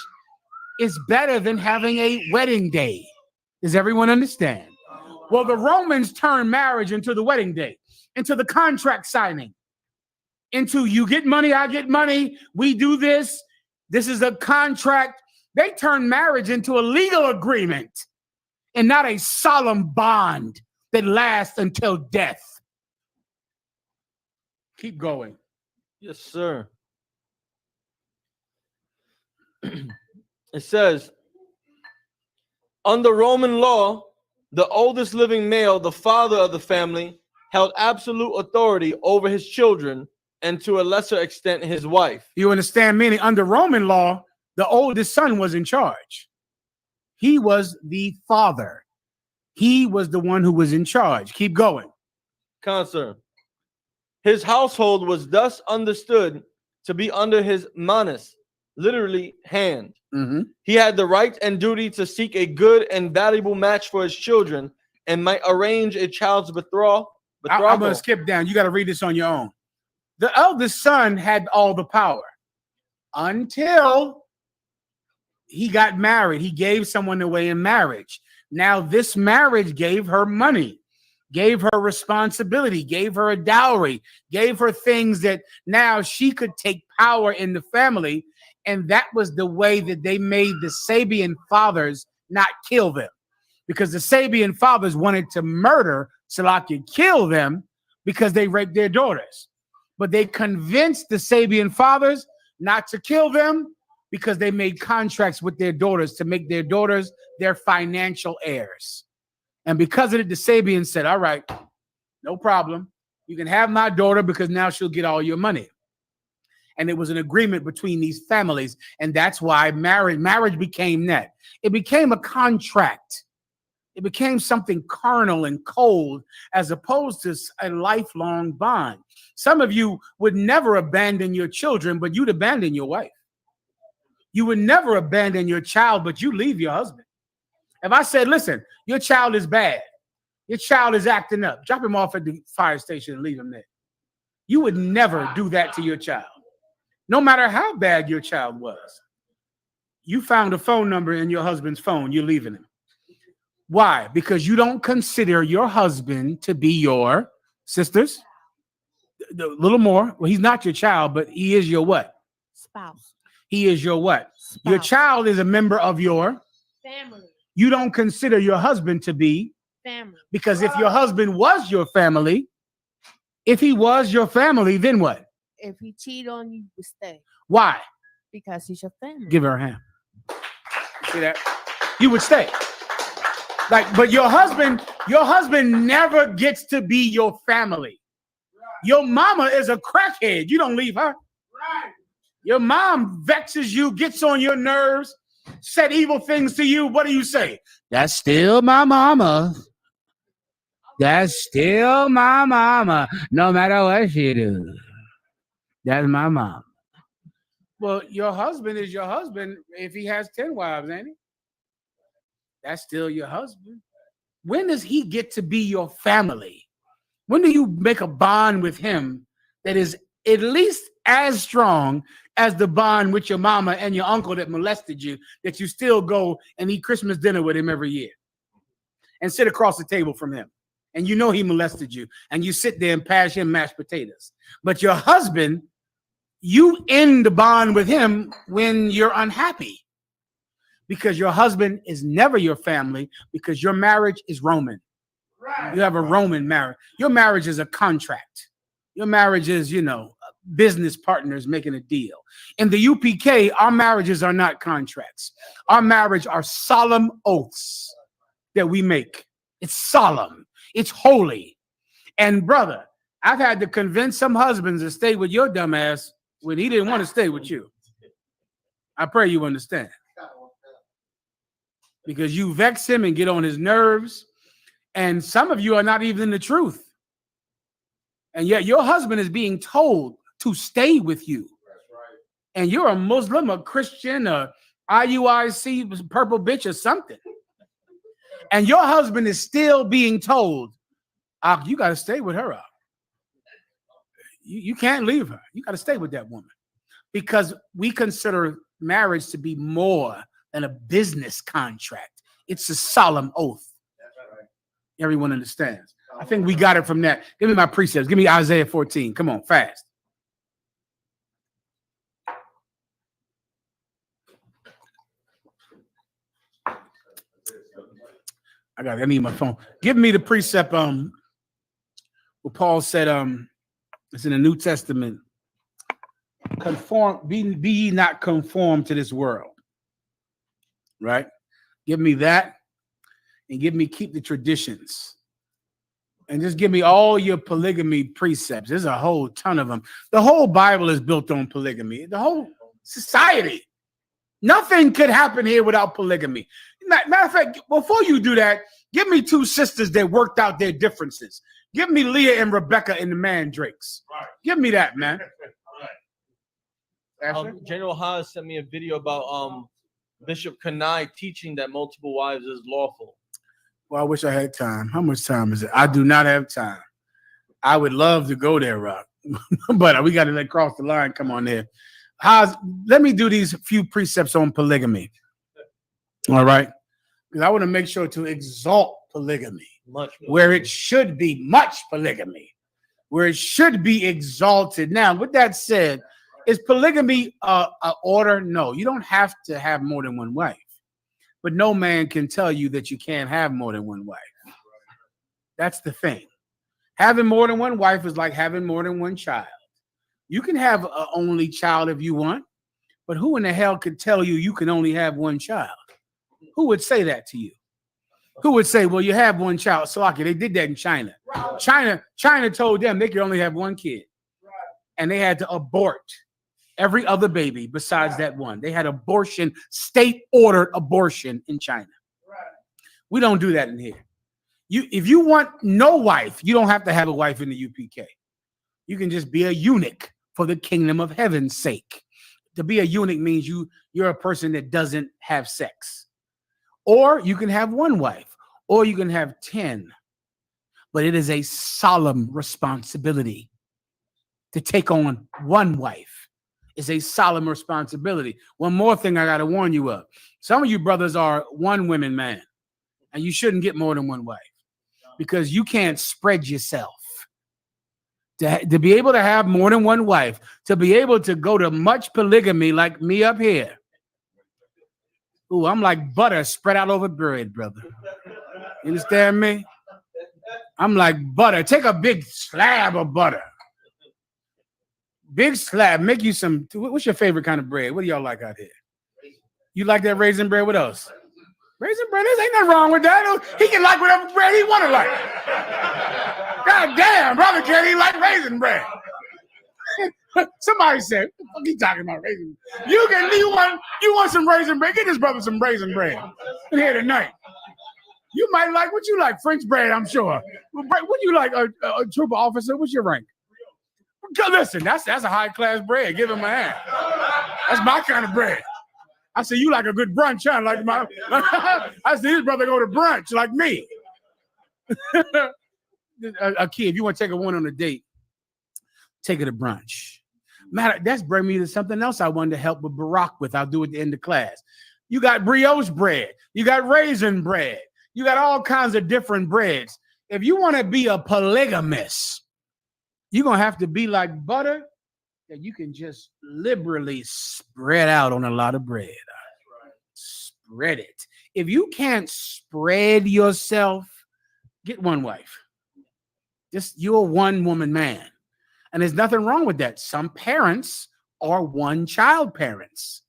is better than having a wedding day. Does everyone understand? Well, the Romans turned marriage into the wedding day, into the contract signing, into you get money, I get money, we do this. This is a contract. They turned marriage into a legal agreement and not a solemn bond that lasts until death. Keep going. Yes, sir. It says, under Roman law, the oldest living male, the father of the family, held absolute authority over his children and to a lesser extent his wife. You understand? Meaning under Roman law, the oldest son was in charge. He was the father. He was the one who was in charge. Keep going. Concern. His household was thus understood to be under his manus, literally hand. Mm-hmm. He had the right and duty to seek a good and valuable match for his children and might arrange a child's betrothal. I'm going to skip down. You got to read this on your own. The eldest son had all the power until he got married. He gave someone away in marriage. Now, this marriage gave her money, gave her responsibility, gave her a dowry, gave her things that now she could take power in the family. And that was the way that they made the Sabian fathers not kill them, because the Sabian fathers wanted to murder Salakia, kill them because they raped their daughters. But they convinced the Sabian fathers not to kill them because they made contracts with their daughters to make their daughters their financial heirs. And because of it, the Sabians said, all right, no problem. You can have my daughter because now she'll get all your money. And it was an agreement between these families. And that's why marriage became that. It became a contract. It became something carnal and cold as opposed to a lifelong bond. Some of you would never abandon your children, but you'd abandon your wife. You would never abandon your child, but you leave your husband. If I said, listen, your child is bad, your child is acting up, drop him off at the fire station and leave him there. You would never do that to your child, no matter how bad your child was. You found a phone number in your husband's phone, you're leaving him. Why? Because you don't consider your husband to be your sisters. A little more. Well, he's not your child, but he is your what? Spouse. He is your what? Spouse. Your child is a member of your family. You don't consider your husband to be family. Because if your husband was your family, if he was your family, then what? If he cheat on you, you stay. Why? Because he's your family. Give her a hand. See that? You would stay. Like, but your husband never gets to be your family. Your mama is a crackhead. You don't leave her. Right. Your mom vexes you, gets on your nerves, said evil things to you. What do you say? That's still my mama. That's still my mama. No matter what she do. That's my mom. Well, your husband is your husband if he has 10 wives, ain't he? That's still your husband. When does he get to be your family? When do you make a bond with him that is at least as strong as the bond with your mama and your uncle that molested you, that you still go and eat Christmas dinner with him every year and sit across the table from him? And you know he molested you, and you sit there and pass him mashed potatoes. But your husband, you end the bond with him when you're unhappy, because your husband is never your family, because your marriage is Roman. Right. You have a Roman marriage. Your marriage is a contract. Your marriage is, business partners making a deal. In the UPK, our marriages are not contracts. Our marriage are solemn oaths that we make. It's solemn. It's holy. And brother, I've had to convince some husbands to stay with your dumb ass when he didn't want to stay with you. I pray you understand. Because you vex him and get on his nerves. And some of you are not even the truth. And yet your husband is being told to stay with you. And you're a Muslim, a Christian, a IUIC purple bitch or something. And your husband is still being told, you got to stay with her. You can't leave her. You got to stay with that woman. Because we consider marriage to be more than a business contract. It's a solemn oath. Everyone understands. I think we got it from that. Give me my precepts. Give me Isaiah 14. Come on, fast. I need my phone. Give me the precept. What Paul said. It's in the New Testament. Be ye not conformed to this world. Right? Give me that, and keep the traditions. And just give me all your polygamy precepts. There's a whole ton of them. The whole Bible is built on polygamy. The whole society. Nothing could happen here without polygamy. Matter of fact, before you do that, give me two sisters that worked out their differences. Give me Leah and Rebecca in the Mandrakes. Right. Give me that, man. General Haas sent me a video about Bishop Kanai teaching that multiple wives is lawful. Well, I wish I had time. How much time is it? I do not have time. I would love to go there, Rock, but we got to let cross the line. Come on there. Let me do these few precepts on polygamy. All right, because I want to make sure to exalt polygamy where it should be much polygamy, where it should be exalted. Now, with that said, is polygamy an order? No, you don't have to have more than one wife, but no man can tell you that you can't have more than one wife. That's the thing. Having more than one wife is like having more than one child. You can have an only child if you want, but who in the hell could tell you you can only have one child? Who would say that to you? Who would say, well, you have one child? Salaki, they did that in China. China told them they could only have one kid. And they had to abort every other baby besides that one. They had abortion, state-ordered abortion in China. We don't do that in here. If you want no wife, you don't have to have a wife in the UPK. You can just be a eunuch for the kingdom of heaven's sake. To be a eunuch means you're a person that doesn't have sex. Or you can have one wife, or you can have 10. But it is a solemn responsibility to take on one wife. It's a solemn responsibility. One more thing I got to warn you of. Some of you brothers are one women man, and you shouldn't get more than one wife because you can't spread yourself. To be able to have more than one wife, to be able to go to much polygamy like me up here. Ooh, I'm like butter spread out over bread, brother. You understand me? I'm like butter. Take a big slab of butter. Big slab. Make you some. What's your favorite kind of bread? What do y'all like out here? You like that raisin bread? What else? Raisin bread? There's ain't nothing wrong with that. He can like whatever bread he want to like. God damn, brother, can't he like raisin bread? Somebody said, what the fuck you talking about raisin? You want some raisin bread? Get this brother some raisin bread in here tonight. You might like what you like, French bread, I'm sure. What you like, a trooper officer? What's your rank? Listen, that's a high class bread. Give him a hand. That's my kind of bread. I said, you like a good brunch, huh? Like I said, this brother go to brunch like me. A kid, if you want to take a woman on a date, take her to brunch. Matter, that's bring me to something else I wanted to help with Barack with. I'll do it at the end of class. You got brioche bread. You got raisin bread. You got all kinds of different breads. If you want to be a polygamist, you're going to have to be like butter that you can just liberally spread out on a lot of bread. Spread it. If you can't spread yourself, get one wife. Just you're a one woman man. And there's nothing wrong with that. Some parents are one child parents.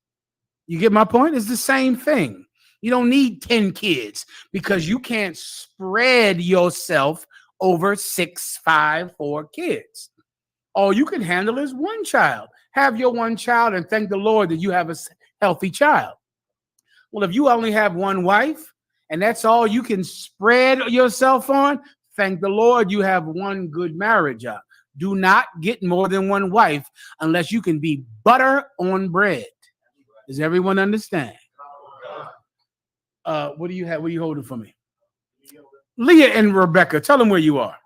You get my point? It's the same thing. You don't need 10 kids because you can't spread yourself over 6, 5, 4 kids. All you can handle is one child. Have your one child and thank the Lord that you have a healthy child. Well, if you only have one wife and that's all you can spread yourself on, thank the Lord you have one good marriage. Do not get more than one wife unless you can be butter on bread. Does everyone understand? What do you have? What are you holding for me? Leah and Rebecca, tell them where you are.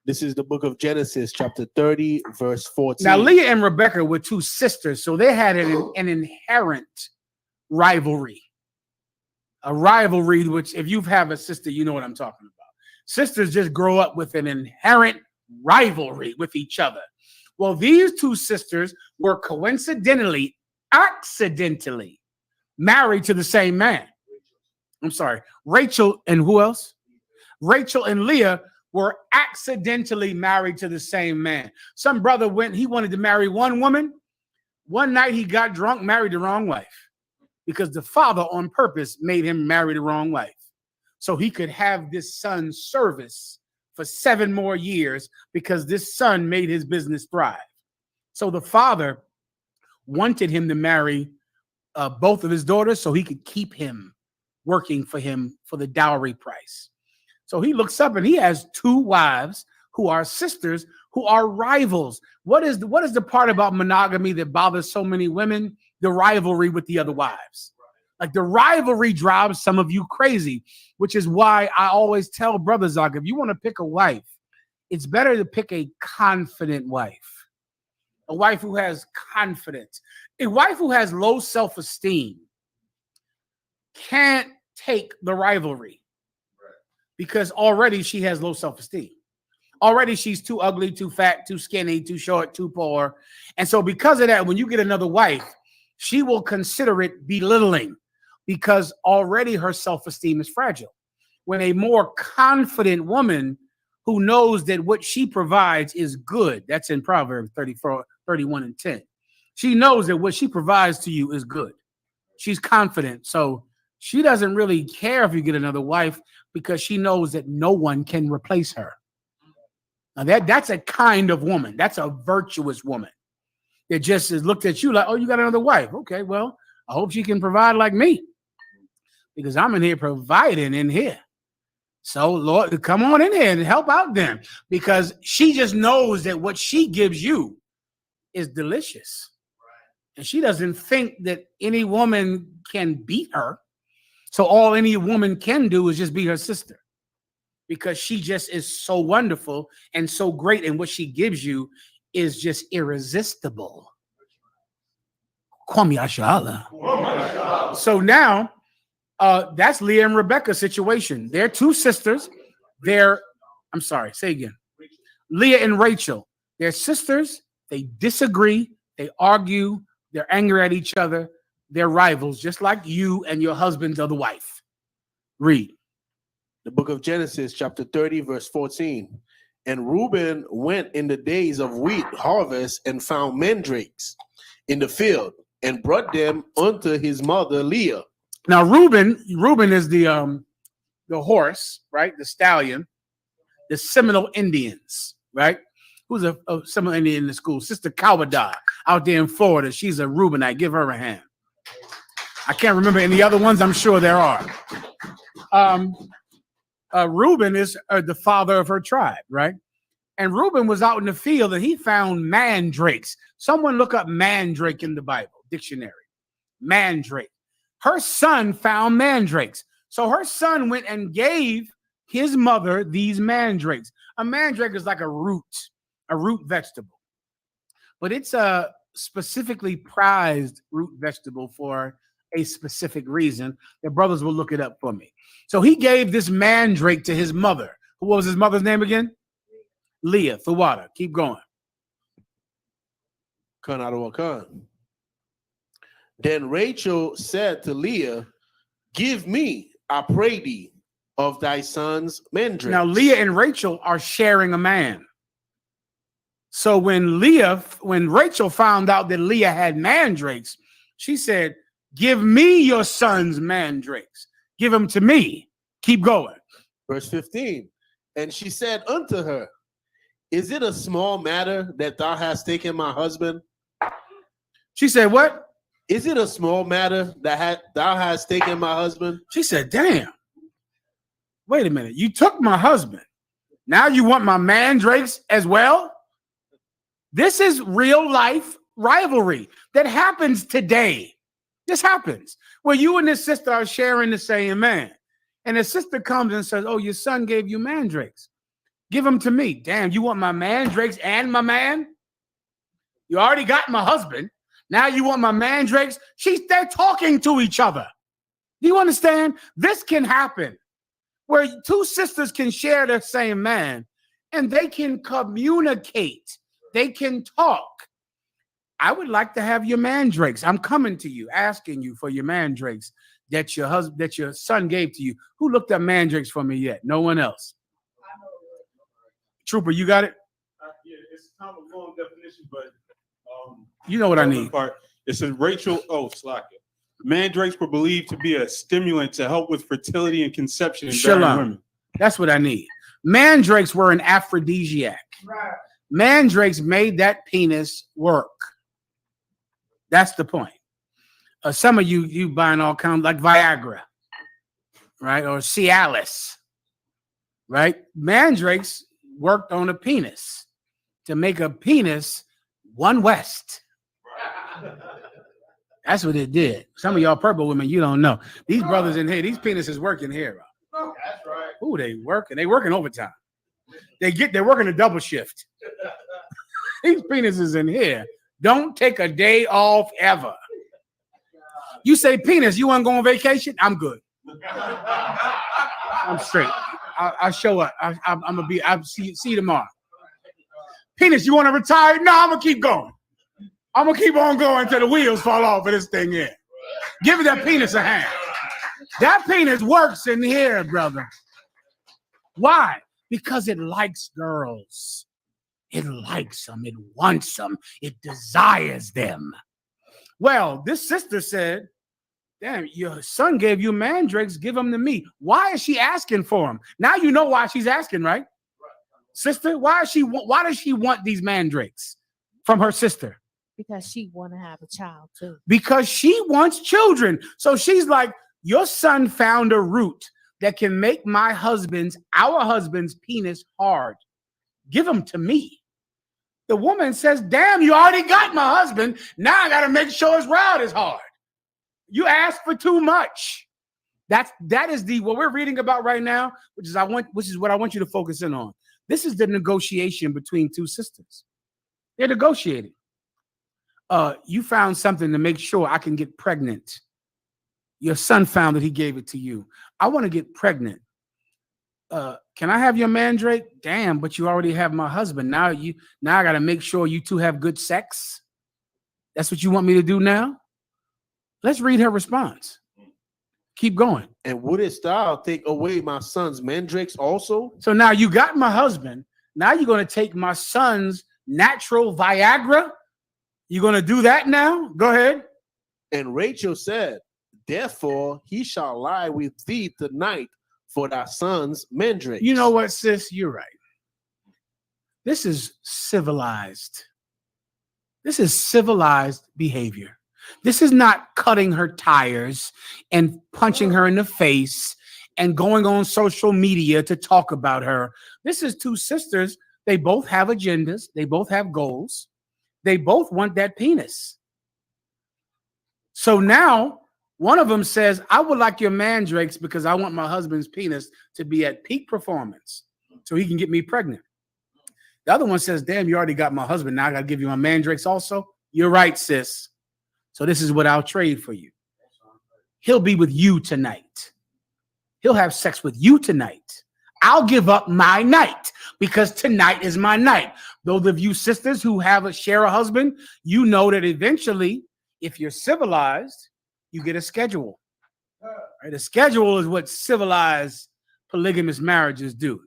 This is the book of Genesis, chapter 30, verse 14. Now, Leah and Rebecca were two sisters, so they had an inherent rivalry. A rivalry, which if you have a sister, you know what I'm talking about. Sisters just grow up with an inherent rivalry with each other. Well, these two sisters were coincidentally, accidentally married to the same man. I'm sorry, Rachel and who else? Rachel and Leah were accidentally married to the same man. Some brother he wanted to marry one woman. One night he got drunk, married the wrong wife because the father on purpose made him marry the wrong wife so he could have this son's service for 7 more years because this son made his business thrive. So the father wanted him to marry both of his daughters so he could keep him working for him for the dowry price. So he looks up and he has 2 wives who are sisters, who are rivals. What is the part about monogamy that bothers so many women? The rivalry with the other wives. Like the rivalry drives some of you crazy, which is why I always tell brothers, like, if you want to pick a wife, it's better to pick a confident wife. A wife who has confidence. A wife who has low self-esteem can't take the rivalry because already she has low self-esteem. Already she's too ugly, too fat, too skinny, too short, too poor. And so because of that, when you get another wife, she will consider it belittling because already her self-esteem is fragile. When a more confident woman who knows that what she provides is good, that's in Proverbs 34, 31 and 10. She knows that what she provides to you is good. She's confident. So she doesn't really care if you get another wife because she knows that no one can replace her. Now that's a kind of woman. That's a virtuous woman that just has looked at you like, oh, you got another wife. Okay, well, I hope she can provide like me because I'm in here providing in here. So, Lord, come on in here and help out them because she just knows that what she gives you is delicious. And she doesn't think that any woman can beat her. So all any woman can do is just be her sister because she just is so wonderful and so great. And what she gives you is just irresistible. So now that's Leah and Rebecca's situation. They're two sisters. I'm sorry, say again. Leah and Rachel. They're sisters. They disagree. They argue. They're angry at each other. They're rivals, just like you and your husband's other wife. Read. The book of Genesis, chapter 30, verse 14. And Reuben went in the days of wheat harvest and found mandrakes in the field and brought them unto his mother Leah. Now Reuben is the horse, right? The stallion, the Seminole Indians, right? Who's a Seminole Indian in the school? Sister Cowada out there in Florida. She's a Reubenite. Give her a hand. I can't remember any other ones. I'm sure there are. Reuben is the father of her tribe, right? And Reuben was out in the field and he found mandrakes. Someone look up mandrake in the Bible dictionary. Mandrake. Her son found mandrakes. So her son went and gave his mother these mandrakes. A mandrake is like a root vegetable. But it's a specifically prized root vegetable for a specific reason. The brothers will look it up for me. So he gave this mandrake to his mother. What was his mother's name again? Leah. Thawada. Keep going. Then Rachel said to Leah, give me, I pray thee, of thy son's mandrakes. Now Leah and Rachel are sharing a man. So when Rachel found out that Leah had mandrakes, she said, give me your son's mandrakes. Give them to me. Keep going. Verse 15. And she said unto her, is it a small matter that thou hast taken my husband? She said, what? Is it a small matter that thou hast taken my husband? She said, damn. Wait a minute. You took my husband. Now you want my mandrakes as well? This is real life rivalry that happens today. This happens where you and this sister are sharing the same man. And the sister comes and says, oh, your son gave you mandrakes. Give them to me. Damn, you want my mandrakes and my man? You already got my husband. Now you want my mandrakes? They're talking to each other. Do you understand? This can happen where two sisters can share the same man and they can communicate. They can talk. I would like to have your mandrakes. I'm coming to you, asking you for your mandrakes that your son gave to you. Who looked up mandrakes for me yet? No one else. Trooper, you got it? Yeah, it's kind of a long definition, but you know what I need. Part, it says Rachel, Slacker. Mandrakes were believed to be a stimulant to help with fertility and conception in barren women. That's what I need. Mandrakes were an aphrodisiac. Right. Mandrakes made that penis work. That's the point. Some of you buying all kinds like Viagra, right? Or Cialis, right? Mandrakes worked on a penis to make a penis one west. That's what it did. Some of y'all purple women, you don't know. These brothers in here, these penises working here. Bro. That's right. Ooh, they working. They working overtime. They're working a double shift. These penises in here don't take a day off ever. You say penis, you want to go on vacation? I'm good. I'm straight. I'll show up. I'm gonna be. I'll see you tomorrow. Penis, you want to retire? No, I'm gonna keep going. I'm gonna keep on going until the wheels fall off of this thing here. Give that penis a hand. That penis works in here, brother. Why? Because it likes girls. It likes them. It wants them. It desires them. Well, this sister said, damn, your son gave you mandrakes, give them to me. Why is she asking for them? Now you know why she's asking, right? Sister, why does she want these mandrakes from her sister? Because she want to have a child too. Because she wants children. So she's like, your son found a root that can make our husband's penis hard. Give him to me. The woman says, damn, you already got my husband. Now I got to make sure his rod is hard. You asked for too much. That is what we're reading about right now, which is what I want you to focus in on. This is the negotiation between two sisters. They're negotiating. You found something to make sure I can get pregnant. Your son found that he gave it to you. I want to get pregnant. Can I have your mandrake? Damn, but you already have my husband. Now I got to make sure you two have good sex. That's what you want me to do now? Let's read her response. Keep going. And wouldest thou take away my son's mandrakes also? So now you got my husband. Now you're going to take my son's natural Viagra? You're going to do that now? Go ahead. And Rachel said, therefore he shall lie with thee tonight for thy son's mandrakes. You know what, sis? You're right. This is civilized. This is civilized behavior. This is not cutting her tires and punching her in the face and going on social media to talk about her. This is two sisters. They both have agendas. They both have goals. They both want that penis. So now one of them says, I would like your mandrakes because I want my husband's penis to be at peak performance so he can get me pregnant. The other one says, damn, you already got my husband. Now I got to give you my mandrakes also. You're right, sis. So this is what I'll trade for you. He'll be with you tonight. He'll have sex with you tonight. I'll give up my night because tonight is my night. Those of you sisters who share a husband, you know that eventually, if you're civilized, you get a schedule. Right? A schedule is what civilized polygamous marriages do.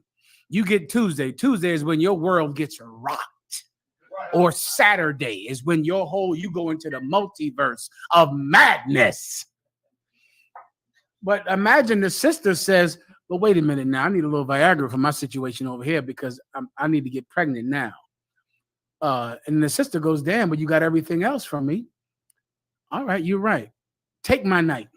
You get Tuesday. Tuesday is when your world gets rocked. Or Saturday is when you go into the multiverse of madness. But imagine the sister says, well, wait a minute now. I need a little Viagra for my situation over here because I need to get pregnant now. And the sister goes, damn, but you got everything else from me. All right, you're right. Take my night.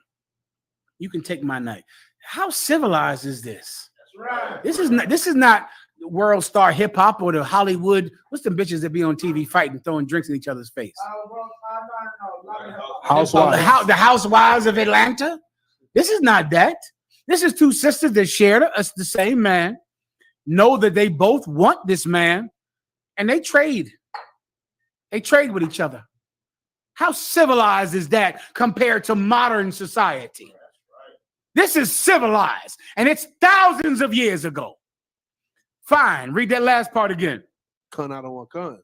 You can take my night. How civilized is this? That's right. This is not world star hip hop or the Hollywood. What's the bitches that be on TV fighting, throwing drinks in each other's face? Housewives. The housewives of Atlanta. This is not that. This is two sisters that share the same man, know that they both want this man, and they trade. They trade with each other. How civilized is that compared to modern society? This is civilized, and it's thousands of years ago. Fine. Read that last part again. Con out of one con.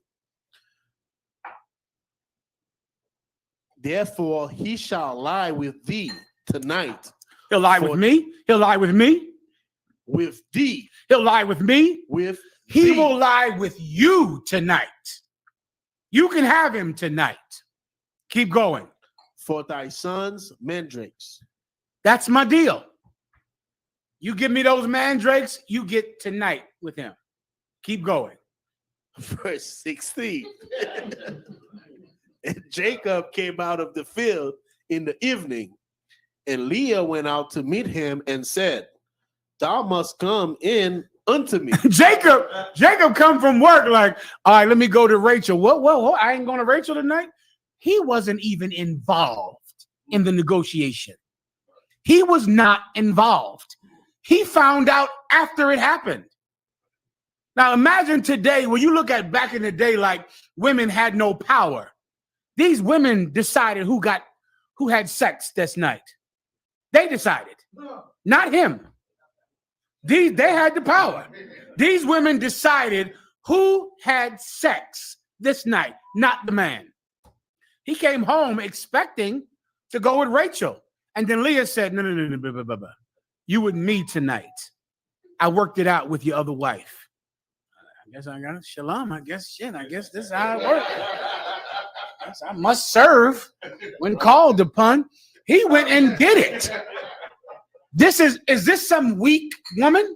Therefore, he shall lie with thee tonight. He'll lie with me. He'll lie with me. With thee. He'll lie with me. With he will lie with you tonight. You can have him tonight. Keep going. For thy son's mandrakes. That's my deal. You give me those mandrakes, you get tonight with him. Keep going. Verse 16. And Jacob came out of the field in the evening, and Leah went out to meet him and said, thou must come in unto me. Jacob come from work like, all right, let me go to Rachel. What? I ain't going to Rachel tonight. He wasn't even involved in the negotiation. He was not involved. He found out after it happened. Now imagine today, when you look at back in the day, like women had no power. These women decided who had sex this night. They decided, not him. They had the power. These women decided who had sex this night, not the man. He came home expecting to go with Rachel. And then Leah said, no, blah, blah, blah, blah. You with me tonight. I worked it out with your other wife. I guess I got it. Shalom. I guess this is how it works. I must serve when called upon. He went and did it. Is this some weak woman?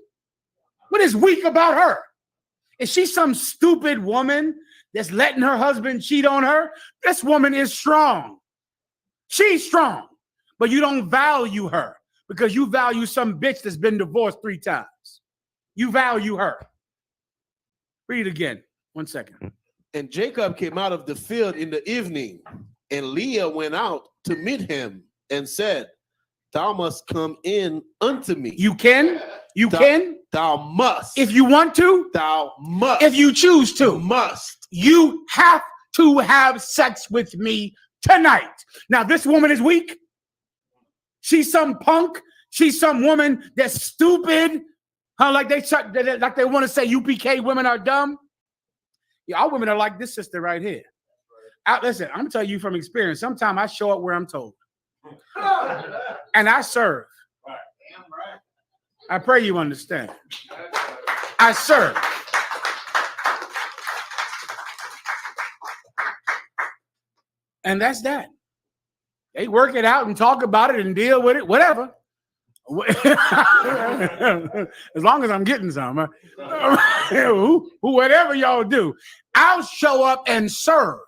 What is weak about her? Is she some stupid woman that's letting her husband cheat on her? This woman is strong. She's strong, but you don't value her because you value some bitch that's been divorced 3 times. You value her. Read again. 1 second. And Jacob came out of the field in the evening, and Leah went out to meet him and said, thou must come in unto me. You can. Thou must. If you want to. Thou must. If you choose to. Must. You have to have sex with me tonight. Now, this woman is weak. She's some punk. She's some woman that's stupid. Like they want to say UPK women are dumb. Yeah, our women are like this sister right here. Listen, I'm telling you from experience. Sometimes I show up where I'm told. And I serve. I pray you understand. I serve. And that's that. They work it out and talk about it and deal with it, whatever. As long as I'm getting some. Whatever y'all do, I'll show up and serve.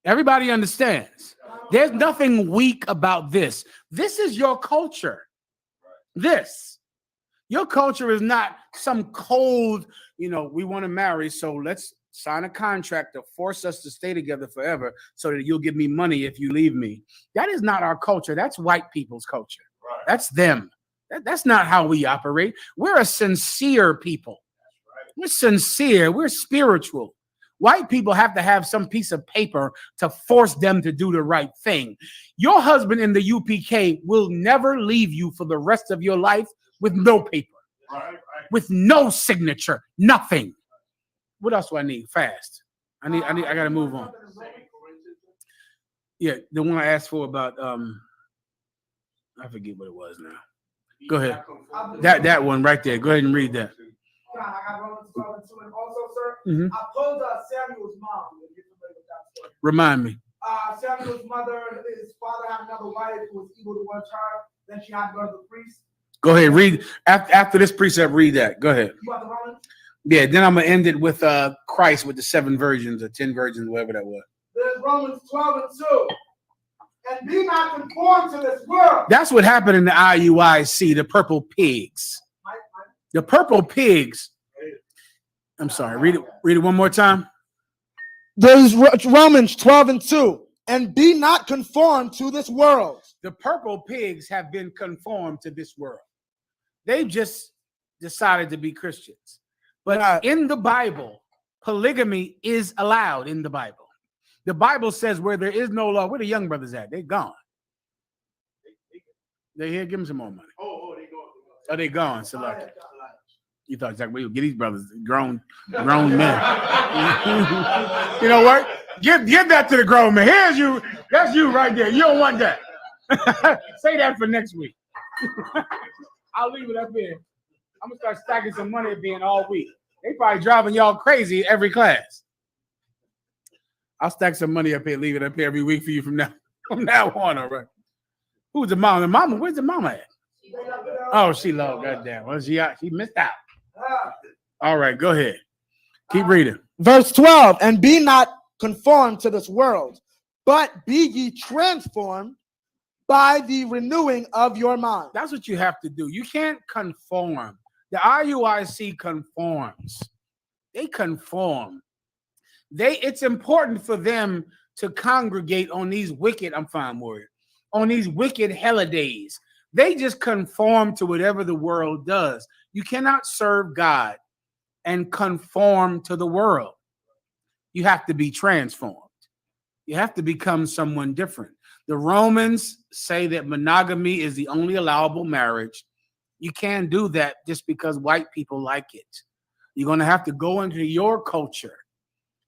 Everybody understands. There's nothing weak about this. This is your culture. Your culture is not some cold, we want to marry, so let's sign a contract to force us to stay together forever so that you'll give me money if you leave me. That is not our culture. That's white people's culture. Right. That's them. That's not how we operate. We're a sincere people. We're sincere. We're spiritual. White people have to have some piece of paper to force them to do the right thing. Your husband in the UPK will never leave you for the rest of your life with no paper, with no signature, nothing. What else do I need? Fast. I gotta move on. Yeah, the one I asked for about I forget what it was now. Go ahead. That one right there. Go ahead and read that. I got Romans 12 and 2, and also, sir, Mhm. I told Samuel's mom. Remind me. Samuel's mother, his father had another wife who was evil towards her. Then she had to go to the priest. Go ahead, read after this precept. Read that. Go ahead. You want the Romans? Yeah. Then I'm gonna end it with Christ with the 7 virgins or 10 virgins, whatever that was. There's Romans 12 and 2. And be not conformed to this world. That's what happened in the IUIC, the purple pigs. The purple pigs. I'm sorry. Read it one more time. There's Romans 12 and 2. And be not conformed to this world. The purple pigs have been conformed to this world. They've just decided to be Christians. But in the Bible, polygamy is allowed in the Bible. The Bible says where there is no law, where the young brothers at? They're gone. They here, give them some more money. Oh, they gone. So like, you thought exactly get these brothers grown men. You know what? Give that to the grown man. Here's you. That's you right there. You don't want that. Say that for next week. I'll leave it up here. I'm gonna start stacking some money at being all week. They probably driving y'all crazy every class. I'll stack some money up here, leave it up here every week for you from now on. All right. Who's the mom? The mama? Where's the mama at? Oh, she low. Goddamn. Well, she missed out. All right, go ahead. Keep reading. Verse 12. And be not conformed to this world, but be ye transformed by the renewing of your mind. That's what you have to do. You can't conform The IUIC conforms. They conform. It's important for them to congregate on these wicked, I'm fine, warrior, on these wicked holidays. They just conform to whatever the world does. You cannot serve God and conform to the world. You have to be transformed. You have to become someone different. The Romans say that monogamy is the only allowable marriage. You can't do that just because white people like it. You're going to have to go into your culture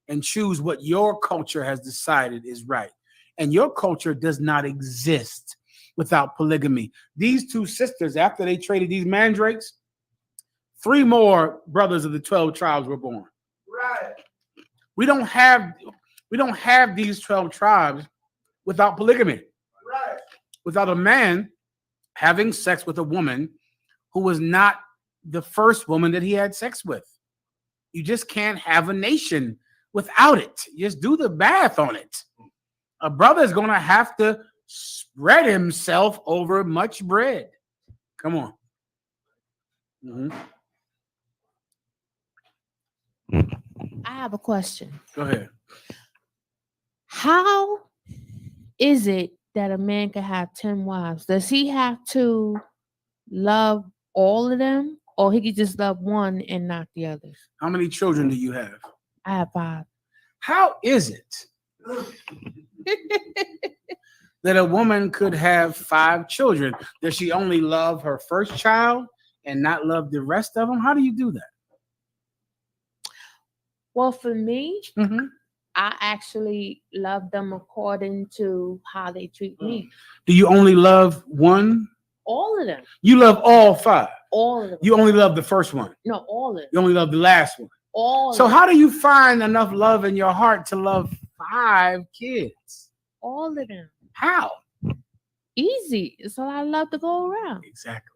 and choose what your culture has decided is right. And your culture does not exist without polygamy. These two sisters, after they traded these mandrakes, 3 more brothers of the 12 tribes were born. Right. We don't have these 12 tribes without polygamy. Right. Without a man having sex with a woman who was not the first woman that he had sex with. You just can't have a nation without it. Just do the math on it. A brother is going to have to spread himself over much bread. Come on. Mm-hmm. I have a question. Go ahead. How is it that a man can have 10 wives? Does he have to love all of them, or he could just love one and not the others? How many children do you have? I have 5. How is it that a woman could have 5 children? Does she only love her first child and not love the rest of them? How do you do that? Well, for me, Mm-hmm. I actually love them according to how they treat me. Do you only love one? All of them. You love all 5. All of them. You only love the first one. No, all of them. You only love the last one. All So of how do you find enough love in your heart to love 5 kids? All of them. How? Easy. It's a lot of love to go around. Exactly.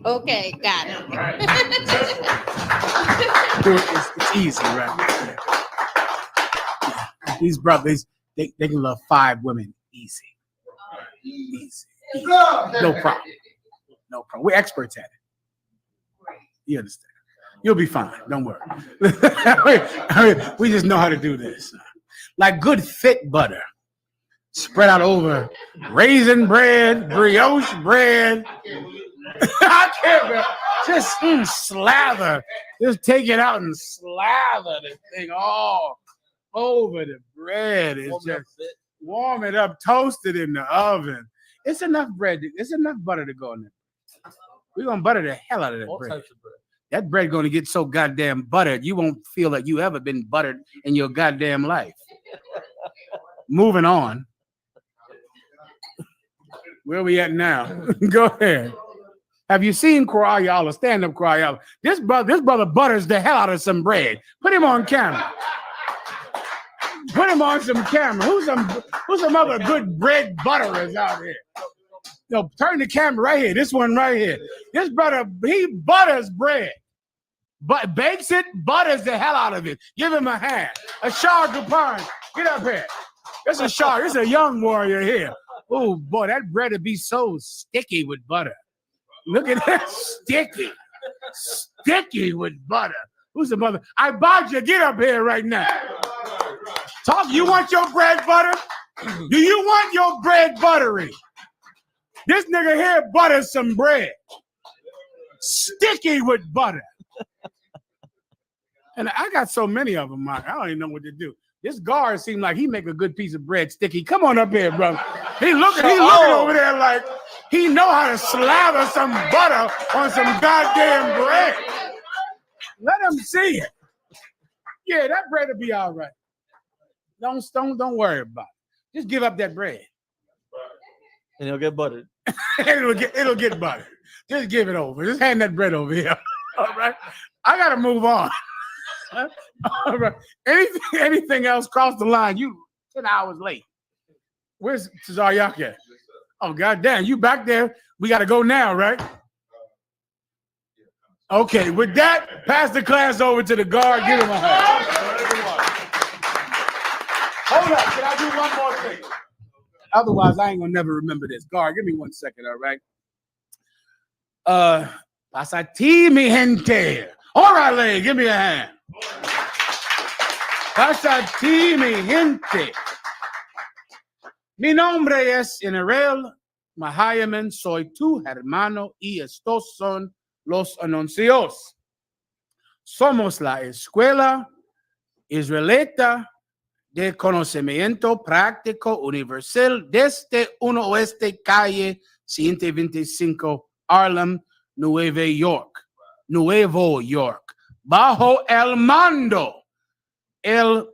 Okay, got it. It's easy, right? Yeah. These brothers, they can love 5 women easy. Easy. No problem. No problem. We're experts at it. You understand? You'll be fine. Don't worry. I mean, we just know how to do this. Like good thick butter spread out over raisin bread, brioche bread. I can't, man. Just slather. Just take it out and slather the thing all over the bread. It's just warm it up, toast it in the oven. It's enough bread. It's enough butter to go in there. We're gonna butter the hell out of that All bread. types of bread. That bread gonna get so goddamn buttered, you won't feel like you ever been buttered in your goddamn life. Moving on. Where we at now? Go ahead. Have you seen Corayala? Stand up, Corayala. This brother butters the hell out of some bread. Put him on camera. Put him on some camera. Who's some other good bread butterers out here? No, turn the camera right here. This one right here. This brother, he butters bread. But bakes it, butters the hell out of it. Give him a hand. A Shah Gupon. Get up here. This is Shah. This is a young warrior here. Oh boy, that bread would be so sticky with butter. Look at that, sticky. Sticky with butter. Who's the mother? I bought you. Get up here right now. Talk. You want your bread butter? Do you want your bread buttery? This nigga here butters some bread. Sticky with butter. And I got so many of them, Mark. I don't even know what to do. This guard seemed like he make a good piece of bread sticky. Come on up here, bro. He looking over there like he know how to slather some butter on some goddamn bread. Let him see it. Yeah, that bread will be all right. Don't worry about it. Just give up that bread. And it'll get buttered. it'll get buttered. Just give it over. Just hand that bread over here. All right. I gotta move on. All right. Anything else cross the line? You 10 hours late. Where's Cesar at? Oh goddamn, you back there? We gotta go now, right? Okay. With that, pass the class over to the guard. Give him a hand. Hold up. Can I do one more thing? Otherwise, I ain't gonna never remember this. Guard, give me 1 second, all right? Pasa ti, mi gente. Órale, give me a hand. Pasa ti, mi gente. Mi nombre es General Mahayaman. Soy tu hermano y estos son los anuncios. Somos la escuela israelita de conocimiento práctico universal desde 1 Oeste, calle 125, Harlem, Nueva York. Nuevo York. Bajo el mando el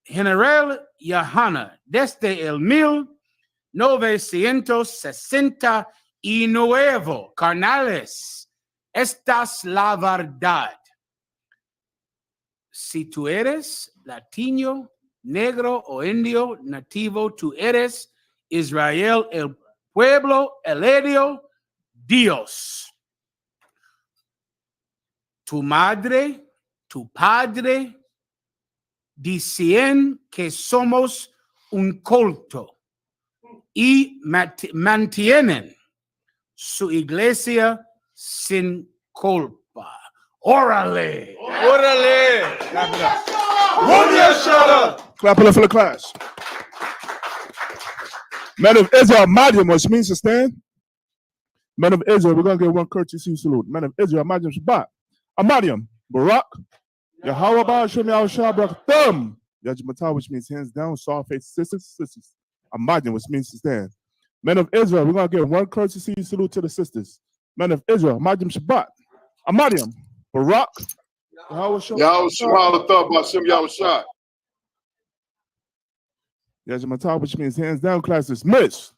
general Yahana desde el 1969. Carnales, esta es la verdad. Si tú eres latino, negro o indio nativo, tú eres Israel, el pueblo elegido, Dios. Tu madre, tu padre dicen que somos un culto y mantienen su iglesia sin culpa. Órale. Órale. Clap it up. Clap it up for the class. Men of Israel, Madiam, which means to stand. Men of Israel, we're going to give one courtesy salute. Men of Israel, Madiam Shabbat. Amadiam, Barak, Yahweh Ba'ashem Yahushua Barakthum. Yajmatah, which means hands down, soft face, sisters. Amadiam, which means to stand. Men of Israel, we're going to give one courtesy salute to the sisters. Men of Israel, Madiam Shabbat. Amadiam, Barak, Yahweh Yahushua Ba'ashem Yahushua. Yajmatah, which means hands down, class dismissed.